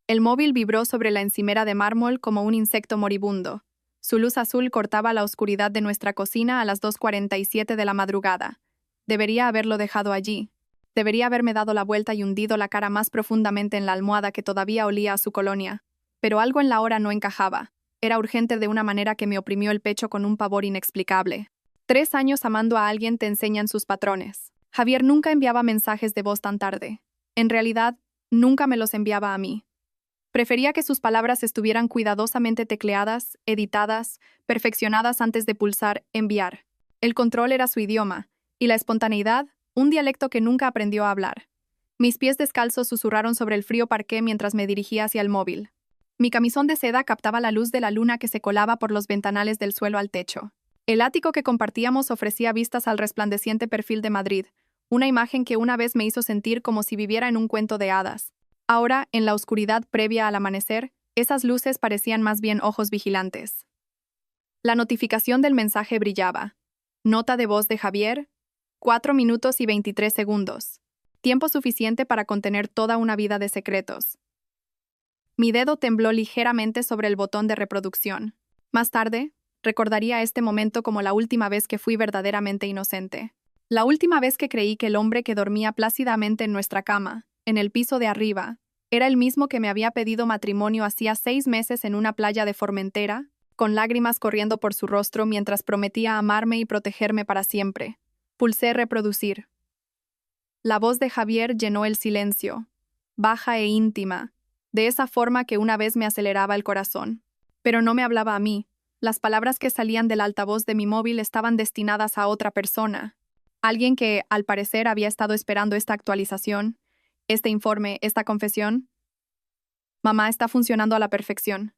El móvil vibró sobre la encimera de mármol como un insecto moribundo. Su luz azul cortaba la oscuridad de nuestra cocina a las 2:47 de la madrugada. Debería haberlo dejado allí. Debería haberme dado la vuelta y hundido la cara más profundamente en la almohada que todavía olía a su colonia. Pero algo en la hora no encajaba. Era urgente de una manera que me oprimió el pecho con un pavor inexplicable. 3 años amando a alguien te enseñan sus patrones. Javier nunca enviaba mensajes de voz tan tarde. En realidad, nunca me los enviaba a mí. Prefería que sus palabras estuvieran cuidadosamente tecleadas, editadas, perfeccionadas antes de pulsar enviar. El control era su idioma, y la espontaneidad, un dialecto que nunca aprendió a hablar. Mis pies descalzos susurraron sobre el frío parqué mientras me dirigía hacia el móvil. Mi camisón de seda captaba la luz de la luna que se colaba por los ventanales del suelo al techo. El ático que compartíamos ofrecía vistas al resplandeciente perfil de Madrid, una imagen que una vez me hizo sentir como si viviera en un cuento de hadas. Ahora, en la oscuridad previa al amanecer, esas luces parecían más bien ojos vigilantes. La notificación del mensaje brillaba. Nota de voz de Javier, 4 minutos y 23 segundos. Tiempo suficiente para contener toda una vida de secretos. Mi dedo tembló ligeramente sobre el botón de reproducción. Más tarde, recordaría este momento como la última vez que fui verdaderamente inocente. La última vez que creí que el hombre que dormía plácidamente en nuestra cama, en el piso de arriba, era el mismo que me había pedido matrimonio hacía 6 meses en una playa de Formentera, con lágrimas corriendo por su rostro mientras prometía amarme y protegerme para siempre. Pulsé reproducir. La voz de Javier llenó el silencio, baja e íntima, de esa forma que una vez me aceleraba el corazón. Pero no me hablaba a mí. Las palabras que salían del altavoz de mi móvil estaban destinadas a otra persona. Alguien que, al parecer, había estado esperando esta actualización, este informe, esta confesión. Mamá está funcionando a la perfección.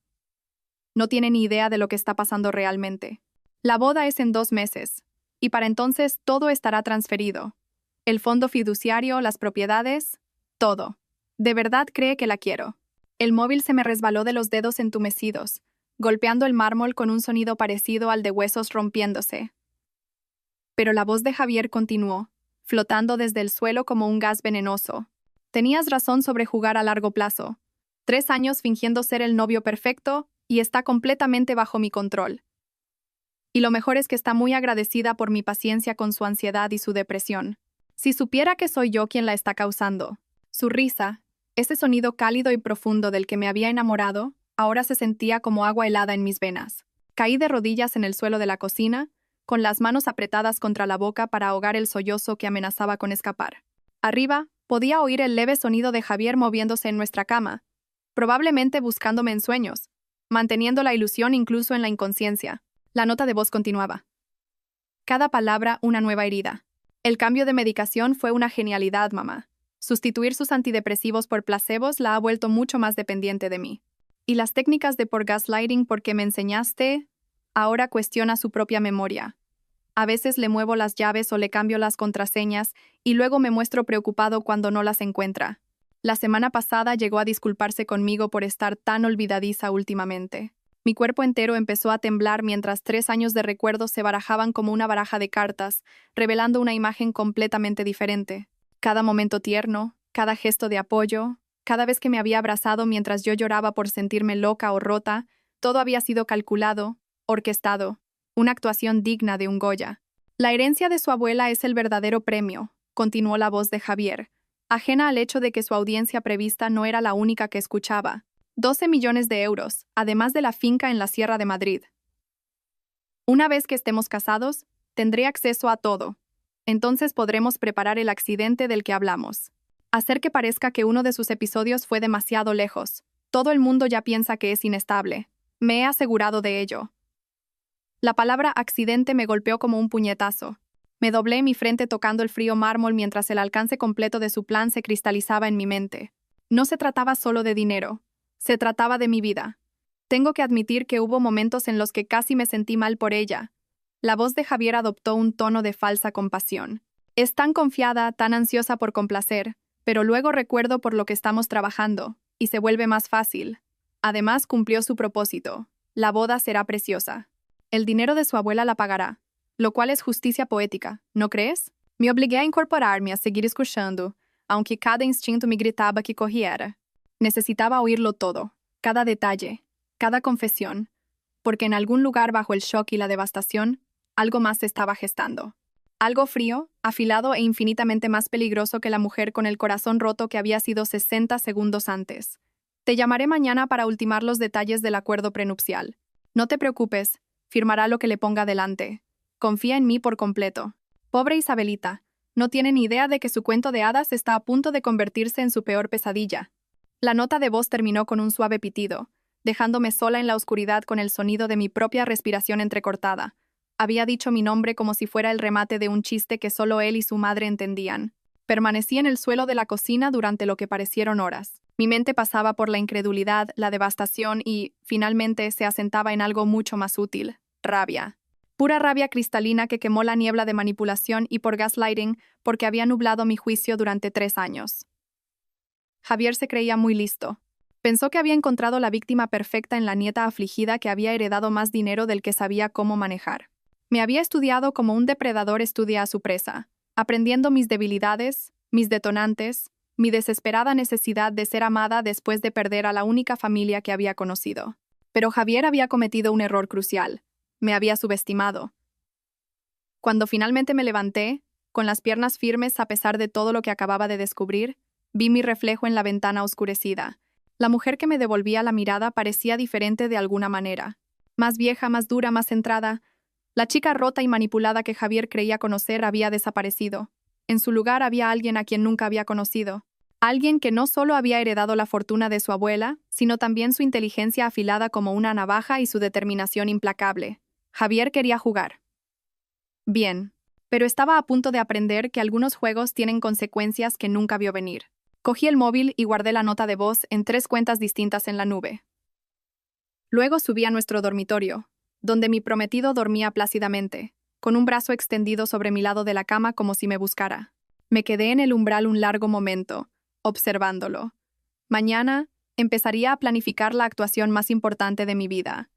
No tiene ni idea de lo que está pasando realmente. La boda es en 2 meses, y para entonces todo estará transferido. El fondo fiduciario, las propiedades, todo. De verdad cree que la quiero. El móvil se me resbaló de los dedos entumecidos, golpeando el mármol con un sonido parecido al de huesos rompiéndose. Pero la voz de Javier continuó, flotando desde el suelo como un gas venenoso. Tenías razón sobre jugar a largo plazo. 3 años fingiendo ser el novio perfecto y está completamente bajo mi control. Y lo mejor es que está muy agradecida por mi paciencia con su ansiedad y su depresión. Si supiera que soy yo quien la está causando. Su risa, ese sonido cálido y profundo del que me había enamorado, ahora se sentía como agua helada en mis venas. Caí de rodillas en el suelo de la cocina, con las manos apretadas contra la boca para ahogar el sollozo que amenazaba con escapar. Arriba, podía oír el leve sonido de Javier moviéndose en nuestra cama, probablemente buscándome en sueños, manteniendo la ilusión incluso en la inconsciencia. La nota de voz continuaba. Cada palabra una nueva herida. El cambio de medicación fue una genialidad, mamá. Sustituir sus antidepresivos por placebos la ha vuelto mucho más dependiente de mí. Y las técnicas de por gaslighting porque me enseñaste, ahora cuestiona su propia memoria. A veces le muevo las llaves o le cambio las contraseñas y luego me muestro preocupado cuando no las encuentra. La semana pasada llegó a disculparse conmigo por estar tan olvidadiza últimamente. Mi cuerpo entero empezó a temblar mientras 3 años de recuerdos se barajaban como una baraja de cartas, revelando una imagen completamente diferente. Cada momento tierno, cada gesto de apoyo, cada vez que me había abrazado mientras yo lloraba por sentirme loca o rota, todo había sido calculado, orquestado, una actuación digna de un Goya. La herencia de su abuela es el verdadero premio, continuó la voz de Javier, ajena al hecho de que su audiencia prevista no era la única que escuchaba. 12 millones de euros, además de la finca en la Sierra de Madrid. Una vez que estemos casados, tendré acceso a todo. Entonces podremos preparar el accidente del que hablamos. Hacer que parezca que uno de sus episodios fue demasiado lejos. Todo el mundo ya piensa que es inestable. Me he asegurado de ello. La palabra accidente me golpeó como un puñetazo. Me doblé mi frente tocando el frío mármol mientras el alcance completo de su plan se cristalizaba en mi mente. No se trataba solo de dinero. Se trataba de mi vida. Tengo que admitir que hubo momentos en los que casi me sentí mal por ella. La voz de Javier adoptó un tono de falsa compasión. Es tan confiada, tan ansiosa por complacer, pero luego recuerdo por lo que estamos trabajando, y se vuelve más fácil. Además, cumplió su propósito. La boda será preciosa. El dinero de su abuela la pagará, lo cual es justicia poética, ¿no crees? Me obligué a incorporar-me a seguir escuchando, aunque cada instinto me gritaba que corriera. Necesitaba oírlo todo, cada detalle, cada confesión, porque en algún lugar bajo el shock y la devastación, algo más se estaba gestando. Algo frío, afilado e infinitamente más peligroso que la mujer con el corazón roto que había sido 60 segundos antes. Te llamaré mañana para ultimar los detalles del acuerdo prenupcial. No te preocupes, firmará lo que le ponga delante. Confía en mí por completo. Pobre Isabelita, no tiene ni idea de que su cuento de hadas está a punto de convertirse en su peor pesadilla. La nota de voz terminó con un suave pitido, dejándome sola en la oscuridad con el sonido de mi propia respiración entrecortada. Había dicho mi nombre como si fuera el remate de un chiste que solo él y su madre entendían. Permanecí en el suelo de la cocina durante lo que parecieron horas. Mi mente pasaba por la incredulidad, la devastación y, finalmente, se asentaba en algo mucho más útil: rabia. Pura rabia cristalina que quemó la niebla de manipulación y por gaslighting, porque había nublado mi juicio durante 3 años. Javier se creía muy listo. Pensó que había encontrado la víctima perfecta en la nieta afligida que había heredado más dinero del que sabía cómo manejar. Me había estudiado como un depredador estudia a su presa, aprendiendo mis debilidades, mis detonantes, mi desesperada necesidad de ser amada después de perder a la única familia que había conocido. Pero Javier había cometido un error crucial. Me había subestimado. Cuando finalmente me levanté, con las piernas firmes a pesar de todo lo que acababa de descubrir, vi mi reflejo en la ventana oscurecida. La mujer que me devolvía la mirada parecía diferente de alguna manera. Más vieja, más dura, más centrada. La chica rota y manipulada que Javier creía conocer había desaparecido. En su lugar había alguien a quien nunca había conocido. Alguien que no solo había heredado la fortuna de su abuela, sino también su inteligencia afilada como una navaja y su determinación implacable. Javier quería jugar. Bien, pero estaba a punto de aprender que algunos juegos tienen consecuencias que nunca vio venir. Cogí el móvil y guardé la nota de voz en 3 cuentas distintas en la nube. Luego subí a nuestro dormitorio, donde mi prometido dormía plácidamente, con un brazo extendido sobre mi lado de la cama como si me buscara. Me quedé en el umbral un largo momento, observándolo. Mañana empezaría a planificar la actuación más importante de mi vida.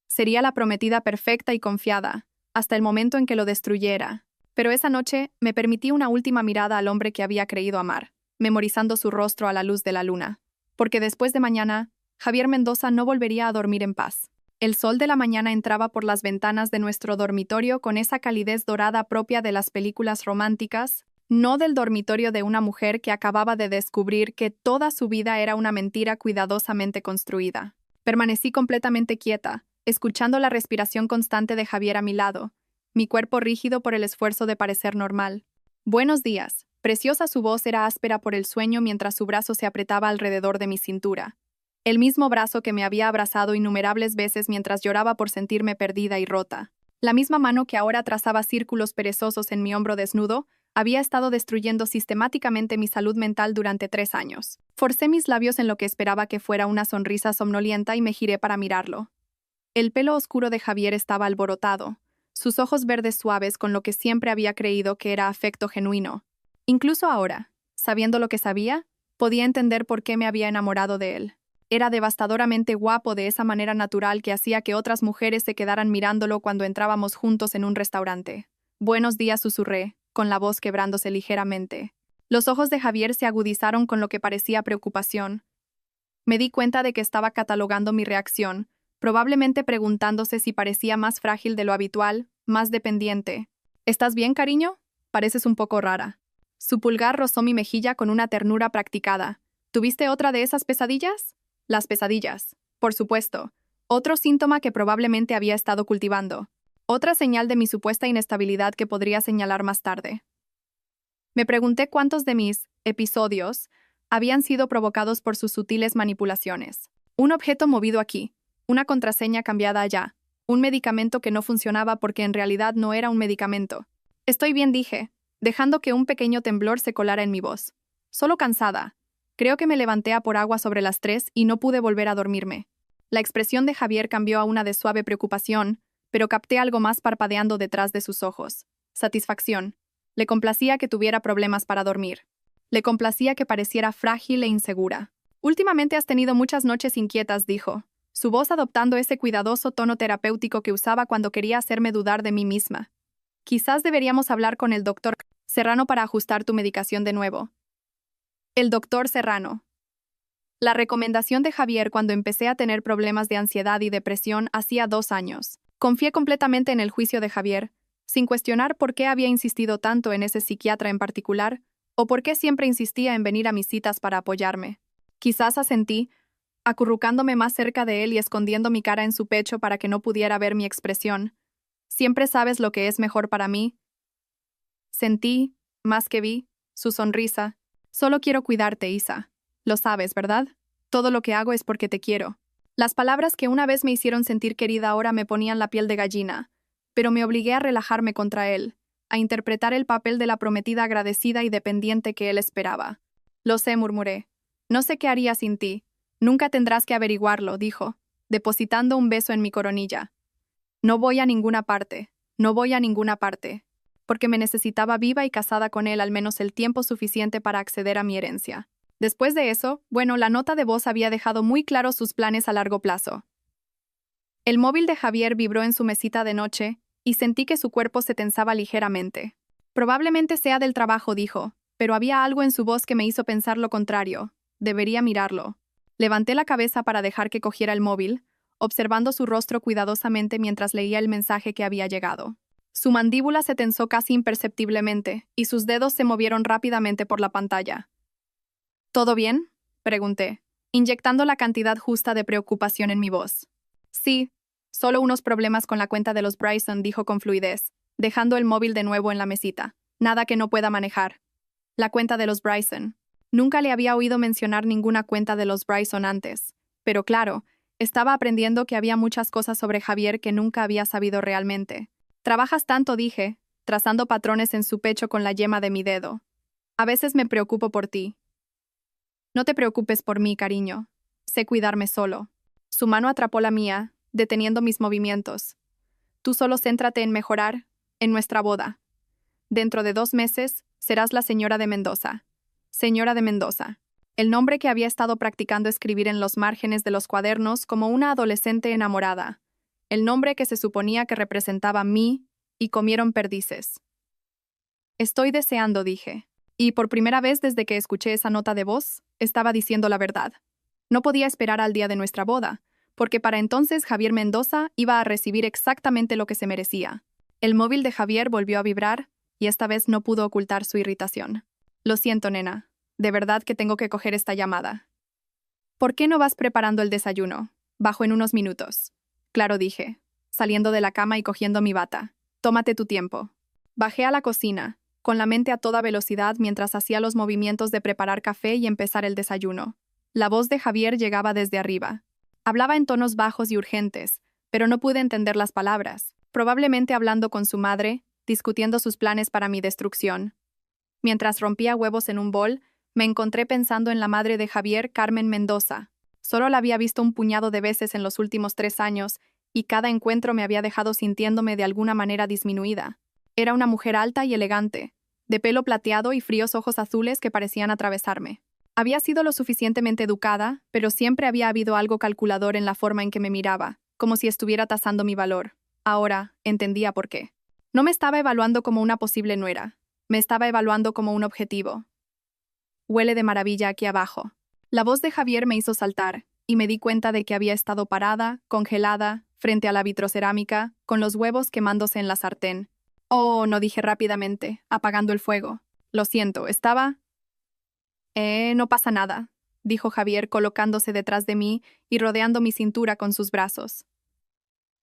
Sería la prometida perfecta y confiada, hasta el momento en que lo destruyera. Pero esa noche me permití una última mirada al hombre que había creído amar, memorizando su rostro a la luz de la luna. Porque después de mañana, Javier Mendoza no volvería a dormir en paz. El sol de la mañana entraba por las ventanas de nuestro dormitorio con esa calidez dorada propia de las películas románticas, no del dormitorio de una mujer que acababa de descubrir que toda su vida era una mentira cuidadosamente construida. Permanecí completamente quieta, escuchando la respiración constante de Javier a mi lado, mi cuerpo rígido por el esfuerzo de parecer normal. Buenos días. Preciosa su voz era áspera por el sueño mientras su brazo se apretaba alrededor de mi cintura. El mismo brazo que me había abrazado innumerables veces mientras lloraba por sentirme perdida y rota. La misma mano que ahora trazaba círculos perezosos en mi hombro desnudo, había estado destruyendo sistemáticamente mi salud mental durante 3 años. Forcé mis labios en lo que esperaba que fuera una sonrisa somnolienta y me giré para mirarlo. El pelo oscuro de Javier estaba alborotado, sus ojos verdes suaves con lo que siempre había creído que era afecto genuino. Incluso ahora, sabiendo lo que sabía, podía entender por qué me había enamorado de él. Era devastadoramente guapo de esa manera natural que hacía que otras mujeres se quedaran mirándolo cuando entrábamos juntos en un restaurante. Buenos días, susurré, con la voz quebrándose ligeramente. Los ojos de Javier se agudizaron con lo que parecía preocupación. Me di cuenta de que estaba catalogando mi reacción, probablemente preguntándose si parecía más frágil de lo habitual, más dependiente. ¿Estás bien, cariño? Pareces un poco rara. Su pulgar rozó mi mejilla con una ternura practicada. ¿Tuviste otra de esas pesadillas? Las pesadillas, por supuesto. Otro síntoma que probablemente había estado cultivando. Otra señal de mi supuesta inestabilidad que podría señalar más tarde. Me pregunté cuántos de mis episodios habían sido provocados por sus sutiles manipulaciones. Un objeto movido aquí, una contraseña cambiada allá, un medicamento que no funcionaba porque en realidad no era un medicamento. Estoy bien, dije, dejando que un pequeño temblor se colara en mi voz. Solo cansada. Creo que me levanté a por agua sobre las 3 y no pude volver a dormirme. La expresión de Javier cambió a una de suave preocupación, pero capté algo más parpadeando detrás de sus ojos. Satisfacción. Le complacía que tuviera problemas para dormir. Le complacía que pareciera frágil e insegura. Últimamente has tenido muchas noches inquietas, dijo, su voz adoptando ese cuidadoso tono terapéutico que usaba cuando quería hacerme dudar de mí misma. Quizás deberíamos hablar con el doctor Serrano para ajustar tu medicación de nuevo. El doctor Serrano. La recomendación de Javier cuando empecé a tener problemas de ansiedad y depresión hacía 2 años. Confié completamente en el juicio de Javier, sin cuestionar por qué había insistido tanto en ese psiquiatra en particular, o por qué siempre insistía en venir a mis citas para apoyarme. Quizás asentí, acurrucándome más cerca de él y escondiendo mi cara en su pecho para que no pudiera ver mi expresión. Siempre sabes lo que es mejor para mí. Sentí, más que vi, su sonrisa. Solo quiero cuidarte, Isa. Lo sabes, ¿verdad? Todo lo que hago es porque te quiero. Las palabras que una vez me hicieron sentir querida ahora me ponían la piel de gallina, pero me obligué a relajarme contra él, a interpretar el papel de la prometida agradecida y dependiente que él esperaba. Lo sé, murmuré. No sé qué haría sin ti. Nunca tendrás que averiguarlo, dijo, depositando un beso en mi coronilla. No voy a ninguna parte, no voy a ninguna parte, porque me necesitaba viva y casada con él al menos el tiempo suficiente para acceder a mi herencia. Después de eso, bueno, la nota de voz había dejado muy claros sus planes a largo plazo. El móvil de Javier vibró en su mesita de noche, y sentí que su cuerpo se tensaba ligeramente. Probablemente sea del trabajo, dijo, pero había algo en su voz que me hizo pensar lo contrario. Debería mirarlo. Levanté la cabeza para dejar que cogiera el móvil, observando su rostro cuidadosamente mientras leía el mensaje que había llegado. Su mandíbula se tensó casi imperceptiblemente, y sus dedos se movieron rápidamente por la pantalla. ¿Todo bien?, pregunté, inyectando la cantidad justa de preocupación en mi voz. Sí, solo unos problemas con la cuenta de los Bryson, dijo con fluidez, dejando el móvil de nuevo en la mesita. Nada que no pueda manejar. La cuenta de los Bryson. Nunca le había oído mencionar ninguna cuenta de los Bryson antes, pero claro, estaba aprendiendo que había muchas cosas sobre Javier que nunca había sabido realmente. Trabajas tanto, dije, trazando patrones en su pecho con la yema de mi dedo. A veces me preocupo por ti. No te preocupes por mí, cariño. Sé cuidarme solo. Su mano atrapó la mía, deteniendo mis movimientos. Tú solo céntrate en mejorar, en nuestra boda. Dentro de 2 meses, serás la señora de Mendoza. Señora de Mendoza. El nombre que había estado practicando escribir en los márgenes de los cuadernos como una adolescente enamorada. El nombre que se suponía que representaba mí, y comieron perdices. Estoy deseando, dije. Y por primera vez desde que escuché esa nota de voz, estaba diciendo la verdad. No podía esperar al día de nuestra boda, porque para entonces Javier Mendoza iba a recibir exactamente lo que se merecía. El móvil de Javier volvió a vibrar, y esta vez no pudo ocultar su irritación. Lo siento, nena. De verdad que tengo que coger esta llamada. ¿Por qué no vas preparando el desayuno? Bajo en unos minutos. Claro, dije, saliendo de la cama y cogiendo mi bata. Tómate tu tiempo. Bajé a la cocina, con la mente a toda velocidad mientras hacía los movimientos de preparar café y empezar el desayuno. La voz de Javier llegaba desde arriba. Hablaba en tonos bajos y urgentes, pero no pude entender las palabras, probablemente hablando con su madre, discutiendo sus planes para mi destrucción. Mientras rompía huevos en un bol, me encontré pensando en la madre de Javier, Carmen Mendoza. Solo la había visto un puñado de veces en los últimos 3 años, y cada encuentro me había dejado sintiéndome de alguna manera disminuida. Era una mujer alta y elegante, de pelo plateado y fríos ojos azules que parecían atravesarme. Había sido lo suficientemente educada, pero siempre había habido algo calculador en la forma en que me miraba, como si estuviera tasando mi valor. Ahora, entendía por qué. No me estaba evaluando como una posible nuera. Me estaba evaluando como un objetivo. Huele de maravilla aquí abajo. La voz de Javier me hizo saltar, y me di cuenta de que había estado parada, congelada, frente a la vitrocerámica, con los huevos quemándose en la sartén. Oh, no, dije rápidamente, apagando el fuego. Lo siento, estaba... no pasa nada, dijo Javier colocándose detrás de mí y rodeando mi cintura con sus brazos.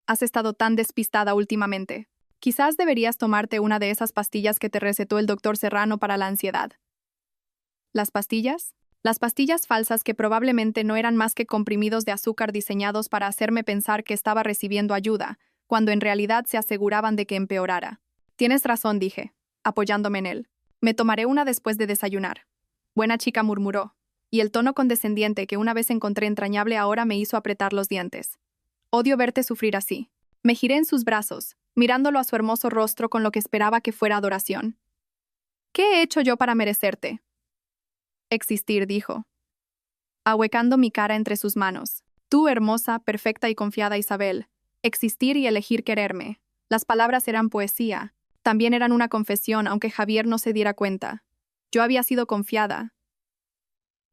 Has estado tan despistada últimamente. Quizás deberías tomarte una de esas pastillas que te recetó el doctor Serrano para la ansiedad. ¿Las pastillas? Las pastillas falsas que probablemente no eran más que comprimidos de azúcar diseñados para hacerme pensar que estaba recibiendo ayuda, cuando en realidad se aseguraban de que empeorara. Tienes razón, dije, apoyándome en él. Me tomaré una después de desayunar. Buena chica, murmuró, y el tono condescendiente que una vez encontré entrañable ahora me hizo apretar los dientes. Odio verte sufrir así. Me giré en sus brazos, mirándolo a su hermoso rostro con lo que esperaba que fuera adoración. ¿Qué he hecho yo para merecerte? Existir, dijo, ahuecando mi cara entre sus manos. Tú, hermosa, perfecta y confiada Isabel. Existir y elegir quererme. Las palabras eran poesía. También eran una confesión, aunque Javier no se diera cuenta. Yo había sido confiada.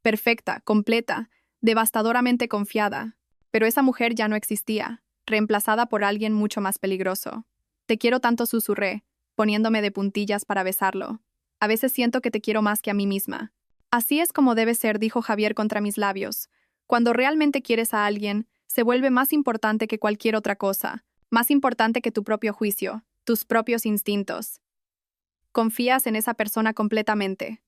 Perfecta, completa, devastadoramente confiada. Pero esa mujer ya no existía, reemplazada por alguien mucho más peligroso. Te quiero tanto, susurré, poniéndome de puntillas para besarlo. A veces siento que te quiero más que a mí misma. Así es como debe ser, dijo Javier contra mis labios. Cuando realmente quieres a alguien, se vuelve más importante que cualquier otra cosa, más importante que tu propio juicio, tus propios instintos. Confías en esa persona completamente.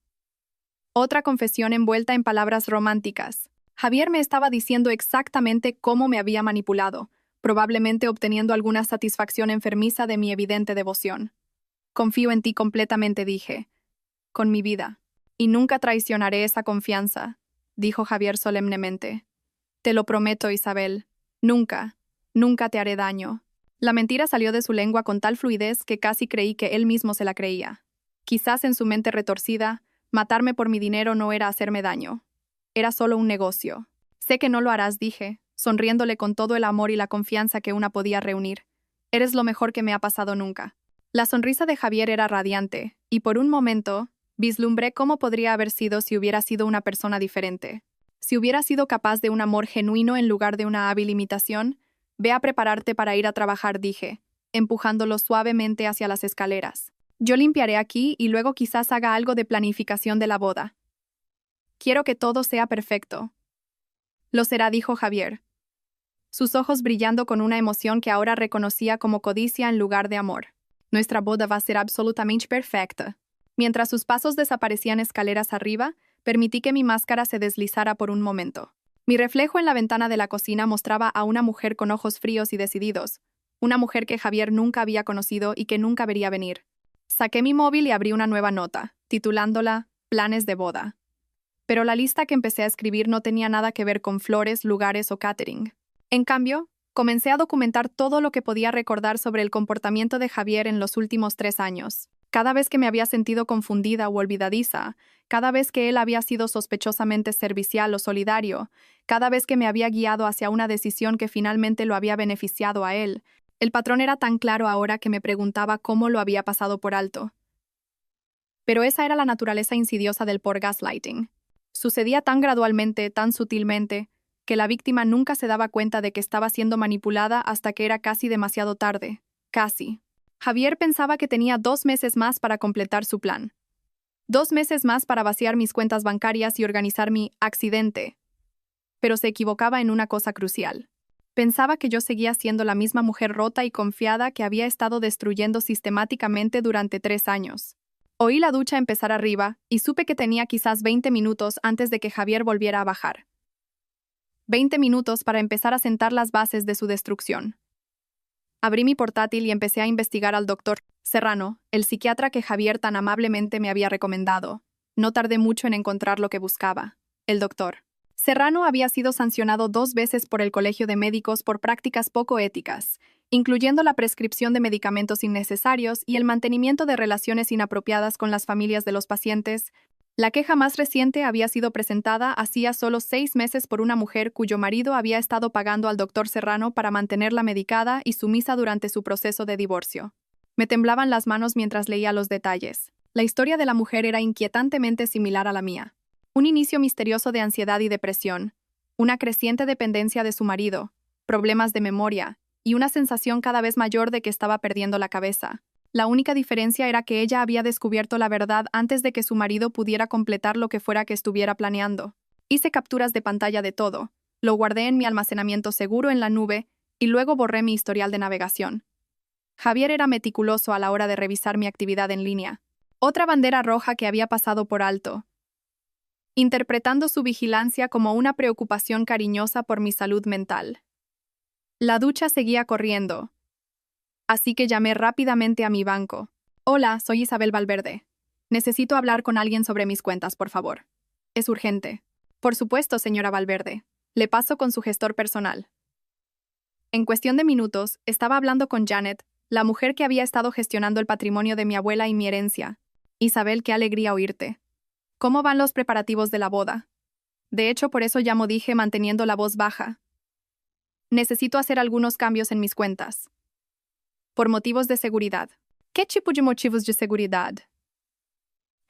Otra confesión envuelta en palabras románticas. Javier me estaba diciendo exactamente cómo me había manipulado, probablemente obteniendo alguna satisfacción enfermiza de mi evidente devoción. Confío en ti completamente, dije. Con mi vida. Y nunca traicionaré esa confianza, dijo Javier solemnemente. Te lo prometo, Isabel. Nunca, nunca te haré daño. La mentira salió de su lengua con tal fluidez que casi creí que él mismo se la creía. Quizás en su mente retorcida, matarme por mi dinero no era hacerme daño. Era solo un negocio. Sé que no lo harás, dije, sonriéndole con todo el amor y la confianza que una podía reunir. Eres lo mejor que me ha pasado nunca. La sonrisa de Javier era radiante, y por un momento, vislumbré cómo podría haber sido si hubiera sido una persona diferente. Si hubiera sido capaz de un amor genuino en lugar de una hábil imitación, ve a prepararte para ir a trabajar, dije, empujándolo suavemente hacia las escaleras. Yo limpiaré aquí y luego quizás haga algo de planificación de la boda. Quiero que todo sea perfecto. Lo será, dijo Javier, sus ojos brillando con una emoción que ahora reconocía como codicia en lugar de amor. Nuestra boda va a ser absolutamente perfecta. Mientras sus pasos desaparecían escaleras arriba, permití que mi máscara se deslizara por un momento. Mi reflejo en la ventana de la cocina mostraba a una mujer con ojos fríos y decididos, una mujer que Javier nunca había conocido y que nunca vería venir. Saqué mi móvil y abrí una nueva nota, titulándola Planes de boda. Pero la lista que empecé a escribir no tenía nada que ver con flores, lugares o catering. En cambio, comencé a documentar todo lo que podía recordar sobre el comportamiento de Javier en los últimos 3 años. Cada vez que me había sentido confundida o olvidadiza, cada vez que él había sido sospechosamente servicial o solidario, cada vez que me había guiado hacia una decisión que finalmente lo había beneficiado a él, el patrón era tan claro ahora que me preguntaba cómo lo había pasado por alto. Pero esa era la naturaleza insidiosa del por gaslighting. Sucedía tan gradualmente, tan sutilmente, que la víctima nunca se daba cuenta de que estaba siendo manipulada hasta que era casi demasiado tarde. Casi. Javier pensaba que tenía 2 meses más para completar su plan. 2 meses más para vaciar mis cuentas bancarias y organizar mi accidente. Pero se equivocaba en una cosa crucial. Pensaba que yo seguía siendo la misma mujer rota y confiada que había estado destruyendo sistemáticamente durante 3 años. Oí la ducha empezar arriba y supe que tenía quizás 20 minutos antes de que Javier volviera a bajar. 20 minutos para empezar a sentar las bases de su destrucción. Abrí mi portátil y empecé a investigar al doctor Serrano, el psiquiatra que Javier tan amablemente me había recomendado. No tardé mucho en encontrar lo que buscaba. El doctor Serrano había sido sancionado 2 veces por el Colegio de Médicos por prácticas poco éticas, incluyendo la prescripción de medicamentos innecesarios y el mantenimiento de relaciones inapropiadas con las familias de los pacientes. La queja más reciente había sido presentada hacía solo 6 meses por una mujer cuyo marido había estado pagando al doctor Serrano para mantenerla medicada y sumisa durante su proceso de divorcio. Me temblaban las manos mientras leía los detalles. La historia de la mujer era inquietantemente similar a la mía. Un inicio misterioso de ansiedad y depresión, una creciente dependencia de su marido, problemas de memoria, y una sensación cada vez mayor de que estaba perdiendo la cabeza. La única diferencia era que ella había descubierto la verdad antes de que su marido pudiera completar lo que fuera que estuviera planeando. Hice capturas de pantalla de todo, lo guardé en mi almacenamiento seguro en la nube y luego borré mi historial de navegación. Javier era meticuloso a la hora de revisar mi actividad en línea. Otra bandera roja que había pasado por alto, interpretando su vigilancia como una preocupación cariñosa por mi salud mental. La ducha seguía corriendo, así que llamé rápidamente a mi banco. Hola, soy Isabel Valverde. Necesito hablar con alguien sobre mis cuentas, por favor. Es urgente. Por supuesto, señora Valverde. Le paso con su gestor personal. En cuestión de minutos, estaba hablando con Janet, la mujer que había estado gestionando el patrimonio de mi abuela y mi herencia. Isabel, qué alegría oírte. ¿Cómo van los preparativos de la boda? De hecho, por eso llamo, dije manteniendo la voz baja. Necesito hacer algunos cambios en mis cuentas. Por motivos de seguridad. ¿Qué tipo de motivos de seguridad?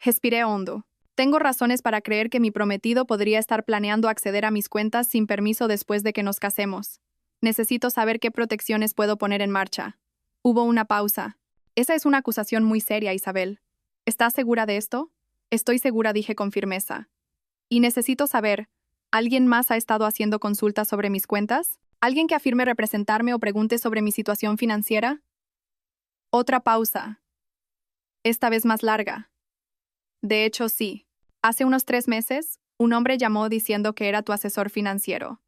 Respiré hondo. Tengo razones para creer que mi prometido podría estar planeando acceder a mis cuentas sin permiso después de que nos casemos. Necesito saber qué protecciones puedo poner en marcha. Hubo una pausa. Esa es una acusación muy seria, Isabel. ¿Estás segura de esto? Estoy segura, dije con firmeza. Y necesito saber, ¿alguien más ha estado haciendo consultas sobre mis cuentas? ¿Alguien que afirme representarme o pregunte sobre mi situación financiera? Otra pausa. Esta vez más larga. De hecho, sí. Hace unos 3 meses, un hombre llamó diciendo que era tu asesor financiero.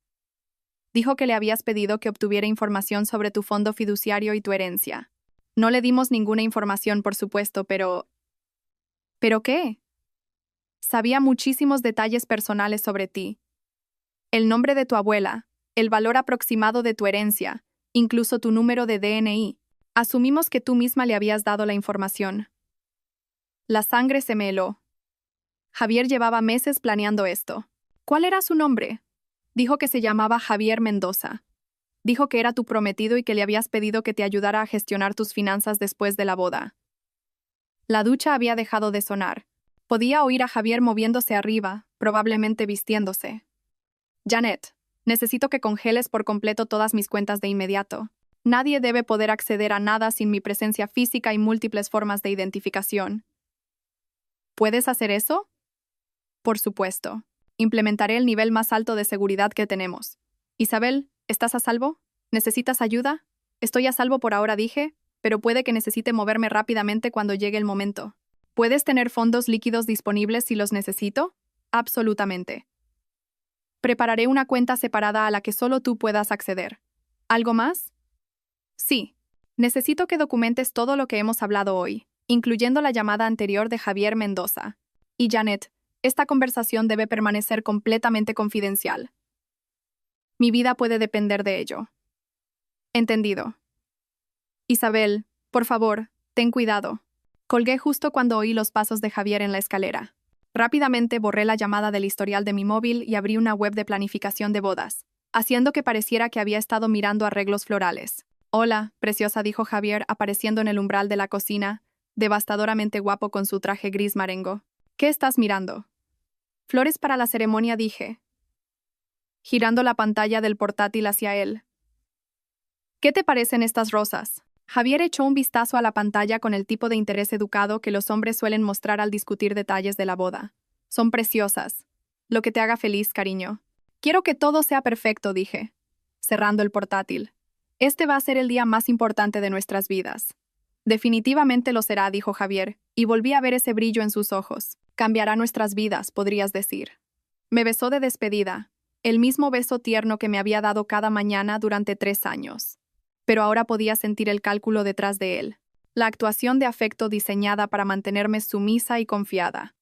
Dijo que le habías pedido que obtuviera información sobre tu fondo fiduciario y tu herencia. No le dimos ninguna información, por supuesto, pero... ¿Pero qué? Sabía muchísimos detalles personales sobre ti. El nombre de tu abuela, el valor aproximado de tu herencia, incluso tu número de DNI. Asumimos que tú misma le habías dado la información. La sangre se me heló. Javier llevaba meses planeando esto. ¿Cuál era su nombre? Dijo que se llamaba Javier Mendoza. Dijo que era tu prometido y que le habías pedido que te ayudara a gestionar tus finanzas después de la boda. La ducha había dejado de sonar. Podía oír a Javier moviéndose arriba, probablemente vistiéndose. Janet, necesito que congeles por completo todas mis cuentas de inmediato. Nadie debe poder acceder a nada sin mi presencia física y múltiples formas de identificación. ¿Puedes hacer eso? Por supuesto. Implementaré el nivel más alto de seguridad que tenemos. Isabel, ¿estás a salvo? ¿Necesitas ayuda? Estoy a salvo por ahora, dije, pero puede que necesite moverme rápidamente cuando llegue el momento. ¿Puedes tener fondos líquidos disponibles si los necesito? Absolutamente. Prepararé una cuenta separada a la que solo tú puedas acceder. ¿Algo más? Sí. Necesito que documentes todo lo que hemos hablado hoy, incluyendo la llamada anterior de Javier Mendoza. Y Janet, esta conversación debe permanecer completamente confidencial. Mi vida puede depender de ello. Entendido. Isabel, por favor, ten cuidado. Colgué justo cuando oí los pasos de Javier en la escalera. Rápidamente borré la llamada del historial de mi móvil y abrí una web de planificación de bodas, haciendo que pareciera que había estado mirando arreglos florales. Hola, preciosa, dijo Javier, apareciendo en el umbral de la cocina, devastadoramente guapo con su traje gris marengo. ¿Qué estás mirando? Flores para la ceremonia, dije, girando la pantalla del portátil hacia él. ¿Qué te parecen estas rosas? Javier echó un vistazo a la pantalla con el tipo de interés educado que los hombres suelen mostrar al discutir detalles de la boda. Son preciosas. Lo que te haga feliz, cariño. Quiero que todo sea perfecto, dije, cerrando el portátil. Este va a ser el día más importante de nuestras vidas. Definitivamente lo será, dijo Javier, y volví a ver ese brillo en sus ojos. Cambiará nuestras vidas, podrías decir. Me besó de despedida, el mismo beso tierno que me había dado cada mañana durante 3 años. Pero ahora podía sentir el cálculo detrás de él, la actuación de afecto diseñada para mantenerme sumisa y confiada.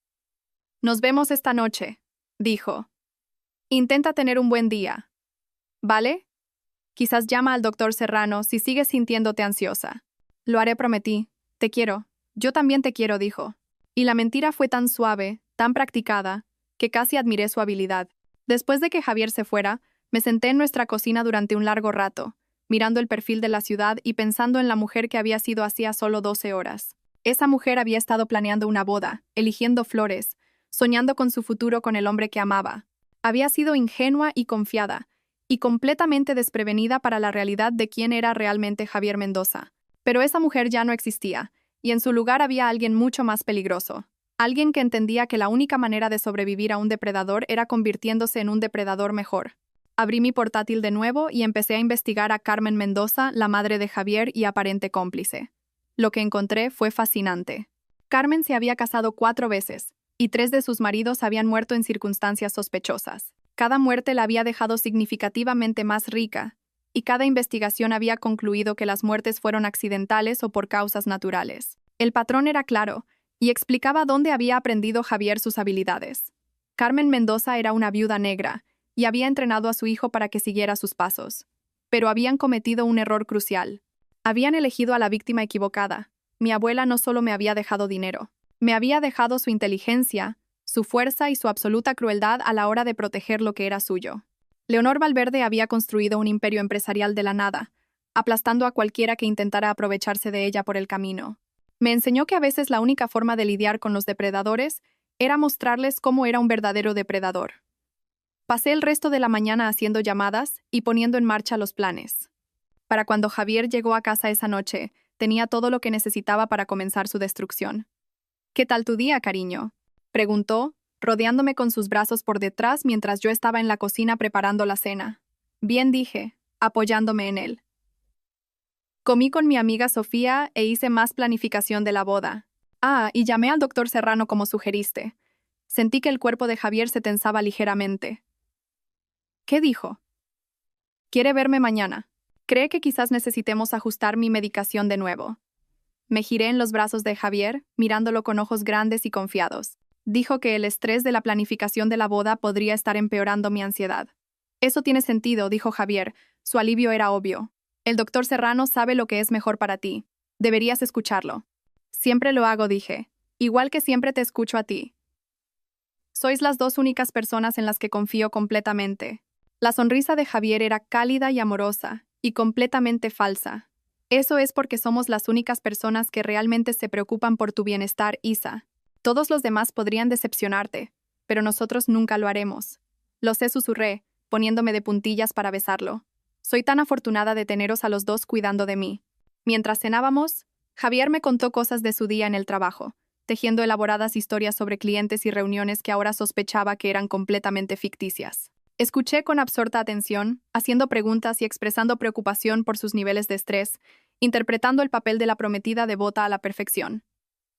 Nos vemos esta noche, dijo. Intenta tener un buen día. ¿Vale? Quizás llama al doctor Serrano si sigues sintiéndote ansiosa. Lo haré, prometí. Te quiero. Yo también te quiero, dijo. Y la mentira fue tan suave, tan practicada, que casi admiré su habilidad. Después de que Javier se fuera, me senté en nuestra cocina durante un largo rato, mirando el perfil de la ciudad y pensando en la mujer que había sido hacía solo 12 horas. Esa mujer había estado planeando una boda, eligiendo flores, soñando con su futuro con el hombre que amaba. Había sido ingenua y confiada, y completamente desprevenida para la realidad de quién era realmente Javier Mendoza. Pero esa mujer ya no existía, y en su lugar había alguien mucho más peligroso. Alguien que entendía que la única manera de sobrevivir a un depredador era convirtiéndose en un depredador mejor. Abrí mi portátil de nuevo y empecé a investigar a Carmen Mendoza, la madre de Javier y aparente cómplice. Lo que encontré fue fascinante. Carmen se había casado 4 veces, y 3 de sus maridos habían muerto en circunstancias sospechosas. Cada muerte la había dejado significativamente más rica, y cada investigación había concluido que las muertes fueron accidentales o por causas naturales. El patrón era claro, y explicaba dónde había aprendido Javier sus habilidades. Carmen Mendoza era una viuda negra, y había entrenado a su hijo para que siguiera sus pasos. Pero habían cometido un error crucial. Habían elegido a la víctima equivocada. Mi abuela no solo me había dejado dinero, me había dejado su inteligencia, su fuerza y su absoluta crueldad a la hora de proteger lo que era suyo. Leonor Valverde había construido un imperio empresarial de la nada, aplastando a cualquiera que intentara aprovecharse de ella por el camino. Me enseñó que a veces la única forma de lidiar con los depredadores Era mostrarles cómo era un verdadero depredador. Pasé el resto de la mañana haciendo llamadas y poniendo en marcha los planes. Para cuando Javier llegó a casa esa noche, tenía todo lo que necesitaba para comenzar su destrucción. «¿Qué tal tu día, cariño?», preguntó, rodeándome con sus brazos por detrás mientras yo estaba en la cocina preparando la cena. «Bien», dije, apoyándome en él. Comí con mi amiga Sofía e hice más planificación de la boda. Y llamé al doctor Serrano como sugeriste. Sentí que el cuerpo de Javier se tensaba ligeramente. ¿Qué dijo? Quiere verme mañana. Cree que quizás necesitemos ajustar mi medicación de nuevo. Me giré en los brazos de Javier, mirándolo con ojos grandes y confiados. Dijo que el estrés de la planificación de la boda podría estar empeorando mi ansiedad. Eso tiene sentido, dijo Javier. Su alivio era obvio. El doctor Serrano sabe lo que es mejor para ti. Deberías escucharlo. Siempre lo hago, dije. Igual que siempre te escucho a ti. Sois las dos únicas personas en las que confío completamente. La sonrisa de Javier era cálida y amorosa, y completamente falsa. Eso es porque somos las únicas personas que realmente se preocupan por tu bienestar, Isa. Todos los demás podrían decepcionarte, pero nosotros nunca lo haremos. Lo sé, susurré, poniéndome de puntillas para besarlo. Soy tan afortunada de teneros a los dos cuidando de mí. Mientras cenábamos, Javier me contó cosas de su día en el trabajo, tejiendo elaboradas historias sobre clientes y reuniones que ahora sospechaba que eran completamente ficticias. Escuché con absorta atención, haciendo preguntas y expresando preocupación por sus niveles de estrés, interpretando el papel de la prometida devota a la perfección.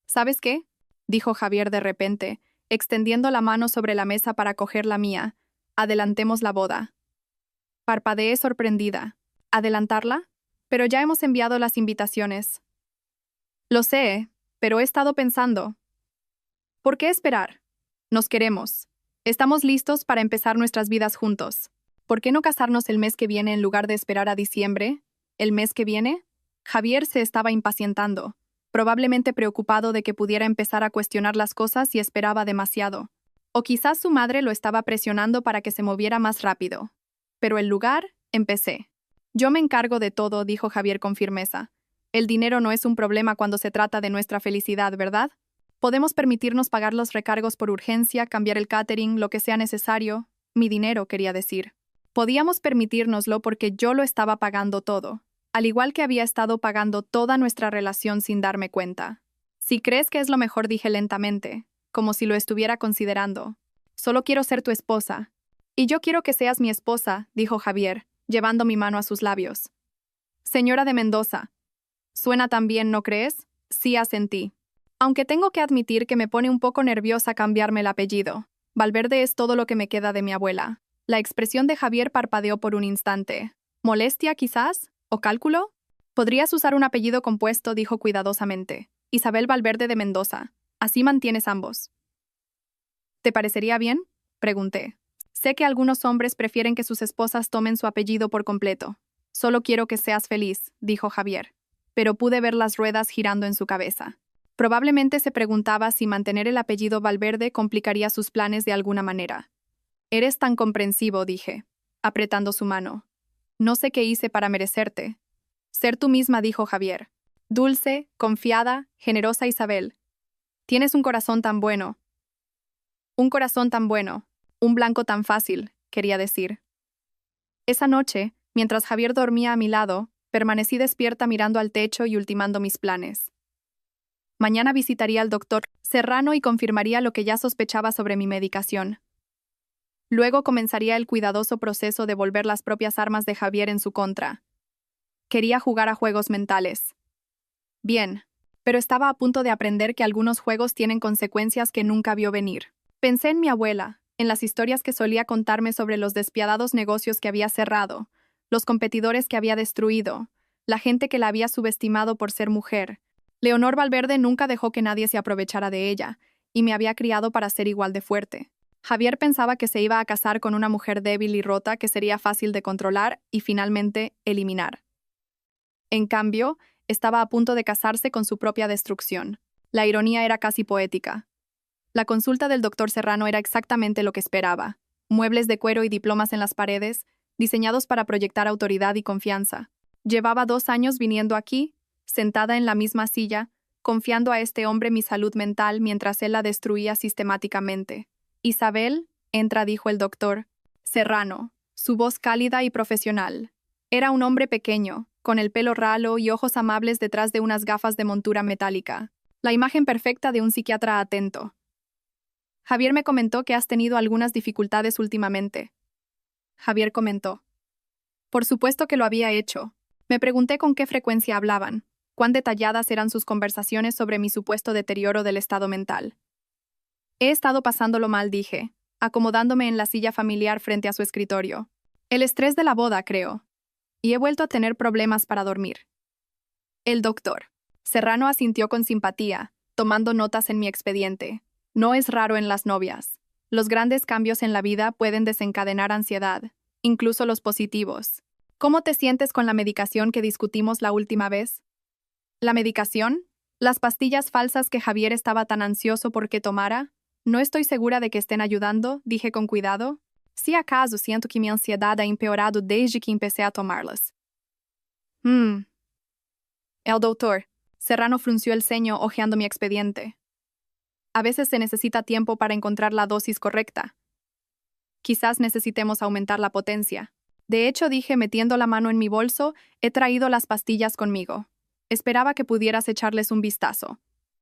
¿Sabes qué?, dijo Javier de repente, extendiendo la mano sobre la mesa para coger la mía. Adelantemos la boda. Parpadeé sorprendida. ¿Adelantarla? Pero ya hemos enviado las invitaciones. Lo sé, pero he estado pensando. ¿Por qué esperar? Nos queremos. Estamos listos para empezar nuestras vidas juntos. ¿Por qué no casarnos el mes que viene en lugar de esperar a diciembre? ¿El mes que viene? Javier se estaba impacientando, probablemente preocupado de que pudiera empezar a cuestionar las cosas y esperaba demasiado. O quizás su madre lo estaba presionando para que se moviera más rápido. Pero el lugar, empecé. Yo me encargo de todo, dijo Javier con firmeza. El dinero no es un problema cuando se trata de nuestra felicidad, ¿verdad? Podemos permitirnos pagar los recargos por urgencia, cambiar el catering, lo que sea necesario. Mi dinero, quería decir. Podíamos permitírnoslo porque yo lo estaba pagando todo, al igual que había estado pagando toda nuestra relación sin darme cuenta. Si crees que es lo mejor, dije lentamente, como si lo estuviera considerando. Solo quiero ser tu esposa. Y yo quiero que seas mi esposa, dijo Javier, llevando mi mano a sus labios. Señora de Mendoza. Suena tan bien, ¿no crees? Sí, asentí. Aunque tengo que admitir que me pone un poco nerviosa cambiarme el apellido. Valverde es todo lo que me queda de mi abuela. La expresión de Javier parpadeó por un instante. ¿Molestia, quizás? ¿O cálculo? Podrías usar un apellido compuesto, dijo cuidadosamente. Isabel Valverde de Mendoza. Así mantienes ambos. ¿Te parecería bien?, pregunté. Sé que algunos hombres prefieren que sus esposas tomen su apellido por completo. Solo quiero que seas feliz, dijo Javier. Pero pude ver las ruedas girando en su cabeza. Probablemente se preguntaba si mantener el apellido Valverde complicaría sus planes de alguna manera. Eres tan comprensivo, dije, apretando su mano. No sé qué hice para merecerte. Ser tú misma, dijo Javier. Dulce, confiada, generosa Isabel. Tienes un corazón tan bueno. Un corazón tan bueno. Un blanco tan fácil, quería decir. Esa noche, mientras Javier dormía a mi lado, permanecí despierta mirando al techo y ultimando mis planes. Mañana visitaría al doctor Serrano y confirmaría lo que ya sospechaba sobre mi medicación. Luego comenzaría el cuidadoso proceso de volver las propias armas de Javier en su contra. Quería jugar a juegos mentales. Bien, pero estaba a punto de aprender que algunos juegos tienen consecuencias que nunca vio venir. Pensé en mi abuela, en las historias que solía contarme sobre los despiadados negocios que había cerrado, los competidores que había destruido, la gente que la había subestimado por ser mujer. Leonor Valverde nunca dejó que nadie se aprovechara de ella, y me había criado para ser igual de fuerte. Javier pensaba que se iba a casar con una mujer débil y rota que sería fácil de controlar y finalmente eliminar. En cambio, estaba a punto de casarse con su propia destrucción. La ironía era casi poética. La consulta del doctor Serrano era exactamente lo que esperaba. Muebles de cuero y diplomas en las paredes, diseñados para proyectar autoridad y confianza. Llevaba 2 años viniendo aquí, sentada en la misma silla, confiando a este hombre mi salud mental mientras él la destruía sistemáticamente. Isabel, entra, dijo el doctor Serrano, su voz cálida y profesional. Era un hombre pequeño, con el pelo ralo y ojos amables detrás de unas gafas de montura metálica. La imagen perfecta de un psiquiatra atento. Javier me comentó que has tenido algunas dificultades últimamente. Javier comentó. Por supuesto que lo había hecho. Me pregunté con qué frecuencia hablaban, cuán detalladas eran sus conversaciones sobre mi supuesto deterioro del estado mental. He estado pasándolo mal, dije, acomodándome en la silla familiar frente a su escritorio. El estrés de la boda, creo. Y he vuelto a tener problemas para dormir. El doctor Serrano asintió con simpatía, tomando notas en mi expediente. No es raro en las novias. Los grandes cambios en la vida pueden desencadenar ansiedad, incluso los positivos. ¿Cómo te sientes con la medicación que discutimos la última vez? ¿La medicación? ¿Las pastillas falsas que Javier estaba tan ansioso por que tomara? No estoy segura de que estén ayudando, dije con cuidado. Si acaso siento que mi ansiedad ha empeorado desde que empecé a tomarlas. El doctor Serrano frunció el ceño hojeando mi expediente. A veces se necesita tiempo para encontrar la dosis correcta. Quizás necesitemos aumentar la potencia. De hecho, dije metiendo la mano en mi bolso, he traído las pastillas conmigo. Esperaba que pudieras echarles un vistazo.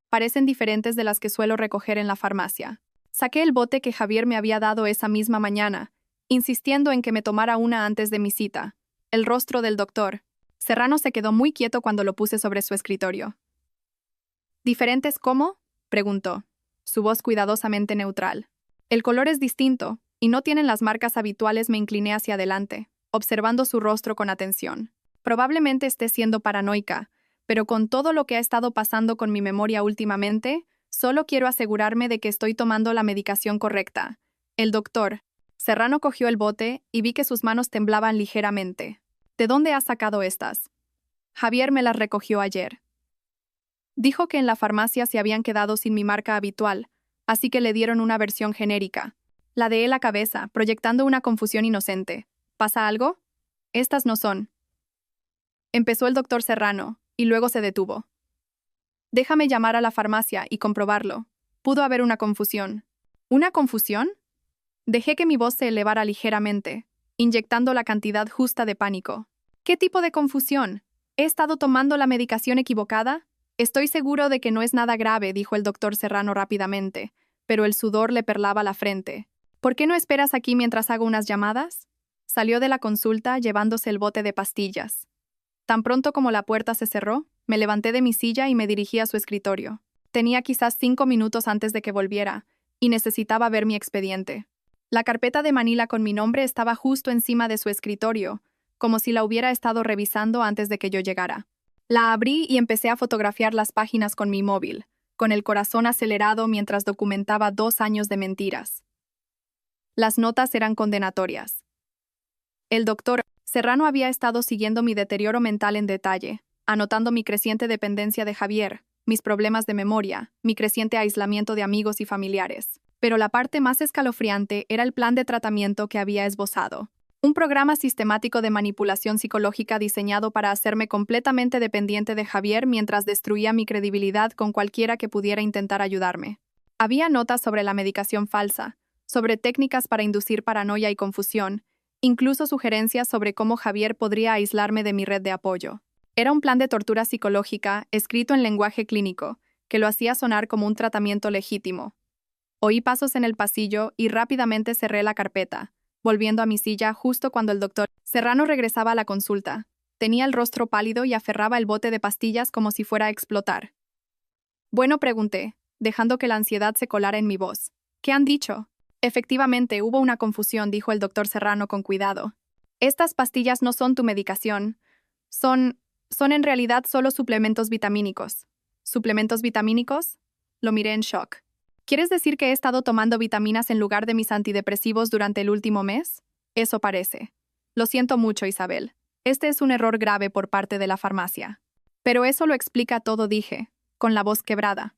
Parecen diferentes de las que suelo recoger en la farmacia. Saqué el bote que Javier me había dado esa misma mañana, insistiendo en que me tomara una antes de mi cita. El rostro del doctor Serrano se quedó muy quieto cuando lo puse sobre su escritorio. ¿Diferentes cómo?, preguntó, su voz cuidadosamente neutral. El color es distinto, y no tienen las marcas habituales. Me incliné hacia adelante, observando su rostro con atención. Probablemente esté siendo paranoica, pero con todo lo que ha estado pasando con mi memoria últimamente, solo quiero asegurarme de que estoy tomando la medicación correcta. El doctor Serrano cogió el bote y vi que sus manos temblaban ligeramente. ¿De dónde has sacado estas? Javier me las recogió ayer. Dijo que en la farmacia se habían quedado sin mi marca habitual, así que le dieron una versión genérica. Ladeé la cabeza, proyectando una confusión inocente. ¿Pasa algo? Estas no son. Empezó el doctor Serrano, y luego se detuvo. Déjame llamar a la farmacia y comprobarlo. Pudo haber una confusión. ¿Una confusión? Dejé que mi voz se elevara ligeramente, inyectando la cantidad justa de pánico. ¿Qué tipo de confusión? ¿He estado tomando la medicación equivocada? Estoy seguro de que no es nada grave, dijo el doctor Serrano rápidamente, pero el sudor le perlaba la frente. ¿Por qué no esperas aquí mientras hago unas llamadas? Salió de la consulta llevándose el bote de pastillas. Tan pronto como la puerta se cerró, me levanté de mi silla y me dirigí a su escritorio. Tenía quizás 5 minutos antes de que volviera, y necesitaba ver mi expediente. La carpeta de Manila con mi nombre estaba justo encima de su escritorio, como si la hubiera estado revisando antes de que yo llegara. La abrí y empecé a fotografiar las páginas con mi móvil, con el corazón acelerado mientras documentaba 2 años de mentiras. Las notas eran condenatorias. El doctor Serrano había estado siguiendo mi deterioro mental en detalle, anotando mi creciente dependencia de Javier, mis problemas de memoria, mi creciente aislamiento de amigos y familiares. Pero la parte más escalofriante era el plan de tratamiento que había esbozado. Un programa sistemático de manipulación psicológica diseñado para hacerme completamente dependiente de Javier mientras destruía mi credibilidad con cualquiera que pudiera intentar ayudarme. Había notas sobre la medicación falsa, sobre técnicas para inducir paranoia y confusión, incluso sugerencias sobre cómo Javier podría aislarme de mi red de apoyo. Era un plan de tortura psicológica escrito en lenguaje clínico, que lo hacía sonar como un tratamiento legítimo. Oí pasos en el pasillo y rápidamente cerré la carpeta, volviendo a mi silla justo cuando el doctor Serrano regresaba a la consulta. Tenía el rostro pálido y aferraba el bote de pastillas como si fuera a explotar. Bueno, pregunté, dejando que la ansiedad se colara en mi voz. ¿Qué han dicho? Efectivamente, hubo una confusión, dijo el doctor Serrano con cuidado. Estas pastillas no son tu medicación. Son en realidad solo suplementos vitamínicos. ¿Suplementos vitamínicos? Lo miré en shock. ¿Quieres decir que he estado tomando vitaminas en lugar de mis antidepresivos durante el último mes? Eso parece. Lo siento mucho, Isabel. Este es un error grave por parte de la farmacia. Pero eso lo explica todo, dije, con la voz quebrada.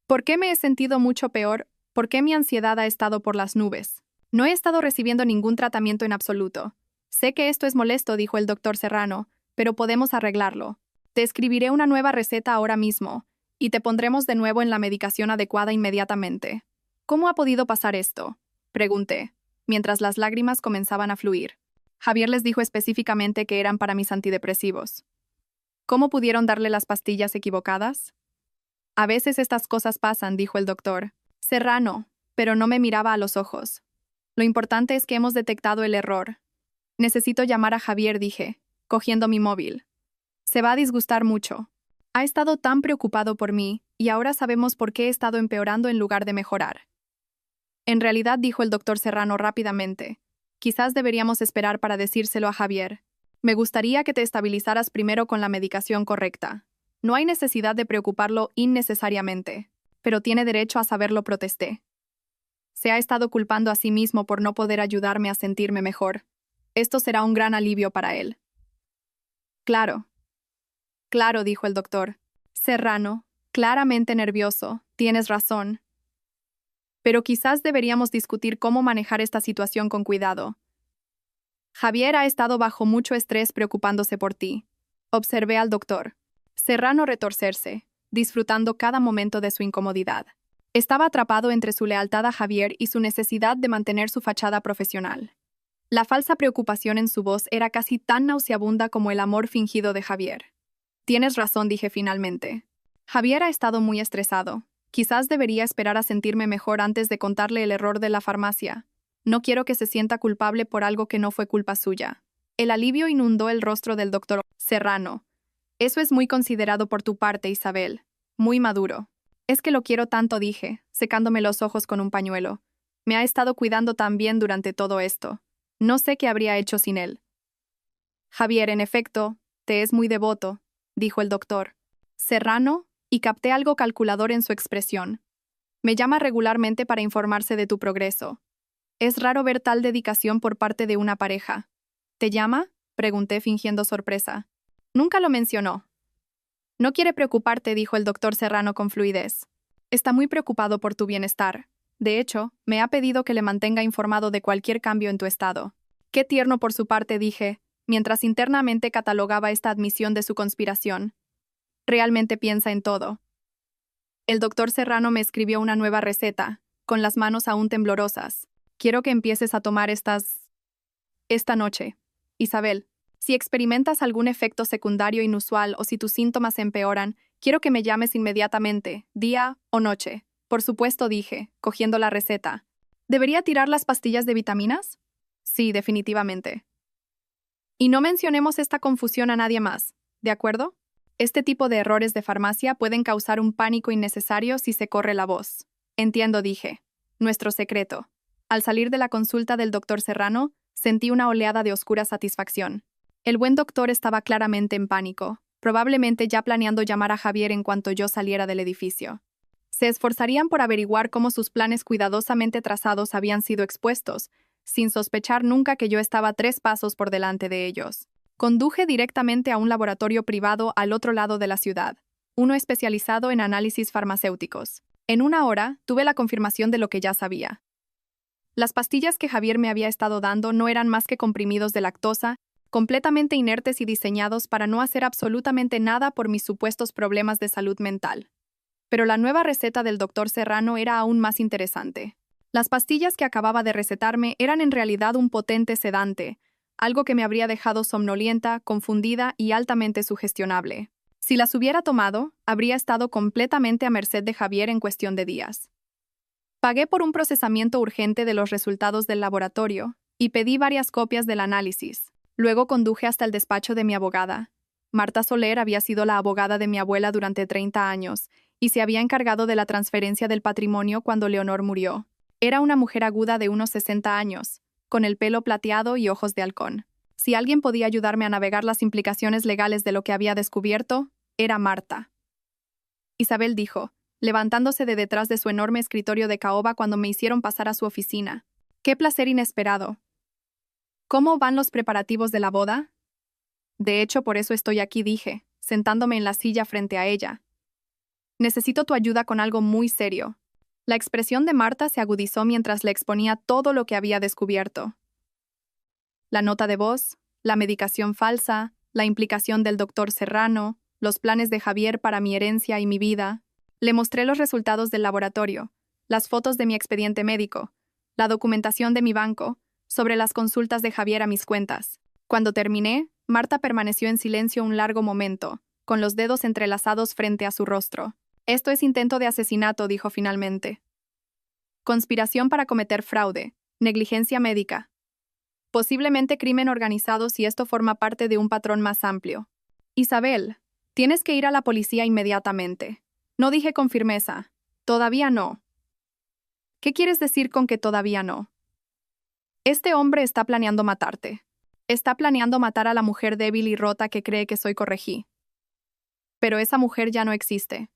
¿Por qué me he sentido mucho peor? ¿Por qué mi ansiedad ha estado por las nubes? No he estado recibiendo ningún tratamiento en absoluto. Sé que esto es molesto, dijo el doctor Serrano, pero podemos arreglarlo. Te escribiré una nueva receta ahora mismo, y te pondremos de nuevo en la medicación adecuada inmediatamente. ¿Cómo ha podido pasar esto?, pregunté, mientras las lágrimas comenzaban a fluir. Javier les dijo específicamente que eran para mis antidepresivos. ¿Cómo pudieron darle las pastillas equivocadas? A veces estas cosas pasan, dijo el doctor Serrano, pero no me miraba a los ojos. Lo importante es que hemos detectado el error. Necesito llamar a Javier, dije, cogiendo mi móvil. Se va a disgustar mucho. Ha estado tan preocupado por mí, y ahora sabemos por qué he estado empeorando en lugar de mejorar. En realidad, dijo el doctor Serrano rápidamente, quizás deberíamos esperar para decírselo a Javier. Me gustaría que te estabilizaras primero con la medicación correcta. No hay necesidad de preocuparlo innecesariamente, pero tiene derecho a saberlo, protesté. Se ha estado culpando a sí mismo por no poder ayudarme a sentirme mejor. Esto será un gran alivio para él. Claro. Claro, dijo el doctor Serrano, claramente nervioso, tienes razón. Pero quizás deberíamos discutir cómo manejar esta situación con cuidado. Javier ha estado bajo mucho estrés preocupándose por ti. Observé al doctor Serrano retorcerse, disfrutando cada momento de su incomodidad. Estaba atrapado entre su lealtad a Javier y su necesidad de mantener su fachada profesional. La falsa preocupación en su voz era casi tan nauseabunda como el amor fingido de Javier. Tienes razón, dije finalmente. Javier ha estado muy estresado. Quizás debería esperar a sentirme mejor antes de contarle el error de la farmacia. No quiero que se sienta culpable por algo que no fue culpa suya. El alivio inundó el rostro del doctor Serrano. Eso es muy considerado por tu parte, Isabel. Muy maduro. Es que lo quiero tanto, dije, secándome los ojos con un pañuelo. Me ha estado cuidando tan bien durante todo esto. No sé qué habría hecho sin él. Javier, en efecto, te es muy devoto, dijo el doctor Serrano, y capté algo calculador en su expresión. Me llama regularmente para informarse de tu progreso. Es raro ver tal dedicación por parte de una pareja. ¿Te llama?, pregunté fingiendo sorpresa. Nunca lo mencionó. No quiere preocuparte, dijo el doctor Serrano con fluidez. Está muy preocupado por tu bienestar. De hecho, me ha pedido que le mantenga informado de cualquier cambio en tu estado. Qué tierno por su parte, dije, mientras internamente catalogaba esta admisión de su conspiración. Realmente piensa en todo. El doctor Serrano me escribió una nueva receta, con las manos aún temblorosas. Quiero que empieces a tomar esta noche. Isabel, si experimentas algún efecto secundario inusual o si tus síntomas empeoran, quiero que me llames inmediatamente, día o noche. Por supuesto, dije, cogiendo la receta. ¿Debería tirar las pastillas de vitaminas? Sí, definitivamente. Y no mencionemos esta confusión a nadie más, ¿de acuerdo? Este tipo de errores de farmacia pueden causar un pánico innecesario si se corre la voz. Entiendo, dije. Nuestro secreto. Al salir de la consulta del doctor Serrano, sentí una oleada de oscura satisfacción. El buen doctor estaba claramente en pánico, probablemente ya planeando llamar a Javier en cuanto yo saliera del edificio. Se esforzarían por averiguar cómo sus planes cuidadosamente trazados habían sido expuestos, sin sospechar nunca que yo estaba 3 pasos por delante de ellos. Conduje directamente a un laboratorio privado al otro lado de la ciudad, uno especializado en análisis farmacéuticos. En 1 hora, tuve la confirmación de lo que ya sabía. Las pastillas que Javier me había estado dando no eran más que comprimidos de lactosa, completamente inertes y diseñados para no hacer absolutamente nada por mis supuestos problemas de salud mental. Pero la nueva receta del doctor Serrano era aún más interesante. Las pastillas que acababa de recetarme eran en realidad un potente sedante, algo que me habría dejado somnolienta, confundida y altamente sugestionable. Si las hubiera tomado, habría estado completamente a merced de Javier en cuestión de días. Pagué por un procesamiento urgente de los resultados del laboratorio y pedí varias copias del análisis. Luego conduje hasta el despacho de mi abogada. Marta Soler había sido la abogada de mi abuela durante 30 años y se había encargado de la transferencia del patrimonio cuando Leonor murió. Era una mujer aguda de unos 60 años, con el pelo plateado y ojos de halcón. Si alguien podía ayudarme a navegar las implicaciones legales de lo que había descubierto, era Marta. Isabel dijo, levantándose de detrás de su enorme escritorio de caoba cuando me hicieron pasar a su oficina. ¡Qué placer inesperado! ¿Cómo van los preparativos de la boda? De hecho, por eso estoy aquí, dije, sentándome en la silla frente a ella. Necesito tu ayuda con algo muy serio. La expresión de Marta se agudizó mientras le exponía todo lo que había descubierto. La nota de voz, la medicación falsa, la implicación del doctor Serrano, los planes de Javier para mi herencia y mi vida. Le mostré los resultados del laboratorio, las fotos de mi expediente médico, la documentación de mi banco, sobre las consultas de Javier a mis cuentas. Cuando terminé, Marta permaneció en silencio un largo momento, con los dedos entrelazados frente a su rostro. Esto es intento de asesinato, dijo finalmente. Conspiración para cometer fraude, negligencia médica. Posiblemente crimen organizado si esto forma parte de un patrón más amplio. Isabel, tienes que ir a la policía inmediatamente. No dije con firmeza. Todavía no. ¿Qué quieres decir con que todavía no? Este hombre está planeando matarte. Está planeando matar a la mujer débil y rota que cree que soy corregí. Pero esa mujer ya no existe.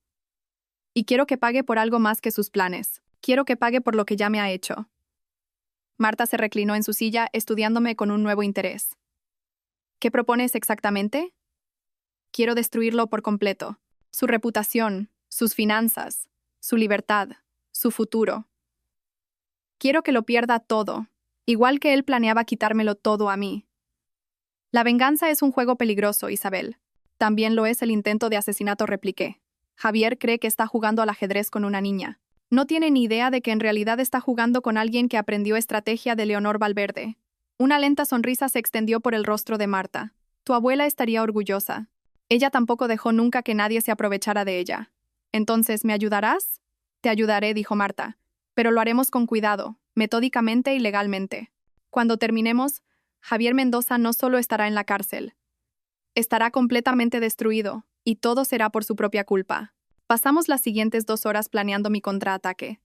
Y quiero que pague por algo más que sus planes. Quiero que pague por lo que ya me ha hecho. Marta se reclinó en su silla, estudiándome con un nuevo interés. ¿Qué propones exactamente? Quiero destruirlo por completo. Su reputación, sus finanzas, su libertad, su futuro. Quiero que lo pierda todo, igual que él planeaba quitármelo todo a mí. La venganza es un juego peligroso, Isabel. También lo es el intento de asesinato, repliqué. Javier cree que está jugando al ajedrez con una niña. No tiene ni idea de que en realidad está jugando con alguien que aprendió estrategia de Leonor Valverde. Una lenta sonrisa se extendió por el rostro de Marta. Tu abuela estaría orgullosa. Ella tampoco dejó nunca que nadie se aprovechara de ella. Entonces, ¿me ayudarás? Te ayudaré, dijo Marta. Pero lo haremos con cuidado, metódicamente y legalmente. Cuando terminemos, Javier Mendoza no solo estará en la cárcel. Estará completamente destruido, y todo será por su propia culpa. Pasamos las siguientes 2 horas planeando mi contraataque.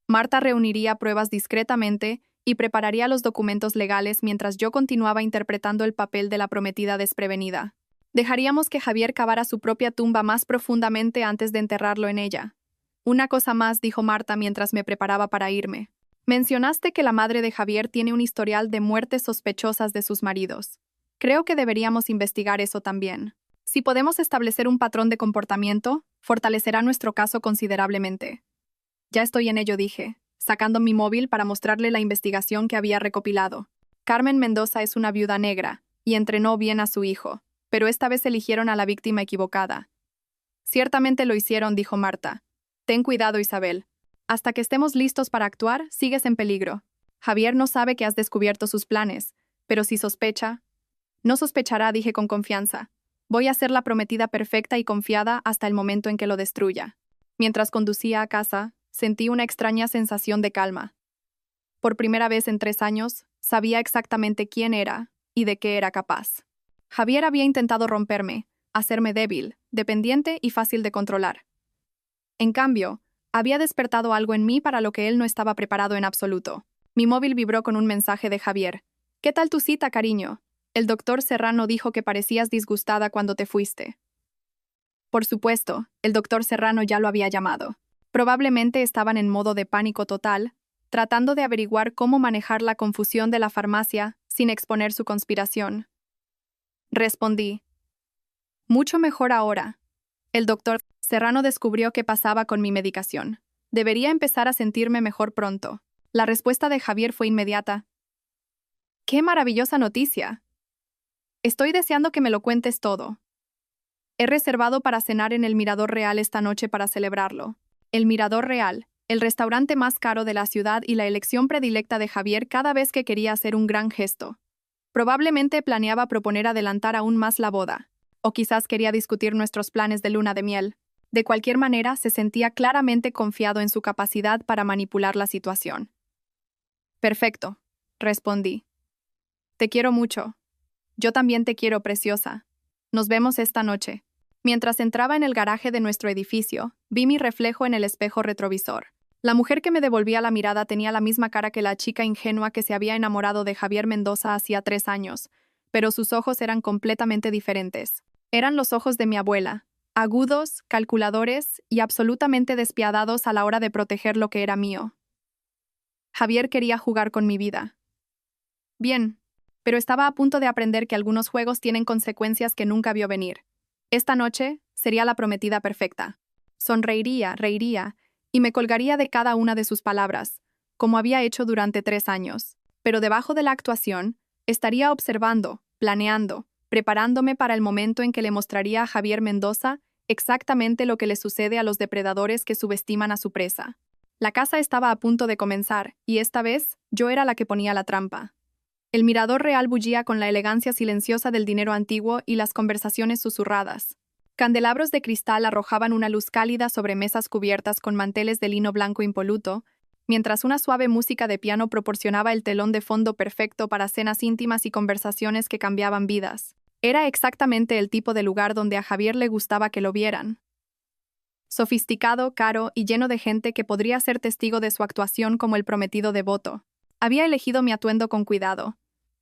Marta reuniría pruebas discretamente y prepararía los documentos legales mientras yo continuaba interpretando el papel de la prometida desprevenida. Dejaríamos que Javier cavara su propia tumba más profundamente antes de enterrarlo en ella. Una cosa más, dijo Marta mientras me preparaba para irme. Mencionaste que la madre de Javier tiene un historial de muertes sospechosas de sus maridos. Creo que deberíamos investigar eso también. Si podemos establecer un patrón de comportamiento, fortalecerá nuestro caso considerablemente. Ya estoy en ello, dije, sacando mi móvil para mostrarle la investigación que había recopilado. Carmen Mendoza es una viuda negra, y entrenó bien a su hijo, pero esta vez eligieron a la víctima equivocada. Ciertamente lo hicieron, dijo Marta. Ten cuidado, Isabel. Hasta que estemos listos para actuar, sigues en peligro. Javier no sabe que has descubierto sus planes, pero si sospecha... No sospechará, dije con confianza. Voy a ser la prometida perfecta y confiada hasta el momento en que lo destruya. Mientras conducía a casa, sentí una extraña sensación de calma. Por primera vez en 3 años, sabía exactamente quién era y de qué era capaz. Javier había intentado romperme, hacerme débil, dependiente y fácil de controlar. En cambio, había despertado algo en mí para lo que él no estaba preparado en absoluto. Mi móvil vibró con un mensaje de Javier. ¿Qué tal tu cita, cariño? El doctor Serrano dijo que parecías disgustada cuando te fuiste. Por supuesto, el doctor Serrano ya lo había llamado. Probablemente estaban en modo de pánico total, tratando de averiguar cómo manejar la confusión de la farmacia sin exponer su conspiración. Respondí. Mucho mejor ahora. El doctor Serrano descubrió qué pasaba con mi medicación. Debería empezar a sentirme mejor pronto. La respuesta de Javier fue inmediata. ¡Qué maravillosa noticia! Estoy deseando que me lo cuentes todo. He reservado para cenar en el Mirador Real esta noche para celebrarlo. El Mirador Real, el restaurante más caro de la ciudad y la elección predilecta de Javier cada vez que quería hacer un gran gesto. Probablemente planeaba proponer adelantar aún más la boda. O quizás quería discutir nuestros planes de luna de miel. De cualquier manera, se sentía claramente confiado en su capacidad para manipular la situación. Perfecto, respondí. Te quiero mucho. Yo también te quiero, preciosa. Nos vemos esta noche. Mientras entraba en el garaje de nuestro edificio, vi mi reflejo en el espejo retrovisor. La mujer que me devolvía la mirada tenía la misma cara que la chica ingenua que se había enamorado de Javier Mendoza hacía 3 años, pero sus ojos eran completamente diferentes. Eran los ojos de mi abuela, agudos, calculadores y absolutamente despiadados a la hora de proteger lo que era mío. Javier quería jugar con mi vida. Bien, pero estaba a punto de aprender que algunos juegos tienen consecuencias que nunca vio venir. Esta noche sería la prometida perfecta. Sonreiría, reiría, y me colgaría de cada una de sus palabras, como había hecho durante 3 años. Pero debajo de la actuación, estaría observando, planeando, preparándome para el momento en que le mostraría a Javier Mendoza exactamente lo que le sucede a los depredadores que subestiman a su presa. La caza estaba a punto de comenzar, y esta vez yo era la que ponía la trampa. El mirador real bullía con la elegancia silenciosa del dinero antiguo y las conversaciones susurradas. Candelabros de cristal arrojaban una luz cálida sobre mesas cubiertas con manteles de lino blanco impoluto, mientras una suave música de piano proporcionaba el telón de fondo perfecto para cenas íntimas y conversaciones que cambiaban vidas. Era exactamente el tipo de lugar donde a Javier le gustaba que lo vieran. Sofisticado, caro y lleno de gente que podría ser testigo de su actuación como el prometido devoto. Había elegido mi atuendo con cuidado.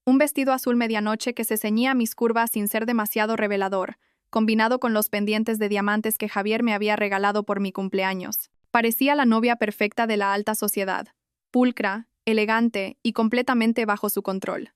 Un vestido azul medianoche que se ceñía a mis curvas sin ser demasiado revelador, combinado con los pendientes de diamantes que Javier me había regalado por mi cumpleaños. Parecía la novia perfecta de la alta sociedad, pulcra, elegante y completamente bajo su control.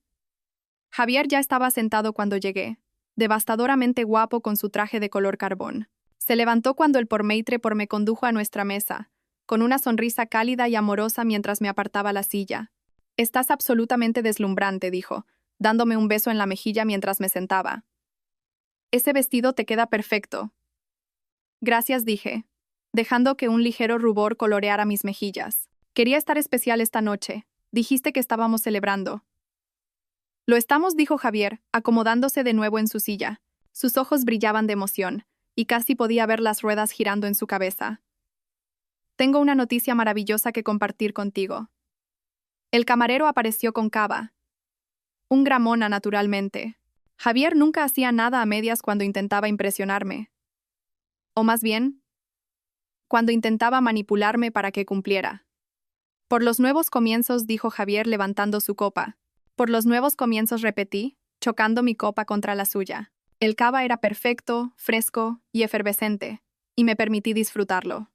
Javier ya estaba sentado cuando llegué, devastadoramente guapo con su traje de color carbón. Se levantó cuando el pormaitre me condujo a nuestra mesa, con una sonrisa cálida y amorosa mientras me apartaba la silla. «Estás absolutamente deslumbrante», dijo, dándome un beso en la mejilla mientras me sentaba. «Ese vestido te queda perfecto». «Gracias», dije, dejando que un ligero rubor coloreara mis mejillas. «Quería estar especial esta noche. Dijiste que estábamos celebrando». «Lo estamos», dijo Javier, acomodándose de nuevo en su silla. Sus ojos brillaban de emoción, y casi podía ver las ruedas girando en su cabeza. «Tengo una noticia maravillosa que compartir contigo». El camarero apareció con cava. Un gramona, naturalmente. Javier nunca hacía nada a medias cuando intentaba impresionarme. O más bien, cuando intentaba manipularme para que cumpliera. «Por los nuevos comienzos», dijo Javier levantando su copa. «Por los nuevos comienzos», repetí, chocando mi copa contra la suya. El cava era perfecto, fresco y efervescente, y me permití disfrutarlo.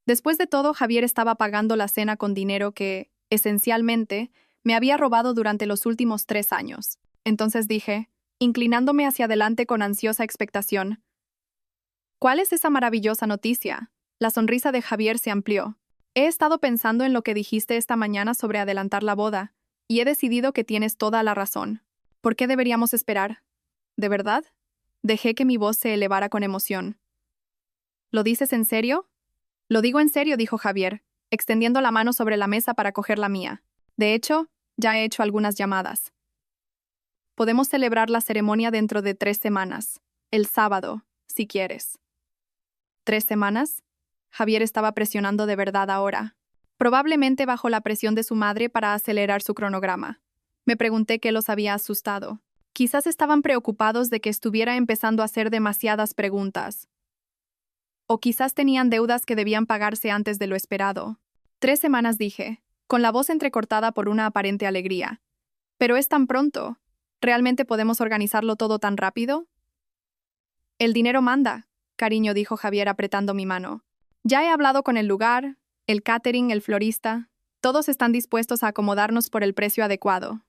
Después de todo, Javier estaba pagando la cena con dinero que, esencialmente, me había robado durante los últimos 3 años. Entonces dije, inclinándome hacia adelante con ansiosa expectación, «¿Cuál es esa maravillosa noticia?» La sonrisa de Javier se amplió. «He estado pensando en lo que dijiste esta mañana sobre adelantar la boda, y he decidido que tienes toda la razón. ¿Por qué deberíamos esperar?» «¿De verdad?» Dejé que mi voz se elevara con emoción. «¿Lo dices en serio?» «Lo digo en serio», dijo Javier, extendiendo la mano sobre la mesa para coger la mía. «De hecho, ya he hecho algunas llamadas. Podemos celebrar la ceremonia dentro de 3 semanas. El sábado, si quieres». ¿3 semanas? Javier estaba presionando de verdad ahora. Probablemente bajo la presión de su madre para acelerar su cronograma. Me pregunté qué los había asustado. Quizás estaban preocupados de que estuviera empezando a hacer demasiadas preguntas. O quizás tenían deudas que debían pagarse antes de lo esperado. 3 semanas, dije, con la voz entrecortada por una aparente alegría. «Pero es tan pronto. ¿Realmente podemos organizarlo todo tan rápido?» «El dinero manda», cariño, dijo Javier apretando mi mano. «Ya he hablado con el lugar, el catering, el florista. Todos están dispuestos a acomodarnos por el precio adecuado».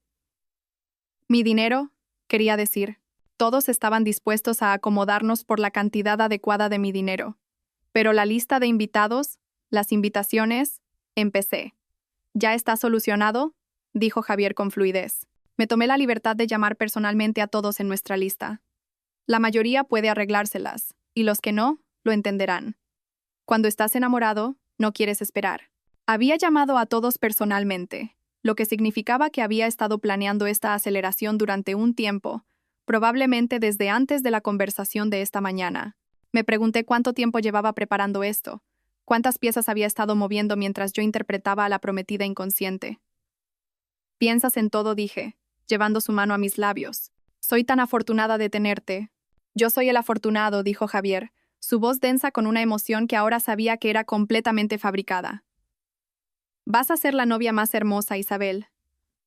«¿Mi dinero?» quería decir. Todos estaban dispuestos a acomodarnos por la cantidad adecuada de mi dinero. Pero la lista de invitados, las invitaciones, empecé. «¿Ya está solucionado?», dijo Javier con fluidez. Me tomé la libertad de llamar personalmente a todos en nuestra lista. La mayoría puede arreglárselas, y los que no, lo entenderán. Cuando estás enamorado, no quieres esperar. Había llamado a todos personalmente, lo que significaba que había estado planeando esta aceleración durante un tiempo, probablemente desde antes de la conversación de esta mañana. Me pregunté cuánto tiempo llevaba preparando esto, cuántas piezas había estado moviendo mientras yo interpretaba a la prometida inconsciente. «Piensas en todo», dije, llevando su mano a mis labios. «Soy tan afortunada de tenerte». «Yo soy el afortunado», dijo Javier, su voz densa con una emoción que ahora sabía que era completamente fabricada. «Vas a ser la novia más hermosa, Isabel.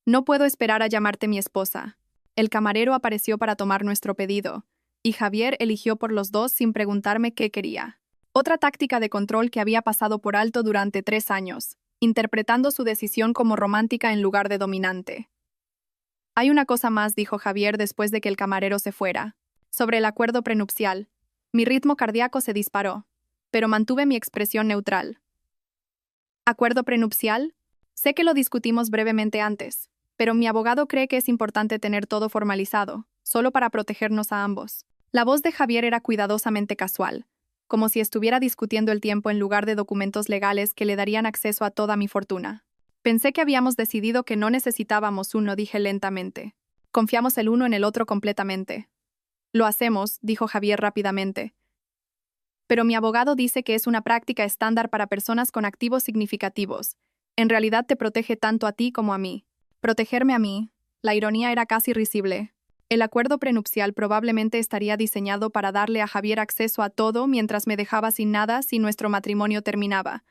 No puedo esperar a llamarte mi esposa». El camarero apareció para tomar nuestro pedido, y Javier eligió por los dos sin preguntarme qué quería. Otra táctica de control que había pasado por alto durante 3 años, interpretando su decisión como romántica en lugar de dominante. «Hay una cosa más», dijo Javier después de que el camarero se fuera. «Sobre el acuerdo prenupcial». Mi ritmo cardíaco se disparó, pero mantuve mi expresión neutral. «¿Acuerdo prenupcial?» Sé que lo discutimos brevemente antes, pero mi abogado cree que es importante tener todo formalizado. solo para protegernos a ambos. La voz de Javier era cuidadosamente casual, como si estuviera discutiendo el tiempo en lugar de documentos legales que le darían acceso a toda mi fortuna. Pensé que habíamos decidido que no necesitábamos uno, dije lentamente. Confiamos el uno en el otro completamente. Lo hacemos, dijo Javier rápidamente. Pero mi abogado dice que es una práctica estándar para personas con activos significativos. En realidad te protege tanto a ti como a mí. Protegerme a mí. La ironía era casi risible. El acuerdo prenupcial probablemente estaría diseñado para darle a Javier acceso a todo mientras me dejaba sin nada si nuestro matrimonio terminaba,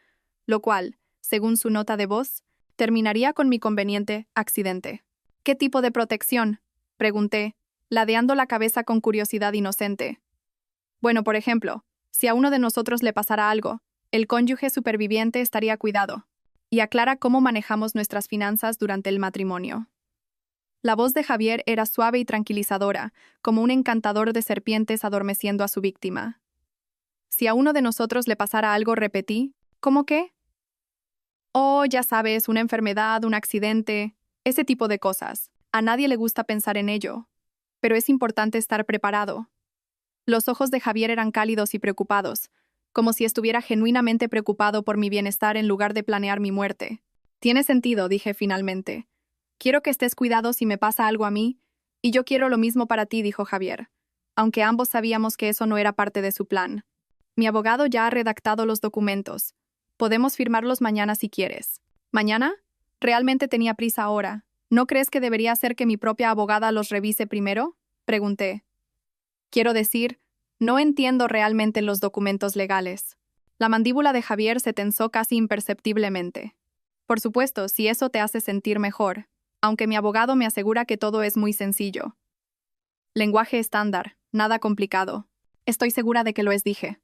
lo cual, según su nota de voz, terminaría con mi conveniente accidente. ¿Qué tipo de protección?, pregunté, ladeando la cabeza con curiosidad inocente. Bueno, por ejemplo, si a uno de nosotros le pasara algo, el cónyuge superviviente estaría cuidado. Y aclara cómo manejamos nuestras finanzas durante el matrimonio. La voz de Javier era suave y tranquilizadora, como un encantador de serpientes adormeciendo a su víctima. Si a uno de nosotros le pasara algo, repetí, ¿cómo qué? Oh, ya sabes, una enfermedad, un accidente, ese tipo de cosas. A nadie le gusta pensar en ello. Pero es importante estar preparado. Los ojos de Javier eran cálidos y preocupados, como si estuviera genuinamente preocupado por mi bienestar en lugar de planear mi muerte. Tiene sentido, dije finalmente. Quiero que estés cuidado si me pasa algo a mí, y yo quiero lo mismo para ti, dijo Javier, aunque ambos sabíamos que eso no era parte de su plan. Mi abogado ya ha redactado los documentos. Podemos firmarlos mañana si quieres. ¿Mañana? Realmente tenía prisa ahora. ¿No crees que debería hacer que mi propia abogada los revise primero?, pregunté. Quiero decir, no entiendo realmente los documentos legales. La mandíbula de Javier se tensó casi imperceptiblemente. Por supuesto, si eso te hace sentir mejor, aunque mi abogado me asegura que todo es muy sencillo. Lenguaje estándar, nada complicado. Estoy segura de que lo es, dije.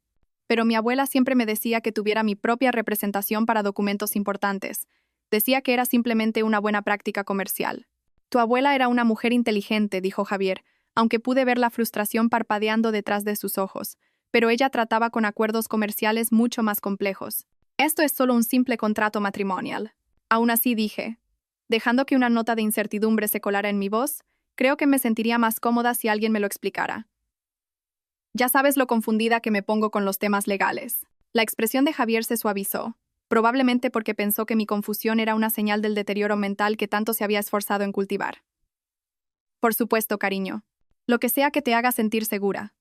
Pero mi abuela siempre me decía que tuviera mi propia representación para documentos importantes. Decía que era simplemente una buena práctica comercial. Tu abuela era una mujer inteligente, dijo Javier, aunque pude ver la frustración parpadeando detrás de sus ojos, pero ella trataba con acuerdos comerciales mucho más complejos. Esto es solo un simple contrato matrimonial. Aún así dije, dejando que una nota de incertidumbre se colara en mi voz, creo que me sentiría más cómoda si alguien me lo explicara. Ya sabes lo confundida que me pongo con los temas legales. La expresión de Javier se suavizó, probablemente porque pensó que mi confusión era una señal del deterioro mental que tanto se había esforzado en cultivar. Por supuesto, cariño. Lo que sea que te haga sentir segura.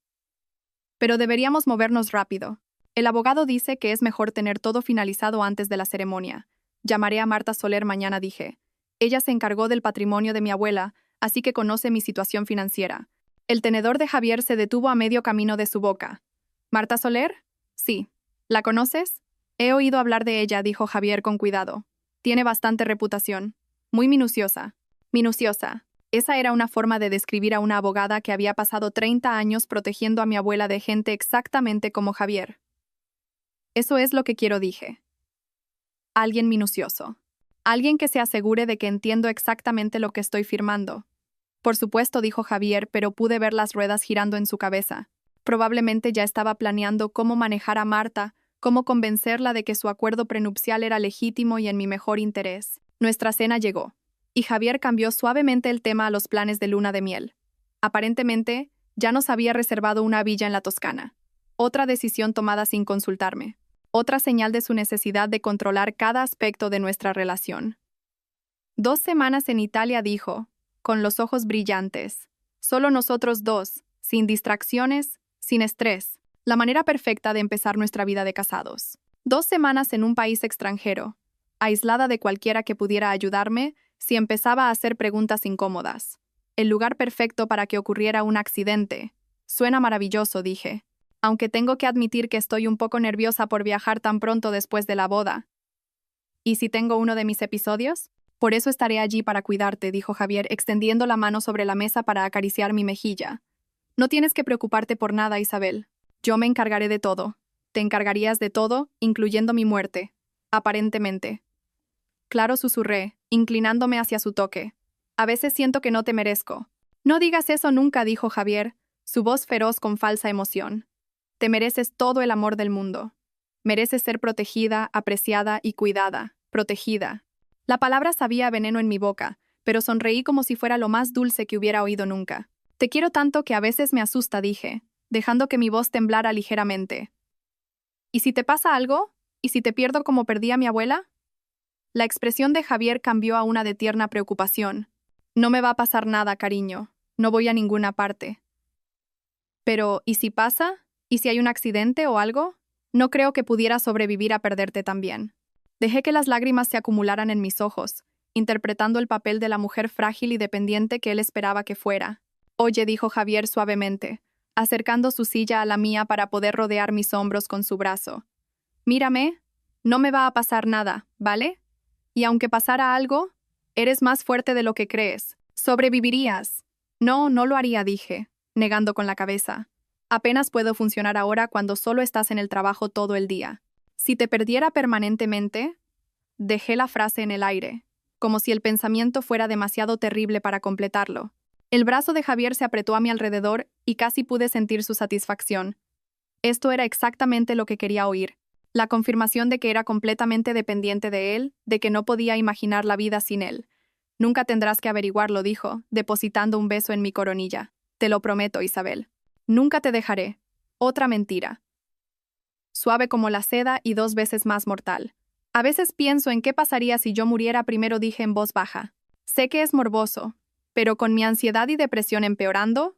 Pero deberíamos movernos rápido. El abogado dice que es mejor tener todo finalizado antes de la ceremonia. Llamaré a Marta Soler mañana, dije. Ella se encargó del patrimonio de mi abuela, así que conoce mi situación financiera. El tenedor de Javier se detuvo a medio camino de su boca. ¿Marta Soler? Sí. ¿La conoces? He oído hablar de ella, dijo Javier con cuidado. Tiene bastante reputación. Muy minuciosa. Minuciosa. Esa era una forma de describir a una abogada que había pasado 30 años protegiendo a mi abuela de gente exactamente como Javier. Eso es lo que quiero, dije. Alguien minucioso. Alguien que se asegure de que entiendo exactamente lo que estoy firmando. Por supuesto, dijo Javier, pero pude ver las ruedas girando en su cabeza. Probablemente ya estaba planeando cómo manejar a Marta, cómo convencerla de que su acuerdo prenupcial era legítimo y en mi mejor interés. Nuestra cena llegó, y Javier cambió suavemente el tema a los planes de luna de miel. Aparentemente, ya nos había reservado una villa en la Toscana. Otra decisión tomada sin consultarme. Otra señal de su necesidad de controlar cada aspecto de nuestra relación. 2 semanas en Italia, dijo, con los ojos brillantes. Solo nosotros dos, sin distracciones, sin estrés. La manera perfecta de empezar nuestra vida de casados. 2 semanas en un país extranjero, aislada de cualquiera que pudiera ayudarme si empezaba a hacer preguntas incómodas. El lugar perfecto para que ocurriera un accidente. Suena maravilloso, dije. Aunque tengo que admitir que estoy un poco nerviosa por viajar tan pronto después de la boda. ¿Y si tengo uno de mis episodios? Por eso estaré allí para cuidarte, dijo Javier, extendiendo la mano sobre la mesa para acariciar mi mejilla. No tienes que preocuparte por nada, Isabel. Yo me encargaré de todo. Te encargarías de todo, incluyendo mi muerte. Aparentemente. Claro, susurré, inclinándome hacia su toque. A veces siento que no te merezco. No digas eso nunca, dijo Javier, su voz feroz con falsa emoción. Te mereces todo el amor del mundo. Mereces ser protegida, apreciada y cuidada. Protegida. La palabra sabía a veneno en mi boca, pero sonreí como si fuera lo más dulce que hubiera oído nunca. Te quiero tanto que a veces me asusta, dije, dejando que mi voz temblara ligeramente. ¿Y si te pasa algo? ¿Y si te pierdo como perdí a mi abuela? La expresión de Javier cambió a una de tierna preocupación. No me va a pasar nada, cariño. No voy a ninguna parte. Pero, ¿y si pasa? ¿Y si hay un accidente o algo? No creo que pudiera sobrevivir a perderte también. Dejé que las lágrimas se acumularan en mis ojos, interpretando el papel de la mujer frágil y dependiente que él esperaba que fuera. Oye, dijo Javier suavemente, acercando su silla a la mía para poder rodear mis hombros con su brazo. Mírame, no me va a pasar nada, ¿vale? Y aunque pasara algo, eres más fuerte de lo que crees. Sobrevivirías. No, no lo haría, dije, negando con la cabeza. Apenas puedo funcionar ahora cuando solo estás en el trabajo todo el día. Si te perdiera permanentemente, dejé la frase en el aire, como si el pensamiento fuera demasiado terrible para completarlo. El brazo de Javier se apretó a mi alrededor y casi pude sentir su satisfacción. Esto era exactamente lo que quería oír. La confirmación de que era completamente dependiente de él, de que no podía imaginar la vida sin él. Nunca tendrás que averiguarlo, dijo, depositando un beso en mi coronilla. Te lo prometo, Isabel. Nunca te dejaré. Otra mentira. Suave como la seda y 2 veces más mortal. A veces pienso en qué pasaría si yo muriera primero, dije en voz baja. Sé que es morboso, pero con mi ansiedad y depresión empeorando.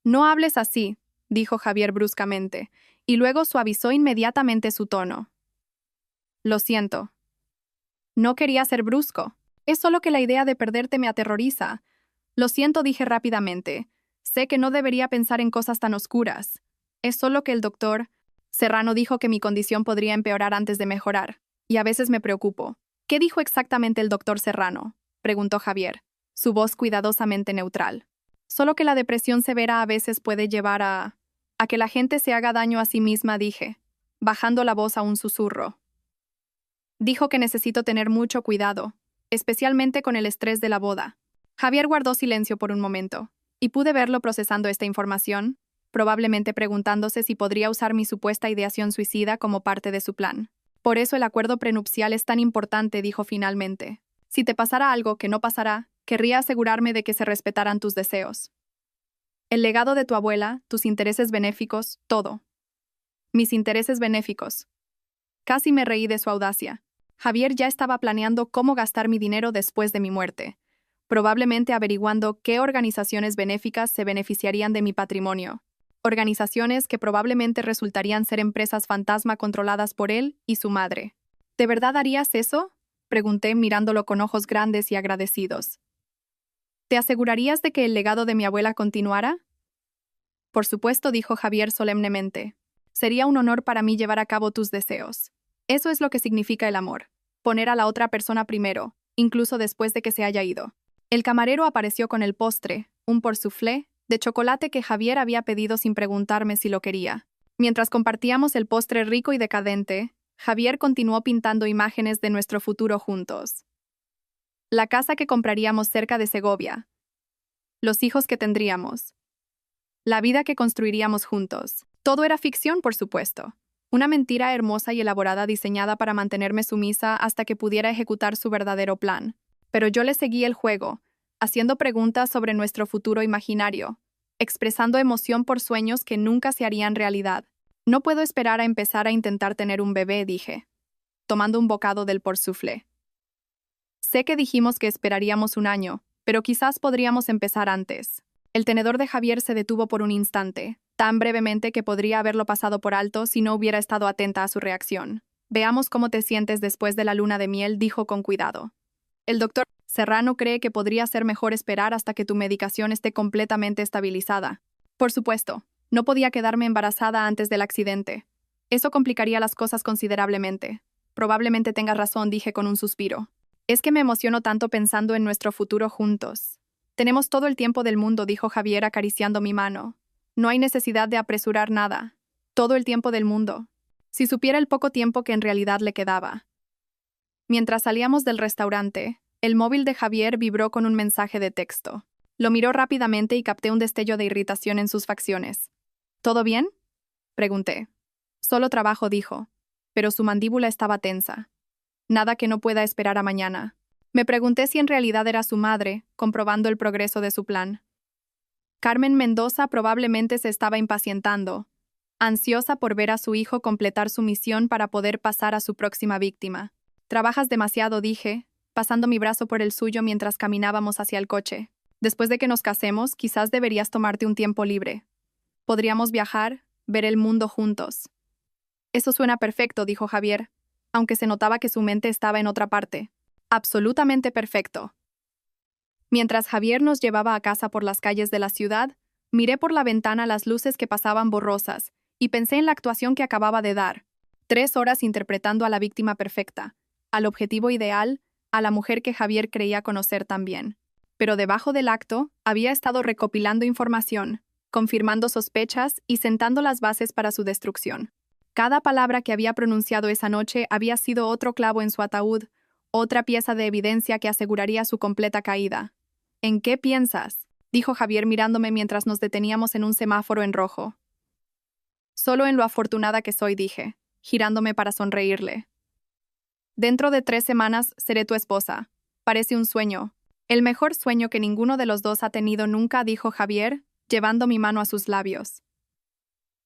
No hables así, dijo Javier bruscamente, y luego suavizó inmediatamente su tono. Lo siento. No quería ser brusco. Es solo que la idea de perderte me aterroriza. Lo siento, dije rápidamente. Sé que no debería pensar en cosas tan oscuras. Es solo que el doctor Serrano dijo que mi condición podría empeorar antes de mejorar, y a veces me preocupo. ¿Qué dijo exactamente el doctor Serrano?, preguntó Javier, su voz cuidadosamente neutral. Solo que la depresión severa a veces puede llevar a que la gente se haga daño a sí misma, dije, bajando la voz a un susurro. Dijo que necesito tener mucho cuidado, especialmente con el estrés de la boda. Javier guardó silencio por un momento, y pude verlo procesando esta información, probablemente preguntándose si podría usar mi supuesta ideación suicida como parte de su plan. Por eso el acuerdo prenupcial es tan importante, dijo finalmente. Si te pasara algo que no pasará, querría asegurarme de que se respetaran tus deseos. El legado de tu abuela, tus intereses benéficos, todo. Mis intereses benéficos. Casi me reí de su audacia. Javier ya estaba planeando cómo gastar mi dinero después de mi muerte, probablemente averiguando qué organizaciones benéficas se beneficiarían de mi patrimonio. Organizaciones que probablemente resultarían ser empresas fantasma controladas por él y su madre. ¿De verdad harías eso?, pregunté mirándolo con ojos grandes y agradecidos. ¿Te asegurarías de que el legado de mi abuela continuara? Por supuesto, dijo Javier solemnemente. Sería un honor para mí llevar a cabo tus deseos. Eso es lo que significa el amor. Poner a la otra persona primero, incluso después de que se haya ido. El camarero apareció con el postre, un porceuflé, de chocolate que Javier había pedido sin preguntarme si lo quería. Mientras compartíamos el postre rico y decadente, Javier continuó pintando imágenes de nuestro futuro juntos. La casa que compraríamos cerca de Segovia. Los hijos que tendríamos. La vida que construiríamos juntos. Todo era ficción, por supuesto. Una mentira hermosa y elaborada diseñada para mantenerme sumisa hasta que pudiera ejecutar su verdadero plan. Pero yo le seguí el juego, haciendo preguntas sobre nuestro futuro imaginario, expresando emoción por sueños que nunca se harían realidad. No puedo esperar a empezar a intentar tener un bebé, dije, tomando un bocado del porceuflé. Sé que dijimos que esperaríamos 1 año, pero quizás podríamos empezar antes. El tenedor de Javier se detuvo por un instante, tan brevemente que podría haberlo pasado por alto si no hubiera estado atenta a su reacción. Veamos cómo te sientes después de la luna de miel, dijo con cuidado. El doctor Serrano cree que podría ser mejor esperar hasta que tu medicación esté completamente estabilizada. Por supuesto, no podía quedarme embarazada antes del accidente. Eso complicaría las cosas considerablemente. Probablemente tengas razón, dije con un suspiro. Es que me emociono tanto pensando en nuestro futuro juntos. Tenemos todo el tiempo del mundo, dijo Javier acariciando mi mano. No hay necesidad de apresurar nada. Todo el tiempo del mundo. Si supiera el poco tiempo que en realidad le quedaba. Mientras salíamos del restaurante, el móvil de Javier vibró con un mensaje de texto. Lo miró rápidamente y capté un destello de irritación en sus facciones. ¿Todo bien?, pregunté. Solo trabajo, dijo, pero su mandíbula estaba tensa. Nada que no pueda esperar a mañana. Me pregunté si en realidad era su madre, comprobando el progreso de su plan. Carmen Mendoza probablemente se estaba impacientando, ansiosa por ver a su hijo completar su misión para poder pasar a su próxima víctima. Trabajas demasiado, dije, pasando mi brazo por el suyo mientras caminábamos hacia el coche. Después de que nos casemos, quizás deberías tomarte un tiempo libre. Podríamos viajar, ver el mundo juntos. Eso suena perfecto, dijo Javier, aunque se notaba que su mente estaba en otra parte. Absolutamente perfecto. Mientras Javier nos llevaba a casa por las calles de la ciudad, miré por la ventana las luces que pasaban borrosas y pensé en la actuación que acababa de dar. 3 horas interpretando a la víctima perfecta, al objetivo ideal, a la mujer que Javier creía conocer también. Pero debajo del acto, había estado recopilando información, confirmando sospechas y sentando las bases para su destrucción. Cada palabra que había pronunciado esa noche había sido otro clavo en su ataúd, otra pieza de evidencia que aseguraría su completa caída. ¿En qué piensas?, dijo Javier mirándome mientras nos deteníamos en un semáforo en rojo. Solo en lo afortunada que soy, dije, girándome para sonreírle. Dentro de 3 semanas seré tu esposa. Parece un sueño. El mejor sueño que ninguno de los dos ha tenido nunca, dijo Javier, llevando mi mano a sus labios.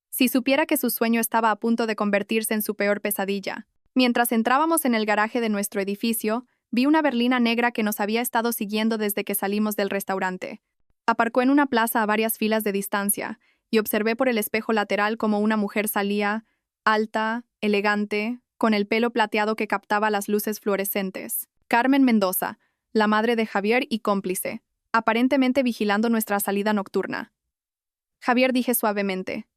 Si supiera que su sueño estaba a punto de convertirse en su peor pesadilla. Mientras entrábamos en el garaje de nuestro edificio, vi una berlina negra que nos había estado siguiendo desde que salimos del restaurante. Aparcó en una plaza a varias filas de distancia, y observé por el espejo lateral como una mujer salía, alta, elegante, con el pelo plateado que captaba las luces fluorescentes. Carmen Mendoza, la madre de Javier y cómplice, aparentemente vigilando nuestra salida nocturna. Javier, dije suavemente.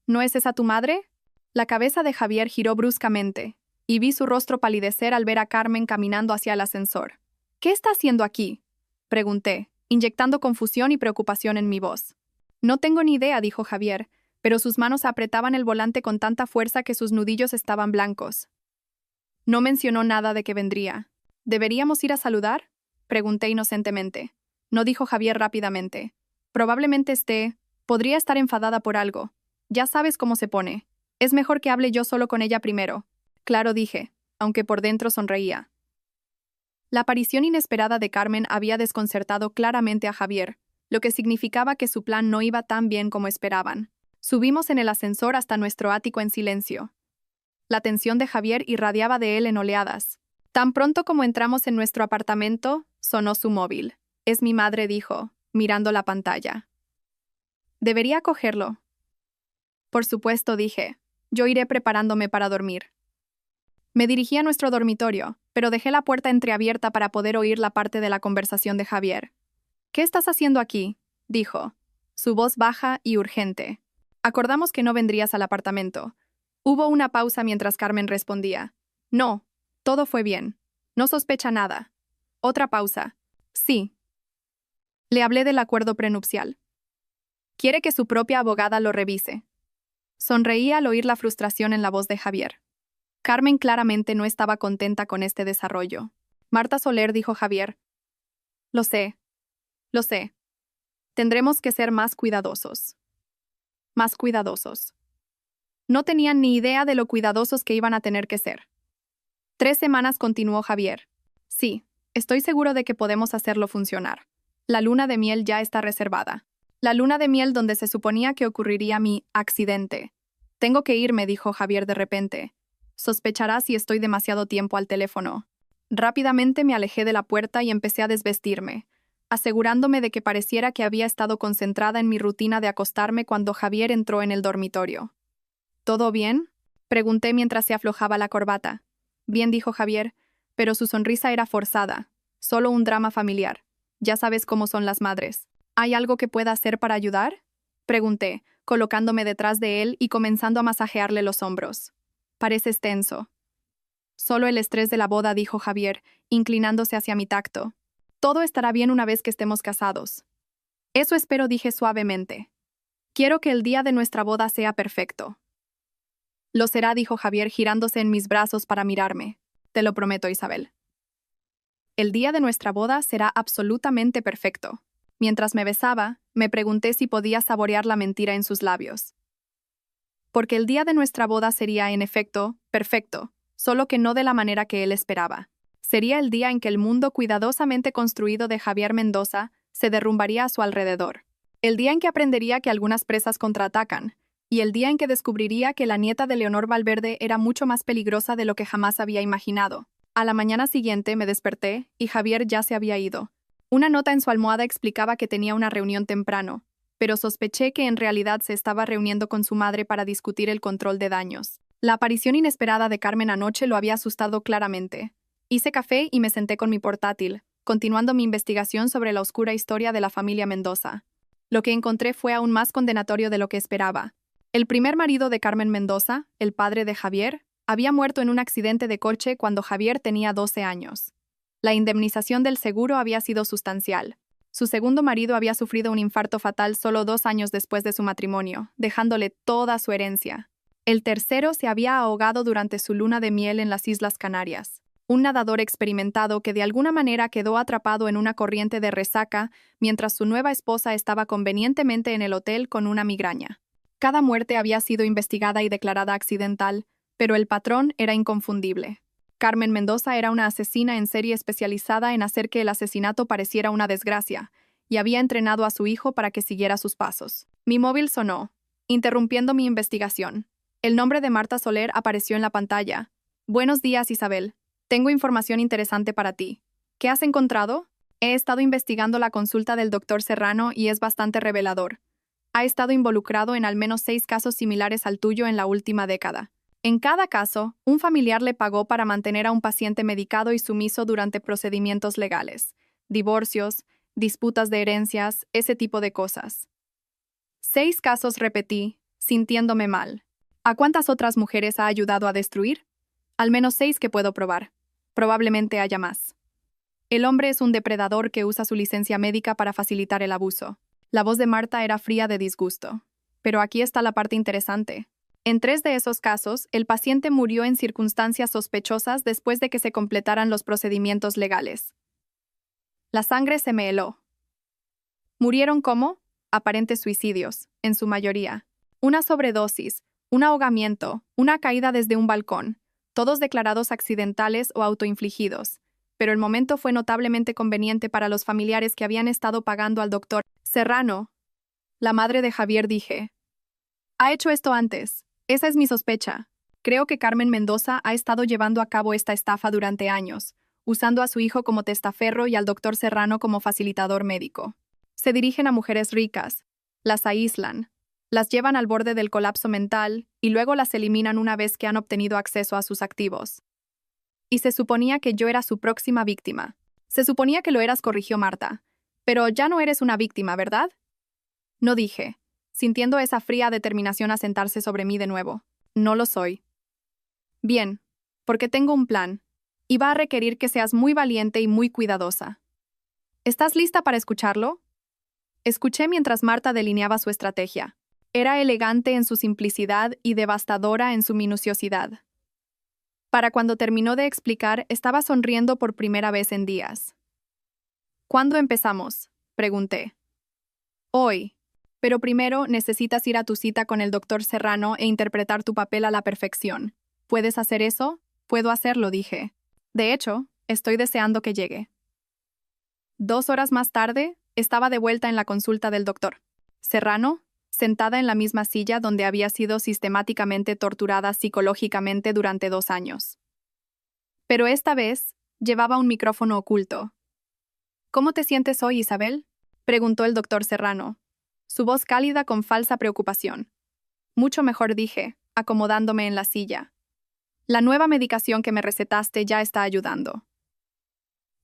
¿No es esa tu madre? La cabeza de Javier giró bruscamente, y vi su rostro palidecer al ver a Carmen caminando hacia el ascensor. ¿Qué está haciendo aquí?, pregunté, inyectando confusión y preocupación en mi voz. No tengo ni idea, dijo Javier, pero sus manos apretaban el volante con tanta fuerza que sus nudillos estaban blancos. No mencionó nada de que vendría. ¿Deberíamos ir a saludar?, pregunté inocentemente. No, dijo Javier rápidamente. Probablemente podría estar enfadada por algo. Ya sabes cómo se pone. Es mejor que hable yo solo con ella primero. Claro, dije, aunque por dentro sonreía. La aparición inesperada de Carmen había desconcertado claramente a Javier, lo que significaba que su plan no iba tan bien como esperaban. Subimos en el ascensor hasta nuestro ático en silencio. La atención de Javier irradiaba de él en oleadas. Tan pronto como entramos en nuestro apartamento, sonó su móvil. Es mi madre, dijo, mirando la pantalla. Debería cogerlo. Por supuesto, dije. Yo iré preparándome para dormir. Me dirigí a nuestro dormitorio, pero dejé la puerta entreabierta para poder oír la parte de la conversación de Javier. ¿Qué estás haciendo aquí?, dijo, su voz baja y urgente. Acordamos que no vendrías al apartamento. Hubo una pausa mientras Carmen respondía. No, todo fue bien. No sospecha nada. Otra pausa. Sí. Le hablé del acuerdo prenupcial. Quiere que su propia abogada lo revise. Sonreí al oír la frustración en la voz de Javier. Carmen claramente no estaba contenta con este desarrollo. Marta Soler, dijo Javier. Lo sé. Lo sé. Tendremos que ser más cuidadosos. Más cuidadosos. No tenían ni idea de lo cuidadosos que iban a tener que ser. 3 semanas, continuó Javier. Sí, estoy seguro de que podemos hacerlo funcionar. La luna de miel ya está reservada. La luna de miel donde se suponía que ocurriría mi accidente. Tengo que irme, dijo Javier de repente. Sospechará si estoy demasiado tiempo al teléfono. Rápidamente me alejé de la puerta y empecé a desvestirme, asegurándome de que pareciera que había estado concentrada en mi rutina de acostarme cuando Javier entró en el dormitorio. ¿Todo bien?, pregunté mientras se aflojaba la corbata. Bien, dijo Javier, pero su sonrisa era forzada. Solo un drama familiar. Ya sabes cómo son las madres. ¿Hay algo que pueda hacer para ayudar?, pregunté, colocándome detrás de él y comenzando a masajearle los hombros. Pareces tenso. Solo el estrés de la boda, dijo Javier, inclinándose hacia mi tacto. Todo estará bien una vez que estemos casados. Eso espero, dije suavemente. Quiero que el día de nuestra boda sea perfecto. Lo será, dijo Javier girándose en mis brazos para mirarme. Te lo prometo, Isabel. El día de nuestra boda será absolutamente perfecto. Mientras me besaba, me pregunté si podía saborear la mentira en sus labios. Porque el día de nuestra boda sería, en efecto, perfecto, solo que no de la manera que él esperaba. Sería el día en que el mundo cuidadosamente construido de Javier Mendoza se derrumbaría a su alrededor. El día en que aprendería que algunas presas contraatacan, y el día en que descubriría que la nieta de Leonor Valverde era mucho más peligrosa de lo que jamás había imaginado. A la mañana siguiente me desperté y Javier ya se había ido. Una nota en su almohada explicaba que tenía una reunión temprano, pero sospeché que en realidad se estaba reuniendo con su madre para discutir el control de daños. La aparición inesperada de Carmen anoche lo había asustado claramente. Hice café y me senté con mi portátil, continuando mi investigación sobre la oscura historia de la familia Mendoza. Lo que encontré fue aún más condenatorio de lo que esperaba. El primer marido de Carmen Mendoza, el padre de Javier, había muerto en un accidente de coche cuando Javier tenía 12 años. La indemnización del seguro había sido sustancial. Su segundo marido había sufrido un infarto fatal solo 2 años después de su matrimonio, dejándole toda su herencia. El tercero se había ahogado durante su luna de miel en las Islas Canarias. Un nadador experimentado que de alguna manera quedó atrapado en una corriente de resaca mientras su nueva esposa estaba convenientemente en el hotel con una migraña. Cada muerte había sido investigada y declarada accidental, pero el patrón era inconfundible. Carmen Mendoza era una asesina en serie especializada en hacer que el asesinato pareciera una desgracia, y había entrenado a su hijo para que siguiera sus pasos. Mi móvil sonó, interrumpiendo mi investigación. El nombre de Marta Soler apareció en la pantalla. Buenos días, Isabel. Tengo información interesante para ti. ¿Qué has encontrado? He estado investigando la consulta del doctor Serrano y es bastante revelador. Ha estado involucrado en al menos 6 casos similares al tuyo en la última década. En cada caso, un familiar le pagó para mantener a un paciente medicado y sumiso durante procedimientos legales, divorcios, disputas de herencias, ese tipo de cosas. 6 casos, repetí, sintiéndome mal. ¿A cuántas otras mujeres ha ayudado a destruir? Al menos 6 que puedo probar. Probablemente haya más. El hombre es un depredador que usa su licencia médica para facilitar el abuso. La voz de Marta era fría de disgusto. Pero aquí está la parte interesante. En 3 de esos casos, el paciente murió en circunstancias sospechosas después de que se completaran los procedimientos legales. La sangre se me heló. ¿Murieron como? Aparentes suicidios, en su mayoría. Una sobredosis, un ahogamiento, una caída desde un balcón, todos declarados accidentales o autoinfligidos. Pero el momento fue notablemente conveniente para los familiares que habían estado pagando al doctor Serrano. La madre de Javier dije. Ha hecho esto antes. Esa es mi sospecha. Creo que Carmen Mendoza ha estado llevando a cabo esta estafa durante años, usando a su hijo como testaferro y al doctor Serrano como facilitador médico. Se dirigen a mujeres ricas, las aíslan, las llevan al borde del colapso mental y luego las eliminan una vez que han obtenido acceso a sus activos. Y se suponía que yo era su próxima víctima. Se suponía que lo eras, corrigió Marta. Pero ya no eres una víctima, ¿verdad? No dije, sintiendo esa fría determinación a sentarse sobre mí de nuevo. No lo soy. Bien, porque tengo un plan, y va a requerir que seas muy valiente y muy cuidadosa. ¿Estás lista para escucharlo? Escuché mientras Marta delineaba su estrategia. Era elegante en su simplicidad y devastadora en su minuciosidad. Para cuando terminó de explicar, estaba sonriendo por primera vez en días. ¿Cuándo empezamos?, pregunté. Hoy. Pero primero necesitas ir a tu cita con el doctor Serrano e interpretar tu papel a la perfección. ¿Puedes hacer eso? Puedo hacerlo, dije. De hecho, estoy deseando que llegue. 2 horas más tarde, estaba de vuelta en la consulta del doctor Serrano, sentada en la misma silla donde había sido sistemáticamente torturada psicológicamente durante 2 años. Pero esta vez, llevaba un micrófono oculto. ¿Cómo te sientes hoy, Isabel?, preguntó el doctor Serrano, su voz cálida con falsa preocupación. Mucho mejor, dije, acomodándome en la silla. La nueva medicación que me recetaste ya está ayudando.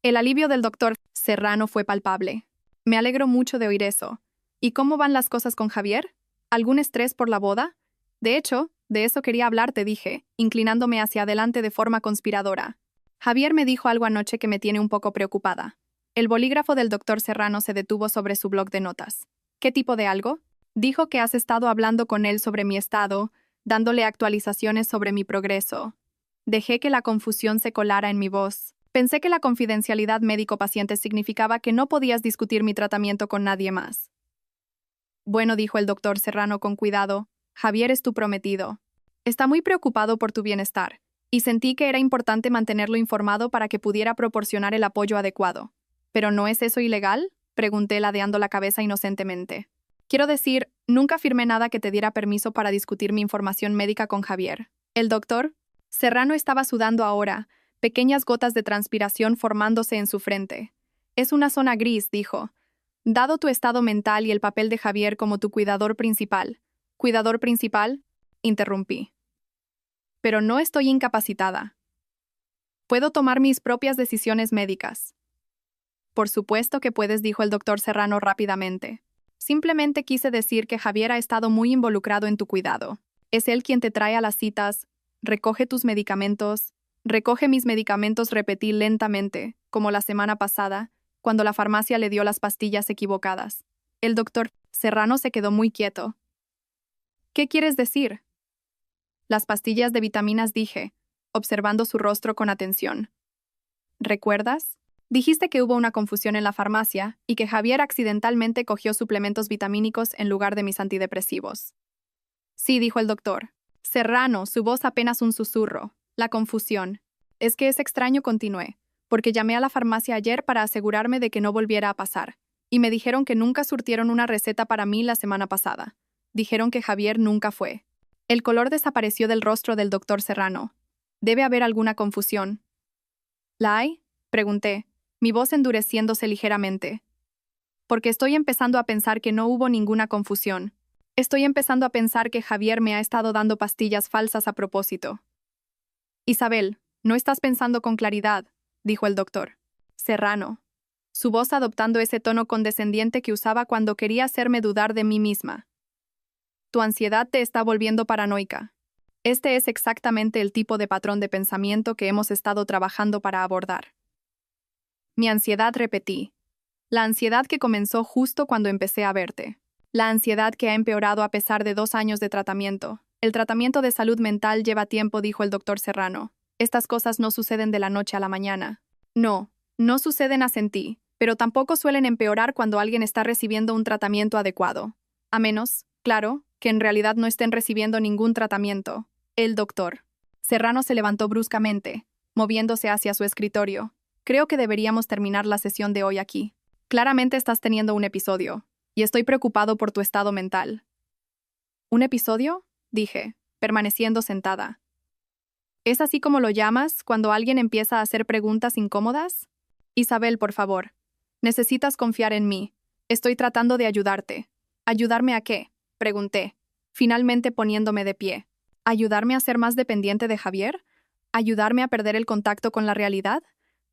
El alivio del doctor Serrano fue palpable. Me alegro mucho de oír eso. ¿Y cómo van las cosas con Javier? ¿Algún estrés por la boda? De hecho, de eso quería hablarte, dije, inclinándome hacia adelante de forma conspiradora. Javier me dijo algo anoche que me tiene un poco preocupada. El bolígrafo del doctor Serrano se detuvo sobre su bloc de notas. ¿Qué tipo de algo? Dijo que has estado hablando con él sobre mi estado, dándole actualizaciones sobre mi progreso. Dejé que la confusión se colara en mi voz. Pensé que la confidencialidad médico-paciente significaba que no podías discutir mi tratamiento con nadie más. Bueno, dijo el doctor Serrano con cuidado, Javier es tu prometido. Está muy preocupado por tu bienestar, y sentí que era importante mantenerlo informado para que pudiera proporcionar el apoyo adecuado. ¿Pero no es eso ilegal?, pregunté ladeando la cabeza inocentemente. Quiero decir, nunca firmé nada que te diera permiso para discutir mi información médica con Javier. El doctor Serrano estaba sudando ahora, pequeñas gotas de transpiración formándose en su frente. Es una zona gris, dijo. Dado tu estado mental y el papel de Javier como tu cuidador principal. ¿Cuidador principal? Interrumpí. Pero no estoy incapacitada. Puedo tomar mis propias decisiones médicas. Por supuesto que puedes, dijo el doctor Serrano rápidamente. Simplemente quise decir que Javier ha estado muy involucrado en tu cuidado. Es él quien te trae a las citas, recoge tus medicamentos, recoge mis medicamentos, repetí lentamente, como la semana pasada, cuando la farmacia le dio las pastillas equivocadas. El doctor Serrano se quedó muy quieto. ¿Qué quieres decir? Las pastillas de vitaminas, dije, observando su rostro con atención. ¿Recuerdas? Dijiste que hubo una confusión en la farmacia y que Javier accidentalmente cogió suplementos vitamínicos en lugar de mis antidepresivos. Sí, dijo el doctor. Serrano, su voz apenas un susurro. La confusión. Es que es extraño, continué, porque llamé a la farmacia ayer para asegurarme de que no volviera a pasar, y me dijeron que nunca surtieron una receta para mí la semana pasada. Dijeron que Javier nunca fue. El color desapareció del rostro del doctor Serrano. Debe haber alguna confusión. ¿La hay? Pregunté, mi voz endureciéndose ligeramente. Porque estoy empezando a pensar que no hubo ninguna confusión. Estoy empezando a pensar que Javier me ha estado dando pastillas falsas a propósito. Isabel, no estás pensando con claridad, dijo el doctor Serrano, su voz adoptando ese tono condescendiente que usaba cuando quería hacerme dudar de mí misma. Tu ansiedad te está volviendo paranoica. Este es exactamente el tipo de patrón de pensamiento que hemos estado trabajando para abordar. Mi ansiedad, repetí. La ansiedad que comenzó justo cuando empecé a verte. La ansiedad que ha empeorado a pesar de 2 años de tratamiento. El tratamiento de salud mental lleva tiempo, dijo el doctor Serrano. Estas cosas no suceden de la noche a la mañana. No, no suceden, asentí, pero tampoco suelen empeorar cuando alguien está recibiendo un tratamiento adecuado. A menos, claro, que en realidad no estén recibiendo ningún tratamiento. El doctor Serrano se levantó bruscamente, moviéndose hacia su escritorio. Creo que deberíamos terminar la sesión de hoy aquí. Claramente estás teniendo un episodio, y estoy preocupado por tu estado mental. ¿Un episodio? Dije, permaneciendo sentada. ¿Es así como lo llamas cuando alguien empieza a hacer preguntas incómodas? Isabel, por favor. Necesitas confiar en mí. Estoy tratando de ayudarte. ¿Ayudarme a qué? Pregunté, finalmente poniéndome de pie. ¿Ayudarme a ser más dependiente de Javier? ¿Ayudarme a perder el contacto con la realidad?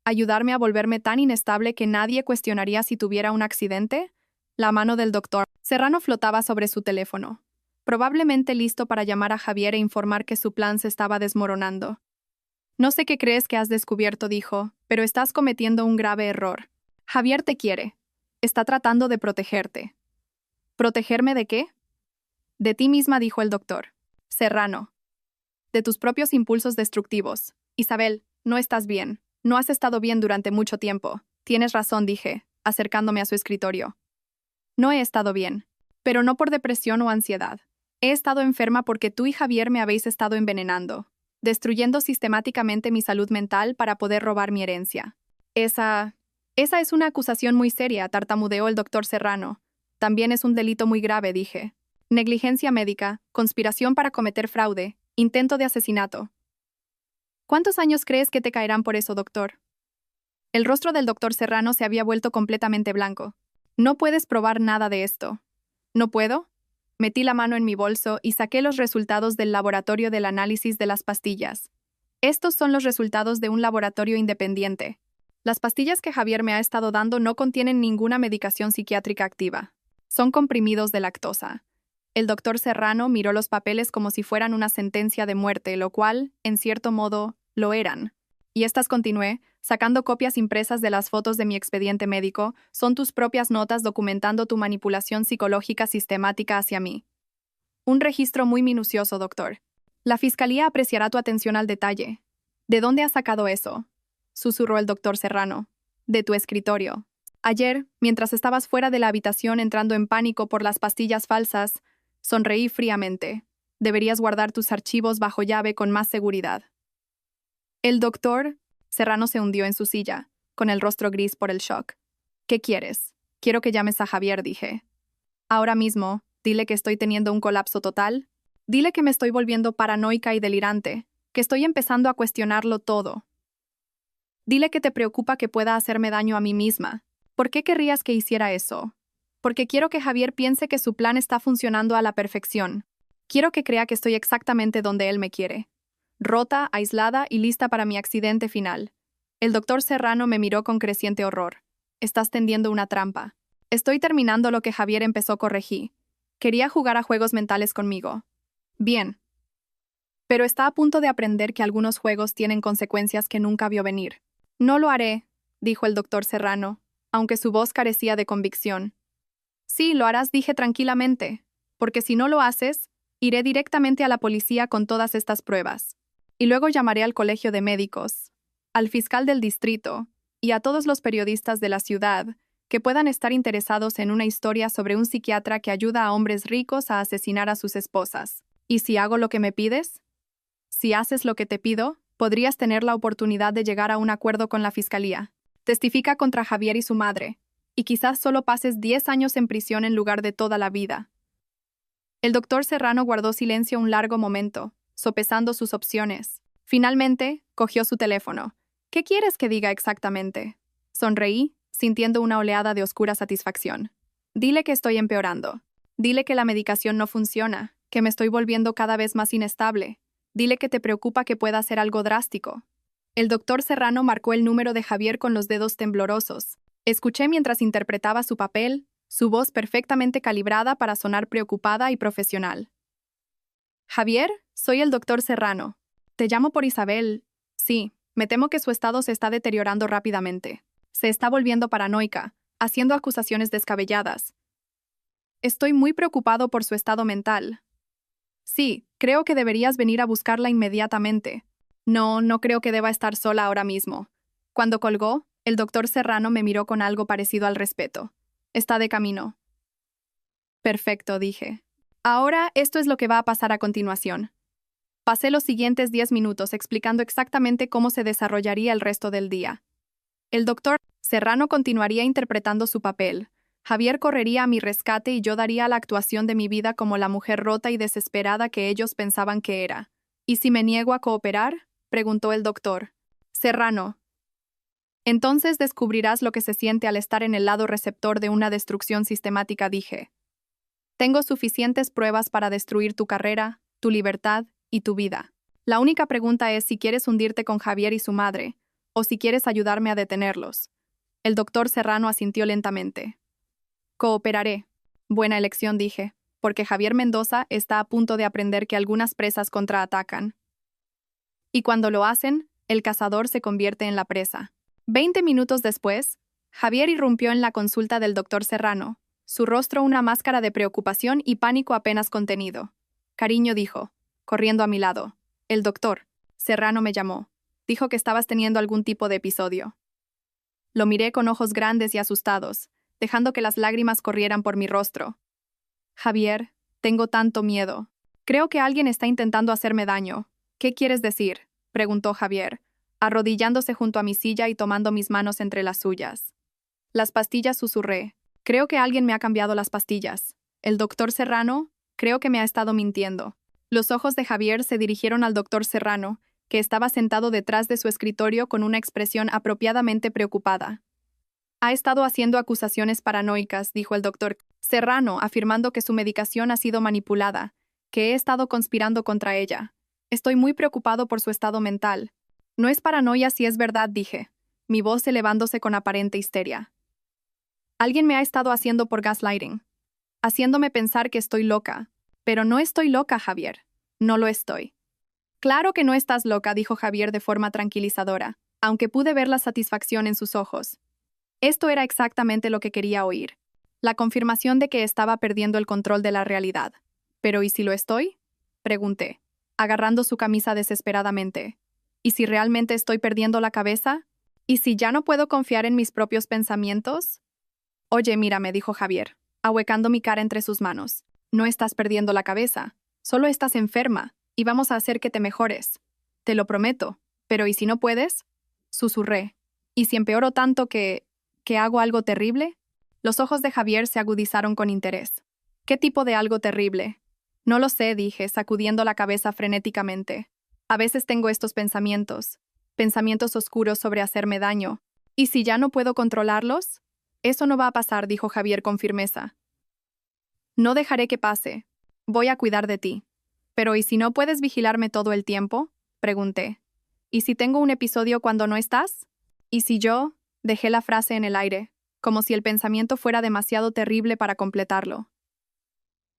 ¿Ayudarme a volverme tan inestable que nadie cuestionaría si tuviera un accidente? La mano del doctor Serrano flotaba sobre su teléfono, probablemente listo para llamar a Javier e informar que su plan se estaba desmoronando. No sé qué crees que has descubierto, dijo, pero estás cometiendo un grave error. Javier te quiere. Está tratando de protegerte. ¿Protegerme de qué? De ti misma, dijo el doctor Serrano. De tus propios impulsos destructivos. Isabel, no estás bien. No has estado bien durante mucho tiempo. Tienes razón, dije, acercándome a su escritorio. No he estado bien, pero no por depresión o ansiedad. He estado enferma porque tú y Javier me habéis estado envenenando, destruyendo sistemáticamente mi salud mental para poder robar mi herencia. Esa es una acusación muy seria, tartamudeó el doctor Serrano. También es un delito muy grave, dije. Negligencia médica, conspiración para cometer fraude, intento de asesinato. ¿Cuántos años crees que te caerán por eso, doctor? El rostro del doctor Serrano se había vuelto completamente blanco. No puedes probar nada de esto. ¿No puedo? Metí la mano en mi bolso y saqué los resultados del laboratorio del análisis de las pastillas. Estos son los resultados de un laboratorio independiente. Las pastillas que Javier me ha estado dando no contienen ninguna medicación psiquiátrica activa. Son comprimidos de lactosa. El doctor Serrano miró los papeles como si fueran una sentencia de muerte, lo cual, en cierto modo, lo eran. Y estas, continué, sacando copias impresas de las fotos de mi expediente médico, son tus propias notas documentando tu manipulación psicológica sistemática hacia mí. Un registro muy minucioso, doctor. La fiscalía apreciará tu atención al detalle. ¿De dónde has sacado eso? Susurró el doctor Serrano. De tu escritorio. Ayer, mientras estabas fuera de la habitación entrando en pánico por las pastillas falsas, sonreí fríamente. Deberías guardar tus archivos bajo llave con más seguridad. El doctor Serrano se hundió en su silla, con el rostro gris por el shock. ¿Qué quieres? Quiero que llames a Javier, dije. Ahora mismo, dile que estoy teniendo un colapso total. Dile que me estoy volviendo paranoica y delirante, que estoy empezando a cuestionarlo todo. Dile que te preocupa que pueda hacerme daño a mí misma. ¿Por qué querrías que hiciera eso? Porque quiero que Javier piense que su plan está funcionando a la perfección. Quiero que crea que estoy exactamente donde él me quiere. Rota, aislada y lista para mi accidente final. El doctor Serrano me miró con creciente horror. Estás tendiendo una trampa. Estoy terminando lo que Javier empezó, corregí. Quería jugar a juegos mentales conmigo. Bien. Pero está a punto de aprender que algunos juegos tienen consecuencias que nunca vio venir. No lo haré, dijo el doctor Serrano, aunque su voz carecía de convicción. Sí, lo harás, dije tranquilamente, porque si no lo haces, iré directamente a la policía con todas estas pruebas. Y luego llamaré al colegio de médicos, al fiscal del distrito y a todos los periodistas de la ciudad que puedan estar interesados en una historia sobre un psiquiatra que ayuda a hombres ricos a asesinar a sus esposas. ¿Y si hago lo que me pides? Si haces lo que te pido, podrías tener la oportunidad de llegar a un acuerdo con la fiscalía. Testifica contra Javier y su madre, y quizás solo pases 10 años en prisión en lugar de toda la vida. El doctor Serrano guardó silencio un largo momento, sopesando sus opciones. Finalmente, cogió su teléfono. ¿Qué quieres que diga exactamente? Sonreí, sintiendo una oleada de oscura satisfacción. Dile que estoy empeorando. Dile que la medicación no funciona, que me estoy volviendo cada vez más inestable. Dile que te preocupa que pueda hacer algo drástico. El doctor Serrano marcó el número de Javier con los dedos temblorosos. Escuché mientras interpretaba su papel, su voz perfectamente calibrada para sonar preocupada y profesional. Javier, soy el doctor Serrano. Te llamo por Isabel. Sí, me temo que su estado se está deteriorando rápidamente. Se está volviendo paranoica, haciendo acusaciones descabelladas. Estoy muy preocupado por su estado mental. Sí, creo que deberías venir a buscarla inmediatamente. No, no creo que deba estar sola ahora mismo. Cuando colgó, el doctor Serrano me miró con algo parecido al respeto. Está de camino. Perfecto, dije. Ahora, esto es lo que va a pasar a continuación. Pasé los siguientes 10 minutos explicando exactamente cómo se desarrollaría el resto del día. El doctor Serrano continuaría interpretando su papel. Javier correría a mi rescate y yo daría la actuación de mi vida como la mujer rota y desesperada que ellos pensaban que era. ¿Y si me niego a cooperar?, preguntó el doctor Serrano. Entonces descubrirás lo que se siente al estar en el lado receptor de una destrucción sistemática, dije. Tengo suficientes pruebas para destruir tu carrera, tu libertad y tu vida. La única pregunta es si quieres hundirte con Javier y su madre, o si quieres ayudarme a detenerlos. El doctor Serrano asintió lentamente. Cooperaré. Buena elección, dije, porque Javier Mendoza está a punto de aprender que algunas presas contraatacan. Y cuando lo hacen, el cazador se convierte en la presa. 20 minutos después, Javier irrumpió en la consulta del doctor Serrano, su rostro una máscara de preocupación y pánico apenas contenido. Cariño, dijo, corriendo a mi lado. El doctor Serrano me llamó. Dijo que estabas teniendo algún tipo de episodio. Lo miré con ojos grandes y asustados, dejando que las lágrimas corrieran por mi rostro. Javier, tengo tanto miedo. Creo que alguien está intentando hacerme daño. ¿Qué quieres decir?, preguntó Javier, arrodillándose junto a mi silla y tomando mis manos entre las suyas. Las pastillas, susurré. Creo que alguien me ha cambiado las pastillas. El doctor Serrano, creo que me ha estado mintiendo. Los ojos de Javier se dirigieron al doctor Serrano, que estaba sentado detrás de su escritorio con una expresión apropiadamente preocupada. Ha estado haciendo acusaciones paranoicas, dijo el doctor Serrano, afirmando que su medicación ha sido manipulada, que he estado conspirando contra ella. Estoy muy preocupado por su estado mental. No es paranoia si es verdad, dije, mi voz elevándose con aparente histeria. Alguien me ha estado haciendo por gaslighting, haciéndome pensar que estoy loca. Pero no estoy loca, Javier. No lo estoy. Claro que no estás loca, dijo Javier de forma tranquilizadora, aunque pude ver la satisfacción en sus ojos. Esto era exactamente lo que quería oír. La confirmación de que estaba perdiendo el control de la realidad. ¿Pero y si lo estoy?, pregunté, agarrando su camisa desesperadamente. ¿Y si realmente estoy perdiendo la cabeza? ¿Y si ya no puedo confiar en mis propios pensamientos? Oye, mírame, dijo Javier, ahuecando mi cara entre sus manos. No estás perdiendo la cabeza, solo estás enferma, y vamos a hacer que te mejores. Te lo prometo. ¿Pero y si no puedes?, susurré. ¿Y si empeoro tanto que hago algo terrible? Los ojos de Javier se agudizaron con interés. ¿Qué tipo de algo terrible? No lo sé, dije, sacudiendo la cabeza frenéticamente. A veces tengo estos pensamientos oscuros sobre hacerme daño. ¿Y si ya no puedo controlarlos? Eso no va a pasar, dijo Javier con firmeza. No dejaré que pase. Voy a cuidar de ti. Pero ¿y si no puedes vigilarme todo el tiempo? Pregunté. ¿Y si tengo un episodio cuando no estás? ¿Y si yo? Dejé la frase en el aire, como si el pensamiento fuera demasiado terrible para completarlo.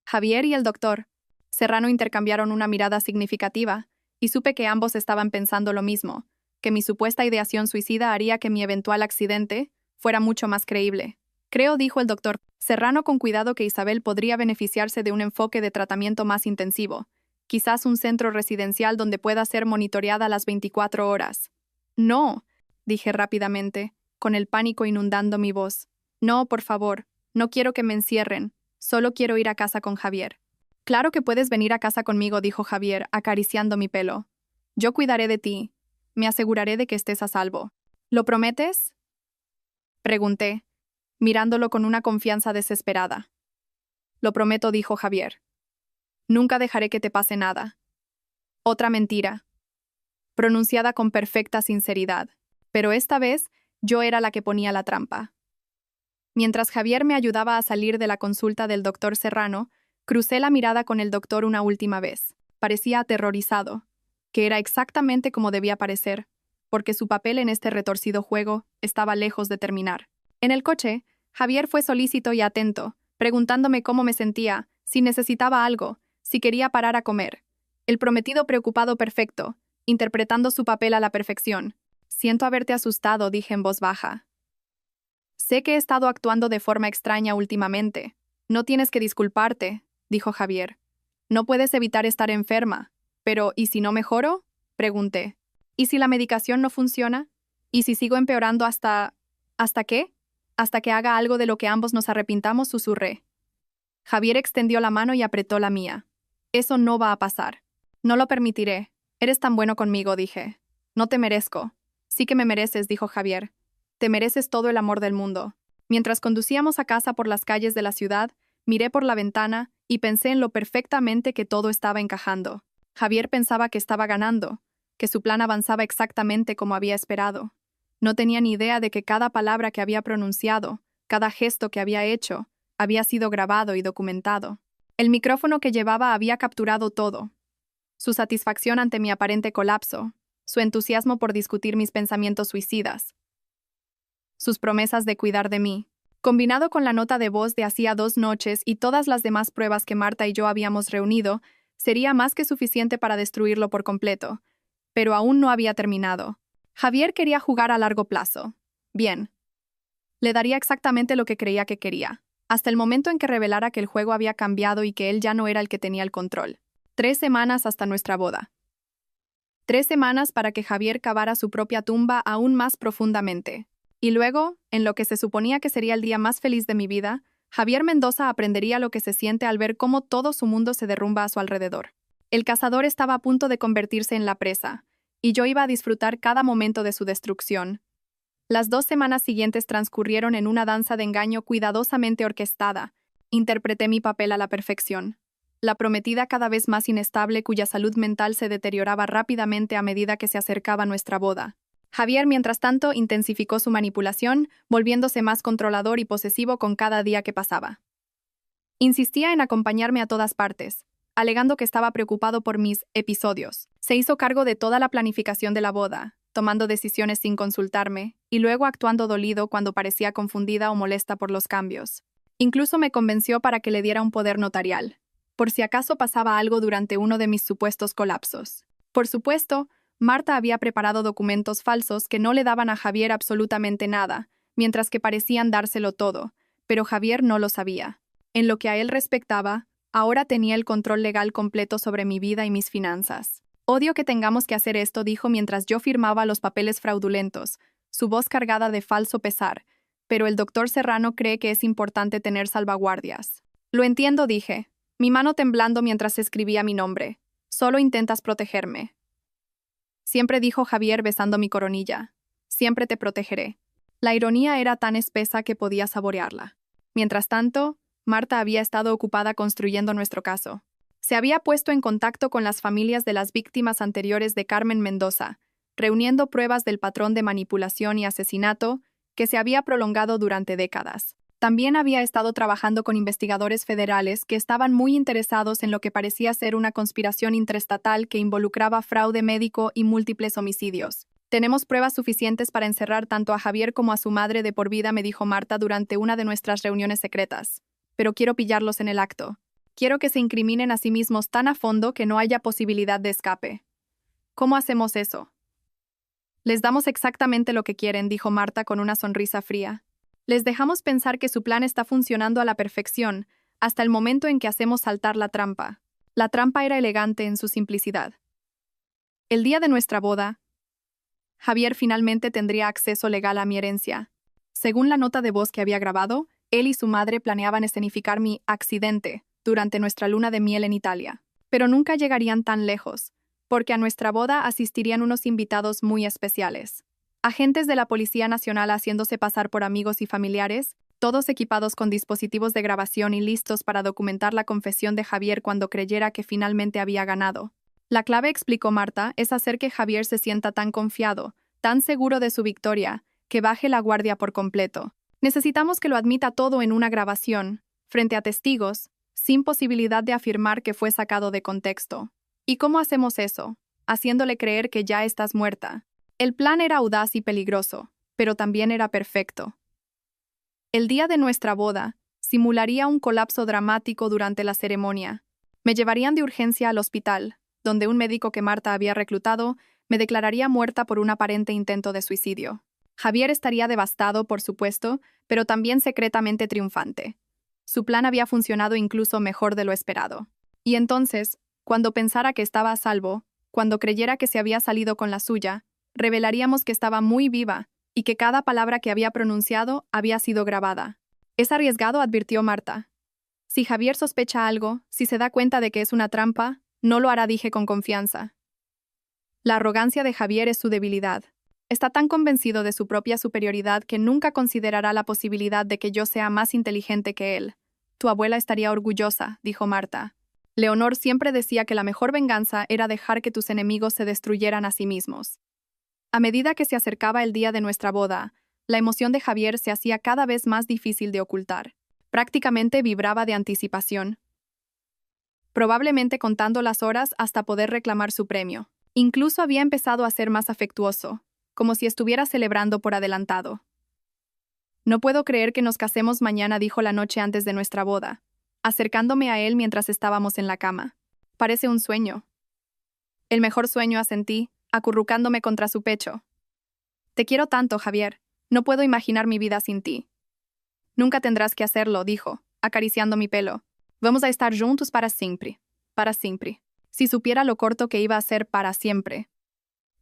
Javier y el doctor Serrano intercambiaron una mirada significativa, y supe que ambos estaban pensando lo mismo, que mi supuesta ideación suicida haría que mi eventual accidente fuera mucho más creíble. Creo, dijo el doctor Serrano con cuidado, que Isabel podría beneficiarse de un enfoque de tratamiento más intensivo, quizás un centro residencial donde pueda ser monitoreada las 24 horas. No, dije rápidamente, con el pánico inundando mi voz. No, por favor, no quiero que me encierren, solo quiero ir a casa con Javier. Claro que puedes venir a casa conmigo, dijo Javier, acariciando mi pelo. Yo cuidaré de ti. Me aseguraré de que estés a salvo. ¿Lo prometes? Pregunté, mirándolo con una confianza desesperada. Lo prometo, dijo Javier. Nunca dejaré que te pase nada. Otra mentira, pronunciada con perfecta sinceridad, pero esta vez yo era la que ponía la trampa. Mientras Javier me ayudaba a salir de la consulta del doctor Serrano, crucé la mirada con el doctor una última vez. Parecía aterrorizado, que era exactamente como debía parecer, porque su papel en este retorcido juego estaba lejos de terminar. En el coche, Javier fue solícito y atento, preguntándome cómo me sentía, si necesitaba algo, si quería parar a comer. El prometido preocupado perfecto, interpretando su papel a la perfección. Siento haberte asustado, dije en voz baja. Sé que he estado actuando de forma extraña últimamente. No tienes que disculparte, dijo Javier. No puedes evitar estar enferma. Pero, ¿y si no mejoro? Pregunté. ¿Y si la medicación no funciona? ¿Y si sigo empeorando ¿Hasta qué? Hasta que haga algo de lo que ambos nos arrepintamos, susurré. Javier extendió la mano y apretó la mía. Eso no va a pasar. No lo permitiré. Eres tan bueno conmigo, dije. No te merezco. Sí que me mereces, dijo Javier. Te mereces todo el amor del mundo. Mientras conducíamos a casa por las calles de la ciudad, miré por la ventana y pensé en lo perfectamente que todo estaba encajando. Javier pensaba que estaba ganando, que su plan avanzaba exactamente como había esperado. No tenía ni idea de que cada palabra que había pronunciado, cada gesto que había hecho, había sido grabado y documentado. El micrófono que llevaba había capturado todo. Su satisfacción ante mi aparente colapso, su entusiasmo por discutir mis pensamientos suicidas, sus promesas de cuidar de mí, combinado con la nota de voz de hacía 2 noches y todas las demás pruebas que Marta y yo habíamos reunido, sería más que suficiente para destruirlo por completo. Pero aún no había terminado. Javier quería jugar a largo plazo. Bien. Le daría exactamente lo que creía que quería, hasta el momento en que revelara que el juego había cambiado y que él ya no era el que tenía el control. 3 semanas hasta nuestra boda. 3 semanas para que Javier cavara su propia tumba aún más profundamente. Y luego, en lo que se suponía que sería el día más feliz de mi vida, Javier Mendoza aprendería lo que se siente al ver cómo todo su mundo se derrumba a su alrededor. El cazador estaba a punto de convertirse en la presa, y yo iba a disfrutar cada momento de su destrucción. Las 2 semanas siguientes transcurrieron en una danza de engaño cuidadosamente orquestada. Interpreté mi papel a la perfección. La prometida cada vez más inestable, cuya salud mental se deterioraba rápidamente a medida que se acercaba nuestra boda. Javier, mientras tanto, intensificó su manipulación, volviéndose más controlador y posesivo con cada día que pasaba. Insistía en acompañarme a todas partes, alegando que estaba preocupado por mis episodios. Se hizo cargo de toda la planificación de la boda, tomando decisiones sin consultarme, y luego actuando dolido cuando parecía confundida o molesta por los cambios. Incluso me convenció para que le diera un poder notarial, por si acaso pasaba algo durante uno de mis supuestos colapsos. Por supuesto, Marta había preparado documentos falsos que no le daban a Javier absolutamente nada, mientras que parecían dárselo todo, pero Javier no lo sabía. En lo que a él respectaba, ahora tenía el control legal completo sobre mi vida y mis finanzas. Odio que tengamos que hacer esto, dijo mientras yo firmaba los papeles fraudulentos, su voz cargada de falso pesar, pero el doctor Serrano cree que es importante tener salvaguardias. Lo entiendo, dije, mi mano temblando mientras escribía mi nombre. Solo intentas protegerme. Siempre, dijo Javier besando mi coronilla. Siempre te protegeré. La ironía era tan espesa que podía saborearla. Mientras tanto, Marta había estado ocupada construyendo nuestro caso. Se había puesto en contacto con las familias de las víctimas anteriores de Carmen Mendoza, reuniendo pruebas del patrón de manipulación y asesinato que se había prolongado durante décadas. También había estado trabajando con investigadores federales que estaban muy interesados en lo que parecía ser una conspiración interestatal que involucraba fraude médico y múltiples homicidios. Tenemos pruebas suficientes para encerrar tanto a Javier como a su madre de por vida, me dijo Marta durante una de nuestras reuniones secretas. Pero quiero pillarlos en el acto. Quiero que se incriminen a sí mismos tan a fondo que no haya posibilidad de escape. ¿Cómo hacemos eso? Les damos exactamente lo que quieren, dijo Marta con una sonrisa fría. Les dejamos pensar que su plan está funcionando a la perfección, hasta el momento en que hacemos saltar la trampa. La trampa era elegante en su simplicidad. El día de nuestra boda, Javier finalmente tendría acceso legal a mi herencia. Según la nota de voz que había grabado, él y su madre planeaban escenificar mi accidente durante nuestra luna de miel en Italia. Pero nunca llegarían tan lejos, porque a nuestra boda asistirían unos invitados muy especiales. Agentes de la Policía Nacional haciéndose pasar por amigos y familiares, todos equipados con dispositivos de grabación y listos para documentar la confesión de Javier cuando creyera que finalmente había ganado. La clave, explicó Marta, es hacer que Javier se sienta tan confiado, tan seguro de su victoria, que baje la guardia por completo. Necesitamos que lo admita todo en una grabación, frente a testigos, sin posibilidad de afirmar que fue sacado de contexto. ¿Y cómo hacemos eso? Haciéndole creer que ya estás muerta. El plan era audaz y peligroso, pero también era perfecto. El día de nuestra boda, simularía un colapso dramático durante la ceremonia. Me llevarían de urgencia al hospital, donde un médico que Marta había reclutado me declararía muerta por un aparente intento de suicidio. Javier estaría devastado, por supuesto, pero también secretamente triunfante. Su plan había funcionado incluso mejor de lo esperado. Y entonces, cuando pensara que estaba a salvo, cuando creyera que se había salido con la suya, revelaríamos que estaba muy viva y que cada palabra que había pronunciado había sido grabada. Es arriesgado, advirtió Marta. Si Javier sospecha algo, si se da cuenta de que es una trampa, no lo hará, dije con confianza. La arrogancia de Javier es su debilidad. Está tan convencido de su propia superioridad que nunca considerará la posibilidad de que yo sea más inteligente que él. Tu abuela estaría orgullosa, dijo Marta. Leonor siempre decía que la mejor venganza era dejar que tus enemigos se destruyeran a sí mismos. A medida que se acercaba el día de nuestra boda, la emoción de Javier se hacía cada vez más difícil de ocultar. Prácticamente vibraba de anticipación, probablemente contando las horas hasta poder reclamar su premio. Incluso había empezado a ser más afectuoso, como si estuviera celebrando por adelantado. No puedo creer que nos casemos mañana, dijo la noche antes de nuestra boda, acercándome a él mientras estábamos en la cama. Parece un sueño. El mejor sueño, asentí, acurrucándome contra su pecho. Te quiero tanto, Javier. No puedo imaginar mi vida sin ti. Nunca tendrás que hacerlo, dijo, acariciando mi pelo. Vamos a estar juntos para siempre. Para siempre. Si supiera lo corto que iba a ser para siempre.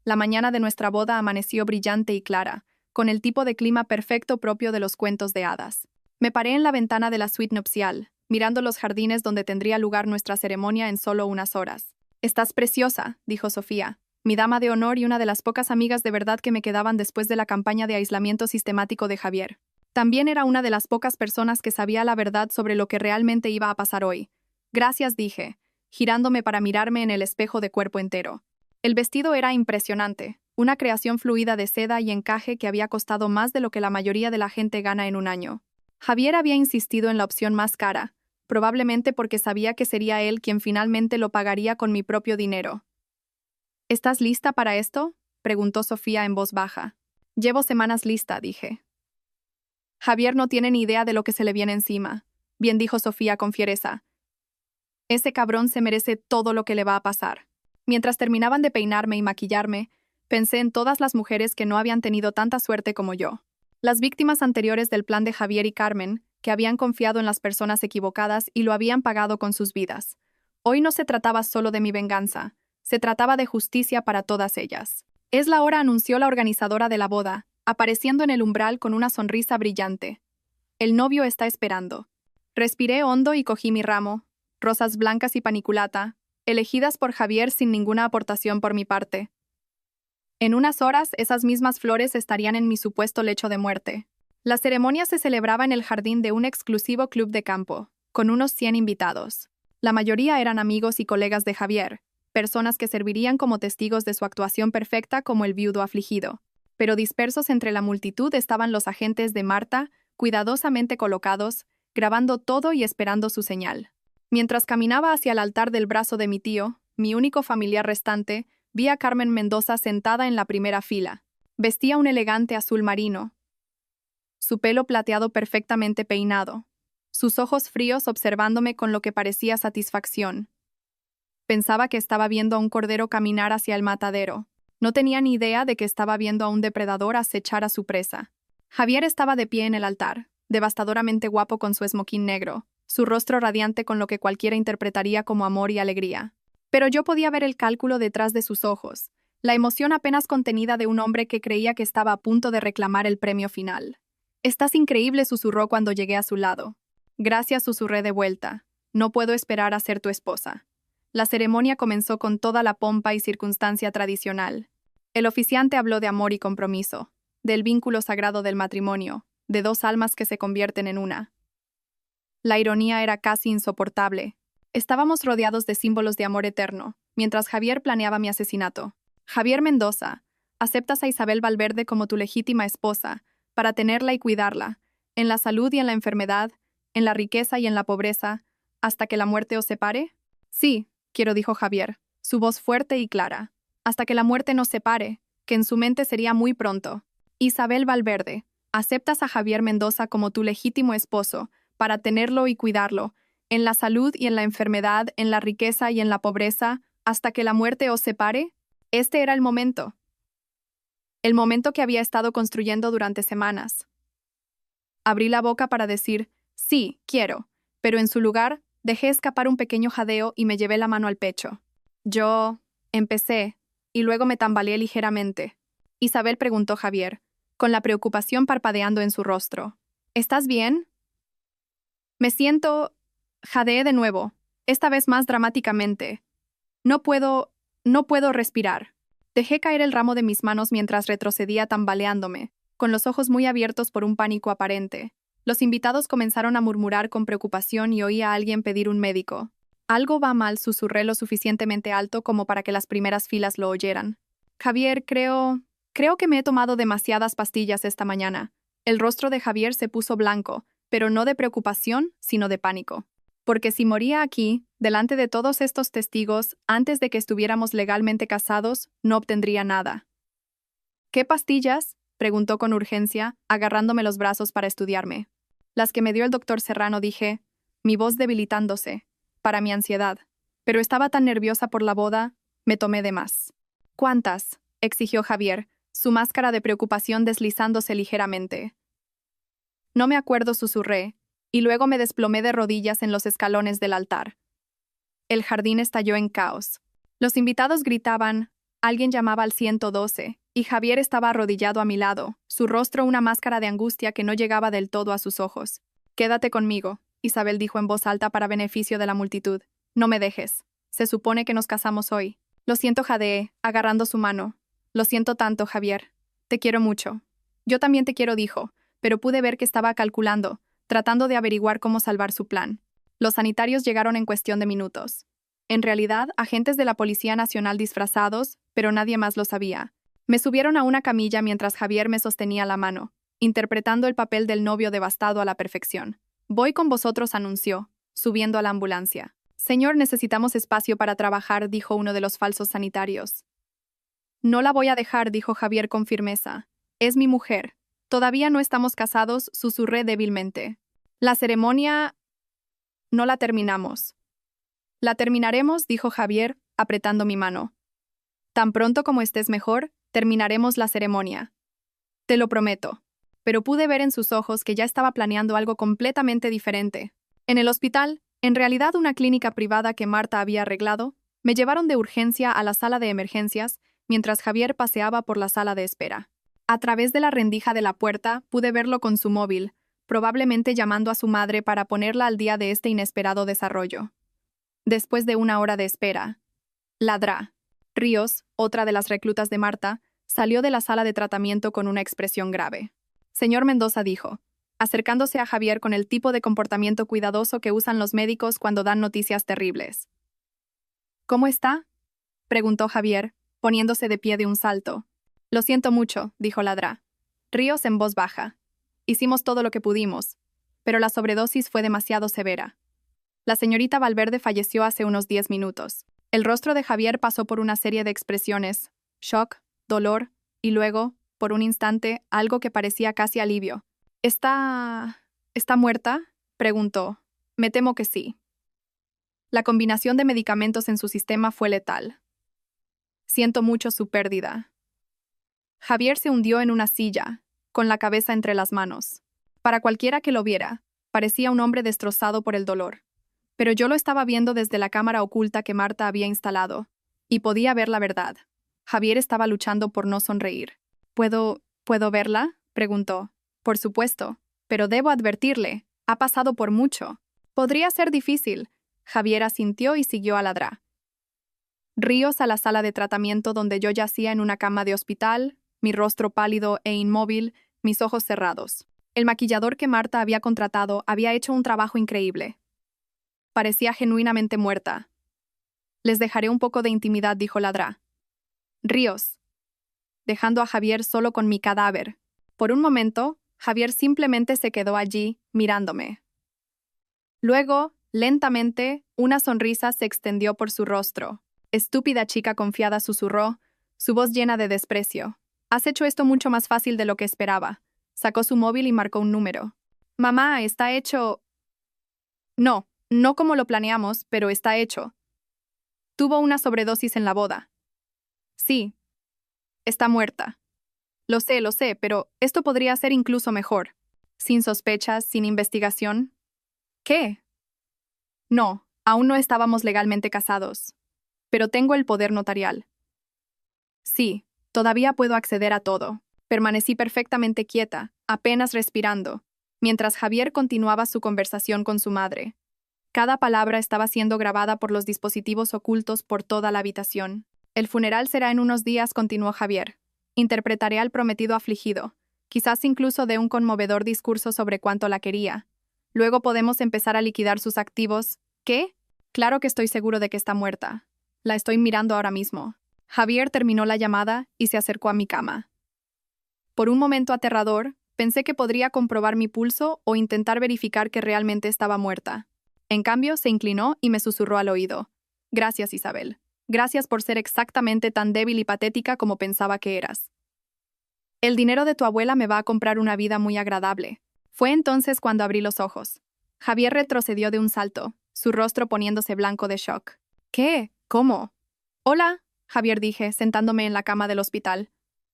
La mañana de nuestra boda amaneció brillante y clara, con el tipo de clima perfecto propio de los cuentos de hadas. Me paré en la ventana de la suite nupcial, mirando los jardines donde tendría lugar nuestra ceremonia en solo unas horas. Estás preciosa, dijo Sofía, mi dama de honor y una de las pocas amigas de verdad que me quedaban después de la campaña de aislamiento sistemático de Javier. También era una de las pocas personas que sabía la verdad sobre lo que realmente iba a pasar hoy. Gracias, dije, girándome para mirarme en el espejo de cuerpo entero. El vestido era impresionante, una creación fluida de seda y encaje que había costado más de lo que la mayoría de la gente gana en un año. Javier había insistido en la opción más cara, probablemente porque sabía que sería él quien finalmente lo pagaría con mi propio dinero. ¿Estás lista para esto?, preguntó Sofía en voz baja. Llevo semanas lista, dije. Javier no tiene ni idea de lo que se le viene encima, bien dijo Sofía con fiereza. Ese cabrón se merece todo lo que le va a pasar. Mientras terminaban de peinarme y maquillarme, pensé en todas las mujeres que no habían tenido tanta suerte como yo. Las víctimas anteriores del plan de Javier y Carmen, que habían confiado en las personas equivocadas y lo habían pagado con sus vidas. Hoy no se trataba solo de mi venganza, se trataba de justicia para todas ellas. Es la hora, anunció la organizadora de la boda, apareciendo en el umbral con una sonrisa brillante. El novio está esperando. Respiré hondo y cogí mi ramo, rosas blancas y paniculata, elegidas por Javier sin ninguna aportación por mi parte. En unas horas, esas mismas flores estarían en mi supuesto lecho de muerte. La ceremonia se celebraba en el jardín de un exclusivo club de campo, con unos 100 invitados. La mayoría eran amigos y colegas de Javier, personas que servirían como testigos de su actuación perfecta como el viudo afligido. Pero dispersos entre la multitud estaban los agentes de Marta, cuidadosamente colocados, grabando todo y esperando su señal. Mientras caminaba hacia el altar del brazo de mi tío, mi único familiar restante, vi a Carmen Mendoza sentada en la primera fila. Vestía un elegante azul marino, su pelo plateado perfectamente peinado, sus ojos fríos observándome con lo que parecía satisfacción. Pensaba que estaba viendo a un cordero caminar hacia el matadero. No tenía ni idea de que estaba viendo a un depredador acechar a su presa. Javier estaba de pie en el altar, devastadoramente guapo con su esmoquín negro, su rostro radiante con lo que cualquiera interpretaría como amor y alegría. Pero yo podía ver el cálculo detrás de sus ojos, la emoción apenas contenida de un hombre que creía que estaba a punto de reclamar el premio final. «Estás increíble», susurró cuando llegué a su lado. «Gracias», susurré de vuelta. «No puedo esperar a ser tu esposa». La ceremonia comenzó con toda la pompa y circunstancia tradicional. El oficiante habló de amor y compromiso, del vínculo sagrado del matrimonio, de dos almas que se convierten en una. La ironía era casi insoportable. Estábamos rodeados de símbolos de amor eterno, mientras Javier planeaba mi asesinato. «Javier Mendoza, aceptas a Isabel Valverde como tu legítima esposa, para tenerla y cuidarla, en la salud y en la enfermedad, en la riqueza y en la pobreza, hasta que la muerte os separe?» «Sí, quiero», dijo Javier, su voz fuerte y clara. «Hasta que la muerte nos separe», que en su mente sería muy pronto. «Isabel Valverde, aceptas a Javier Mendoza como tu legítimo esposo, para tenerlo y cuidarlo, en la salud y en la enfermedad, en la riqueza y en la pobreza, hasta que la muerte os separe». Este era el momento. El momento que había estado construyendo durante semanas. Abrí la boca para decir, «Sí, quiero», pero en su lugar, dejé escapar un pequeño jadeo y me llevé la mano al pecho. Empecé, y luego me tambaleé ligeramente. «Isabel», preguntó Javier, con la preocupación parpadeando en su rostro. «¿Estás bien?» «Me siento...», jadeé de nuevo, esta vez más dramáticamente. No puedo respirar». Dejé caer el ramo de mis manos mientras retrocedía tambaleándome, con los ojos muy abiertos por un pánico aparente. Los invitados comenzaron a murmurar con preocupación y oí a alguien pedir un médico. «Algo va mal», susurré lo suficientemente alto como para que las primeras filas lo oyeran. «Javier, creo que me he tomado demasiadas pastillas esta mañana». El rostro de Javier se puso blanco, pero no de preocupación, sino de pánico. Porque si moría aquí, delante de todos estos testigos, antes de que estuviéramos legalmente casados, no obtendría nada. «¿Qué pastillas?», preguntó con urgencia, agarrándome los brazos para estudiarme. «Las que me dio el doctor Serrano», dije, mi voz debilitándose, para mi ansiedad. Pero estaba tan nerviosa por la boda, me tomé de más. «¿Cuántas?», exigió Javier, su máscara de preocupación deslizándose ligeramente. «No me acuerdo», susurré, y luego me desplomé de rodillas en los escalones del altar. El jardín estalló en caos. Los invitados gritaban, alguien llamaba al 112, y Javier estaba arrodillado a mi lado, su rostro una máscara de angustia que no llegaba del todo a sus ojos. «Quédate conmigo», Isabel dijo en voz alta para beneficio de la multitud. «No me dejes. Se supone que nos casamos hoy». «Lo siento», jadeé, agarrando su mano. «Lo siento tanto, Javier. Te quiero mucho». «Yo también te quiero», dijo, pero pude ver que estaba calculando, tratando de averiguar cómo salvar su plan. Los sanitarios llegaron en cuestión de minutos. En realidad, agentes de la Policía Nacional disfrazados, pero nadie más lo sabía. Me subieron a una camilla mientras Javier me sostenía la mano, interpretando el papel del novio devastado a la perfección. «Voy con vosotros», anunció, subiendo a la ambulancia. «Señor, necesitamos espacio para trabajar», dijo uno de los falsos sanitarios. «No la voy a dejar», dijo Javier con firmeza. «Es mi mujer. Todavía no estamos casados», susurré débilmente. «La ceremonia... no la terminamos». «La terminaremos», dijo Javier, apretando mi mano. «Tan pronto como estés mejor, terminaremos la ceremonia. Te lo prometo». Pero pude ver en sus ojos que ya estaba planeando algo completamente diferente. En el hospital, en realidad una clínica privada que Marta había arreglado, me llevaron de urgencia a la sala de emergencias mientras Javier paseaba por la sala de espera. A través de la rendija de la puerta pude verlo con su móvil, probablemente llamando a su madre para ponerla al día de este inesperado desarrollo. Después de una hora de espera, ladrá. Ríos, otra de las reclutas de Marta, salió de la sala de tratamiento con una expresión grave. «Señor Mendoza», dijo, acercándose a Javier con el tipo de comportamiento cuidadoso que usan los médicos cuando dan noticias terribles. ¿Cómo está?, preguntó Javier, poniéndose de pie de un salto. Lo siento mucho, dijo Ladra. Ríos en voz baja. Hicimos todo lo que pudimos, pero la sobredosis fue demasiado severa. La señorita Valverde falleció hace unos 10 minutos. El rostro de Javier pasó por una serie de expresiones: shock, dolor, y luego, por un instante, algo que parecía casi alivio. ¿Está muerta?, preguntó. Me temo que sí. La combinación de medicamentos en su sistema fue letal. Siento mucho su pérdida. Javier se hundió en una silla, con la cabeza entre las manos. Para cualquiera que lo viera, parecía un hombre destrozado por el dolor. Pero yo lo estaba viendo desde la cámara oculta que Marta había instalado, y podía ver la verdad. Javier estaba luchando por no sonreír. ¿Puedo verla?, preguntó. Por supuesto, pero debo advertirle, ha pasado por mucho. Podría ser difícil. Javier asintió y siguió a ladrar. Ríos a la sala de tratamiento donde yo yacía en una cama de hospital, mi rostro pálido e inmóvil, mis ojos cerrados. El maquillador que Marta había contratado había hecho un trabajo increíble. Parecía genuinamente muerta. Les dejaré un poco de intimidad, dijo Ladra. Ríos, dejando a Javier solo con mi cadáver. Por un momento, Javier simplemente se quedó allí, mirándome. Luego, lentamente, una sonrisa se extendió por su rostro. Estúpida chica confiada, susurró, su voz llena de desprecio. Has hecho esto mucho más fácil de lo que esperaba. Sacó su móvil y marcó un número. Mamá, está hecho. No como lo planeamos, pero está hecho. Tuvo una sobredosis en la boda. Sí. Está muerta. Lo sé, pero esto podría ser incluso mejor. Sin sospechas, sin investigación. ¿Qué? No, aún no estábamos legalmente casados. Pero tengo el poder notarial. Sí, todavía puedo acceder a todo. Permanecí perfectamente quieta, apenas respirando, mientras Javier continuaba su conversación con su madre. Cada palabra estaba siendo grabada por los dispositivos ocultos por toda la habitación. El funeral será en unos días, continuó Javier. Interpretaré al prometido afligido, quizás incluso de un conmovedor discurso sobre cuánto la quería. Luego podemos empezar a liquidar sus activos. ¿Qué? Claro que estoy seguro de que está muerta. La estoy mirando ahora mismo. Javier terminó la llamada y se acercó a mi cama. Por un momento aterrador, pensé que podría comprobar mi pulso o intentar verificar que realmente estaba muerta. En cambio, se inclinó y me susurró al oído. Gracias, Isabel. Gracias por ser exactamente tan débil y patética como pensaba que eras. El dinero de tu abuela me va a comprar una vida muy agradable. Fue entonces cuando abrí los ojos. Javier retrocedió de un salto, su rostro poniéndose blanco de shock. ¿Qué? ¿Cómo? Hola, Javier, dije, sentándome en la cama del hospital.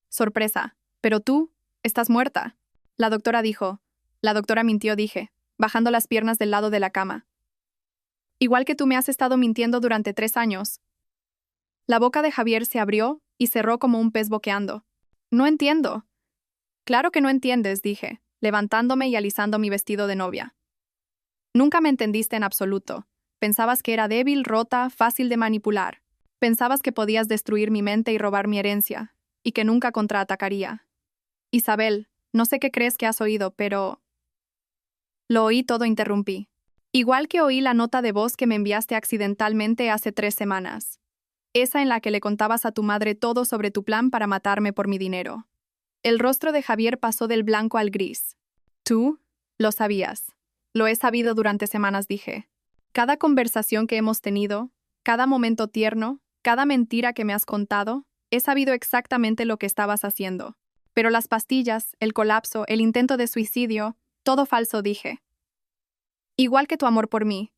Sorpresa. Pero tú, estás muerta. La doctora dijo. La doctora mintió, dije, bajando las piernas del lado de la cama. Igual que tú me has estado mintiendo durante 3 años. La boca de Javier se abrió y cerró como un pez boqueando. No entiendo. Claro que no entiendes, dije, levantándome y alisando mi vestido de novia. Nunca me entendiste en absoluto. Pensabas que era débil, rota, fácil de manipular. Pensabas que podías destruir mi mente y robar mi herencia, y que nunca contraatacaría. Isabel, no sé qué crees que has oído, pero... Lo oí todo, interrumpí. Igual que oí la nota de voz que me enviaste accidentalmente hace 3 semanas. Esa en la que le contabas a tu madre todo sobre tu plan para matarme por mi dinero. El rostro de Javier pasó del blanco al gris. Tú, lo sabías. Lo he sabido durante semanas, dije. Cada conversación que hemos tenido, cada momento tierno, cada mentira que me has contado, he sabido exactamente lo que estabas haciendo. Pero las pastillas, el colapso, el intento de suicidio, todo falso, dije. Igual que tu amor por mí.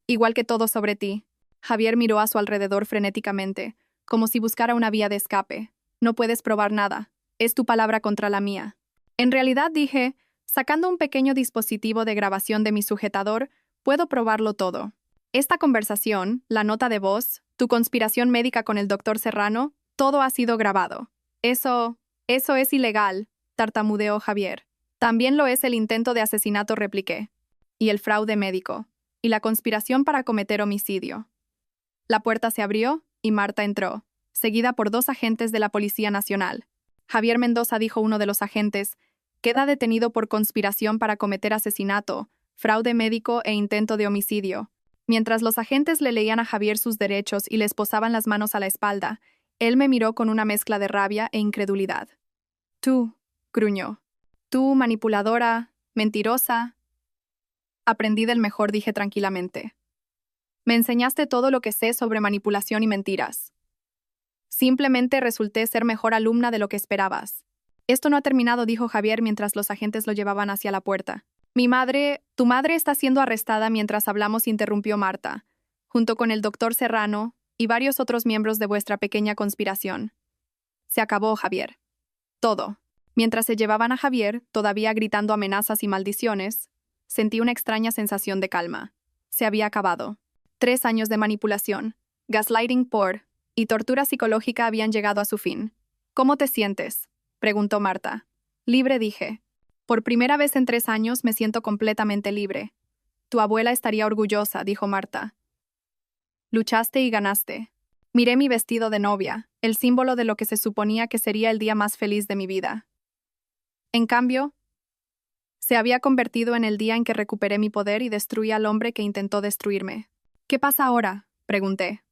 Igual que todo sobre ti. Javier miró a su alrededor frenéticamente, como si buscara una vía de escape. No puedes probar nada. Es tu palabra contra la mía. En realidad, dije, sacando un pequeño dispositivo de grabación de mi sujetador, puedo probarlo todo. Esta conversación, la nota de voz, tu conspiración médica con el doctor Serrano, todo ha sido grabado. Eso es ilegal, tartamudeó Javier. También lo es el intento de asesinato, repliqué. Y el fraude médico. Y la conspiración para cometer homicidio. La puerta se abrió y Marta entró, seguida por 2 agentes de la Policía Nacional. Javier Mendoza, dijo uno de los agentes, Queda detenido por conspiración para cometer asesinato, fraude médico e intento de homicidio. Mientras los agentes le leían a Javier sus derechos y le posaban las manos a la espalda, él me miró con una mezcla de rabia e incredulidad. Tú, gruñó. Tú, manipuladora, mentirosa. Aprendí del mejor, dije tranquilamente. Me enseñaste todo lo que sé sobre manipulación y mentiras. Simplemente resulté ser mejor alumna de lo que esperabas. Esto no ha terminado, dijo Javier mientras los agentes lo llevaban hacia la puerta. Tu madre está siendo arrestada mientras hablamos, interrumpió Marta, junto con el doctor Serrano y varios otros miembros de vuestra pequeña conspiración. Se acabó, Javier. Todo. Mientras se llevaban a Javier, todavía gritando amenazas y maldiciones, sentí una extraña sensación de calma. Se había acabado. 3 años de manipulación, gaslighting y tortura psicológica habían llegado a su fin. ¿Cómo te sientes?, preguntó Marta. Libre, dije. Por primera vez en 3 años me siento completamente libre. Tu abuela estaría orgullosa, dijo Marta. Luchaste y ganaste. Miré mi vestido de novia, el símbolo de lo que se suponía que sería el día más feliz de mi vida. En cambio, se había convertido en el día en que recuperé mi poder y destruí al hombre que intentó destruirme. ¿Qué pasa ahora?, pregunté.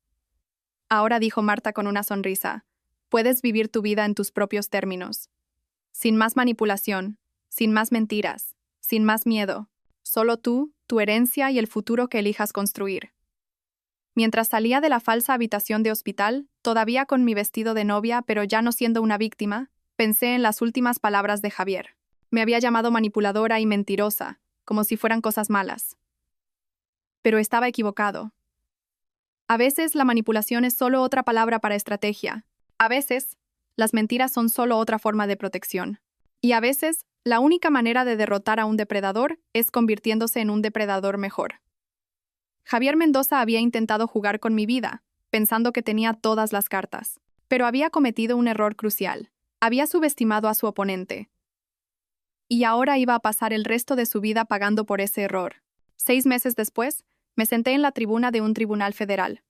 Ahora, dijo Marta con una sonrisa, puedes vivir tu vida en tus propios términos. Sin más manipulación, sin más mentiras, sin más miedo. Solo tú, tu herencia y el futuro que elijas construir. Mientras salía de la falsa habitación de hospital, todavía con mi vestido de novia pero ya no siendo una víctima, pensé en las últimas palabras de Javier. Me había llamado manipuladora y mentirosa, como si fueran cosas malas. Pero estaba equivocado. A veces la manipulación es solo otra palabra para estrategia. A veces, las mentiras son solo otra forma de protección. Y a veces, la única manera de derrotar a un depredador es convirtiéndose en un depredador mejor. Javier Mendoza había intentado jugar con mi vida, pensando que tenía todas las cartas. Pero había cometido un error crucial. Había subestimado a su oponente. Y ahora iba a pasar el resto de su vida pagando por ese error. 6 meses después, me senté en la tribuna de un tribunal federal,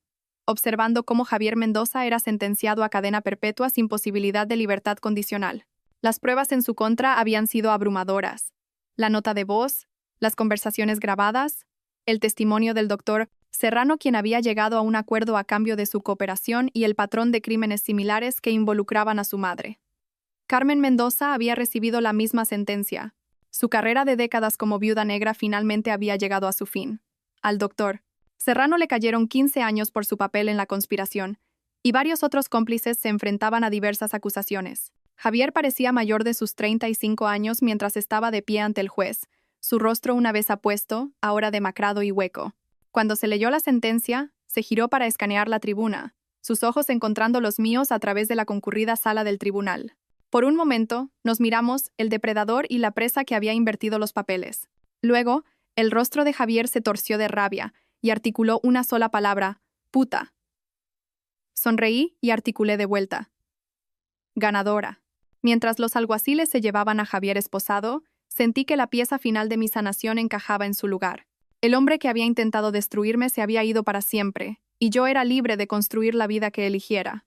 observando cómo Javier Mendoza era sentenciado a cadena perpetua sin posibilidad de libertad condicional. Las pruebas en su contra habían sido abrumadoras. La nota de voz, las conversaciones grabadas, el testimonio del doctor Serrano, quien había llegado a un acuerdo a cambio de su cooperación, y el patrón de crímenes similares que involucraban a su madre. Carmen Mendoza había recibido la misma sentencia. Su carrera de décadas como viuda negra finalmente había llegado a su fin. Al doctor Serrano le cayeron 15 años por su papel en la conspiración, y varios otros cómplices se enfrentaban a diversas acusaciones. Javier parecía mayor de sus 35 años mientras estaba de pie ante el juez, su rostro una vez apuesto, ahora demacrado y hueco. Cuando se leyó la sentencia, se giró para escanear la tribuna, sus ojos encontrando los míos a través de la concurrida sala del tribunal. Por un momento, nos miramos, el depredador y la presa que había invertido los papeles. Luego, el rostro de Javier se torció de rabia y articuló una sola palabra: puta. Sonreí y articulé de vuelta: ganadora. Mientras los alguaciles se llevaban a Javier esposado, sentí que la pieza final de mi sanación encajaba en su lugar. El hombre que había intentado destruirme se había ido para siempre, y yo era libre de construir la vida que eligiera.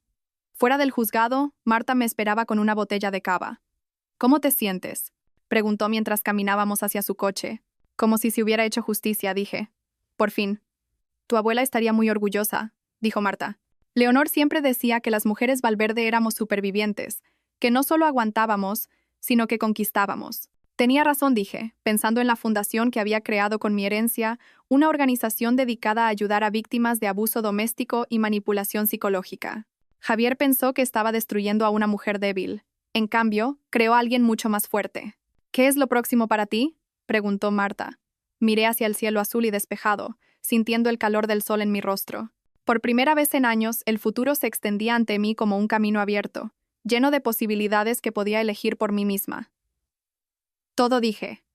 Fuera del juzgado, Marta me esperaba con una botella de cava. ¿Cómo te sientes?, preguntó mientras caminábamos hacia su coche. Como si se hubiera hecho justicia, dije. Por fin. Tu abuela estaría muy orgullosa, dijo Marta. Leonor siempre decía que las mujeres Valverde éramos supervivientes, que no solo aguantábamos, sino que conquistábamos. Tenía razón, dije, pensando en la fundación que había creado con mi herencia, una organización dedicada a ayudar a víctimas de abuso doméstico y manipulación psicológica. Javier pensó que estaba destruyendo a una mujer débil. En cambio, creó a alguien mucho más fuerte. ¿Qué es lo próximo para ti?, preguntó Marta. Miré hacia el cielo azul y despejado, sintiendo el calor del sol en mi rostro. Por primera vez en años, el futuro se extendía ante mí como un camino abierto, lleno de posibilidades que podía elegir por mí misma. Todo, dije.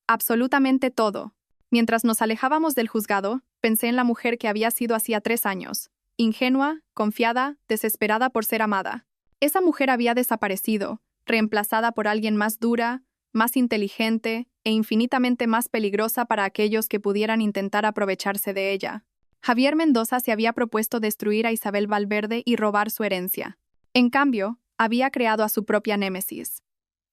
Absolutamente todo. Mientras nos alejábamos del juzgado, pensé en la mujer que había sido hacía 3 años. Ingenua, confiada, desesperada por ser amada. Esa mujer había desaparecido, reemplazada por alguien más dura, más inteligente e infinitamente más peligrosa para aquellos que pudieran intentar aprovecharse de ella. Javier Mendoza se había propuesto destruir a Isabel Valverde y robar su herencia. En cambio, había creado a su propia némesis.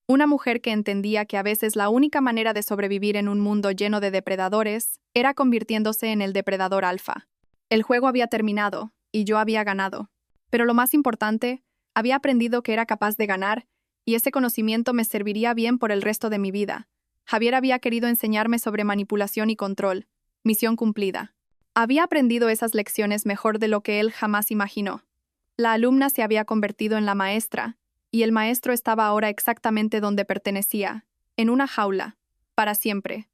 Una mujer que entendía que a veces la única manera de sobrevivir en un mundo lleno de depredadores era convirtiéndose en el depredador alfa. El juego había terminado, y yo había ganado. Pero lo más importante, había aprendido que era capaz de ganar, y ese conocimiento me serviría bien por el resto de mi vida. Javier había querido enseñarme sobre manipulación y control. Misión cumplida. Había aprendido esas lecciones mejor de lo que él jamás imaginó. La alumna se había convertido en la maestra, y el maestro estaba ahora exactamente donde pertenecía, en una jaula, para siempre.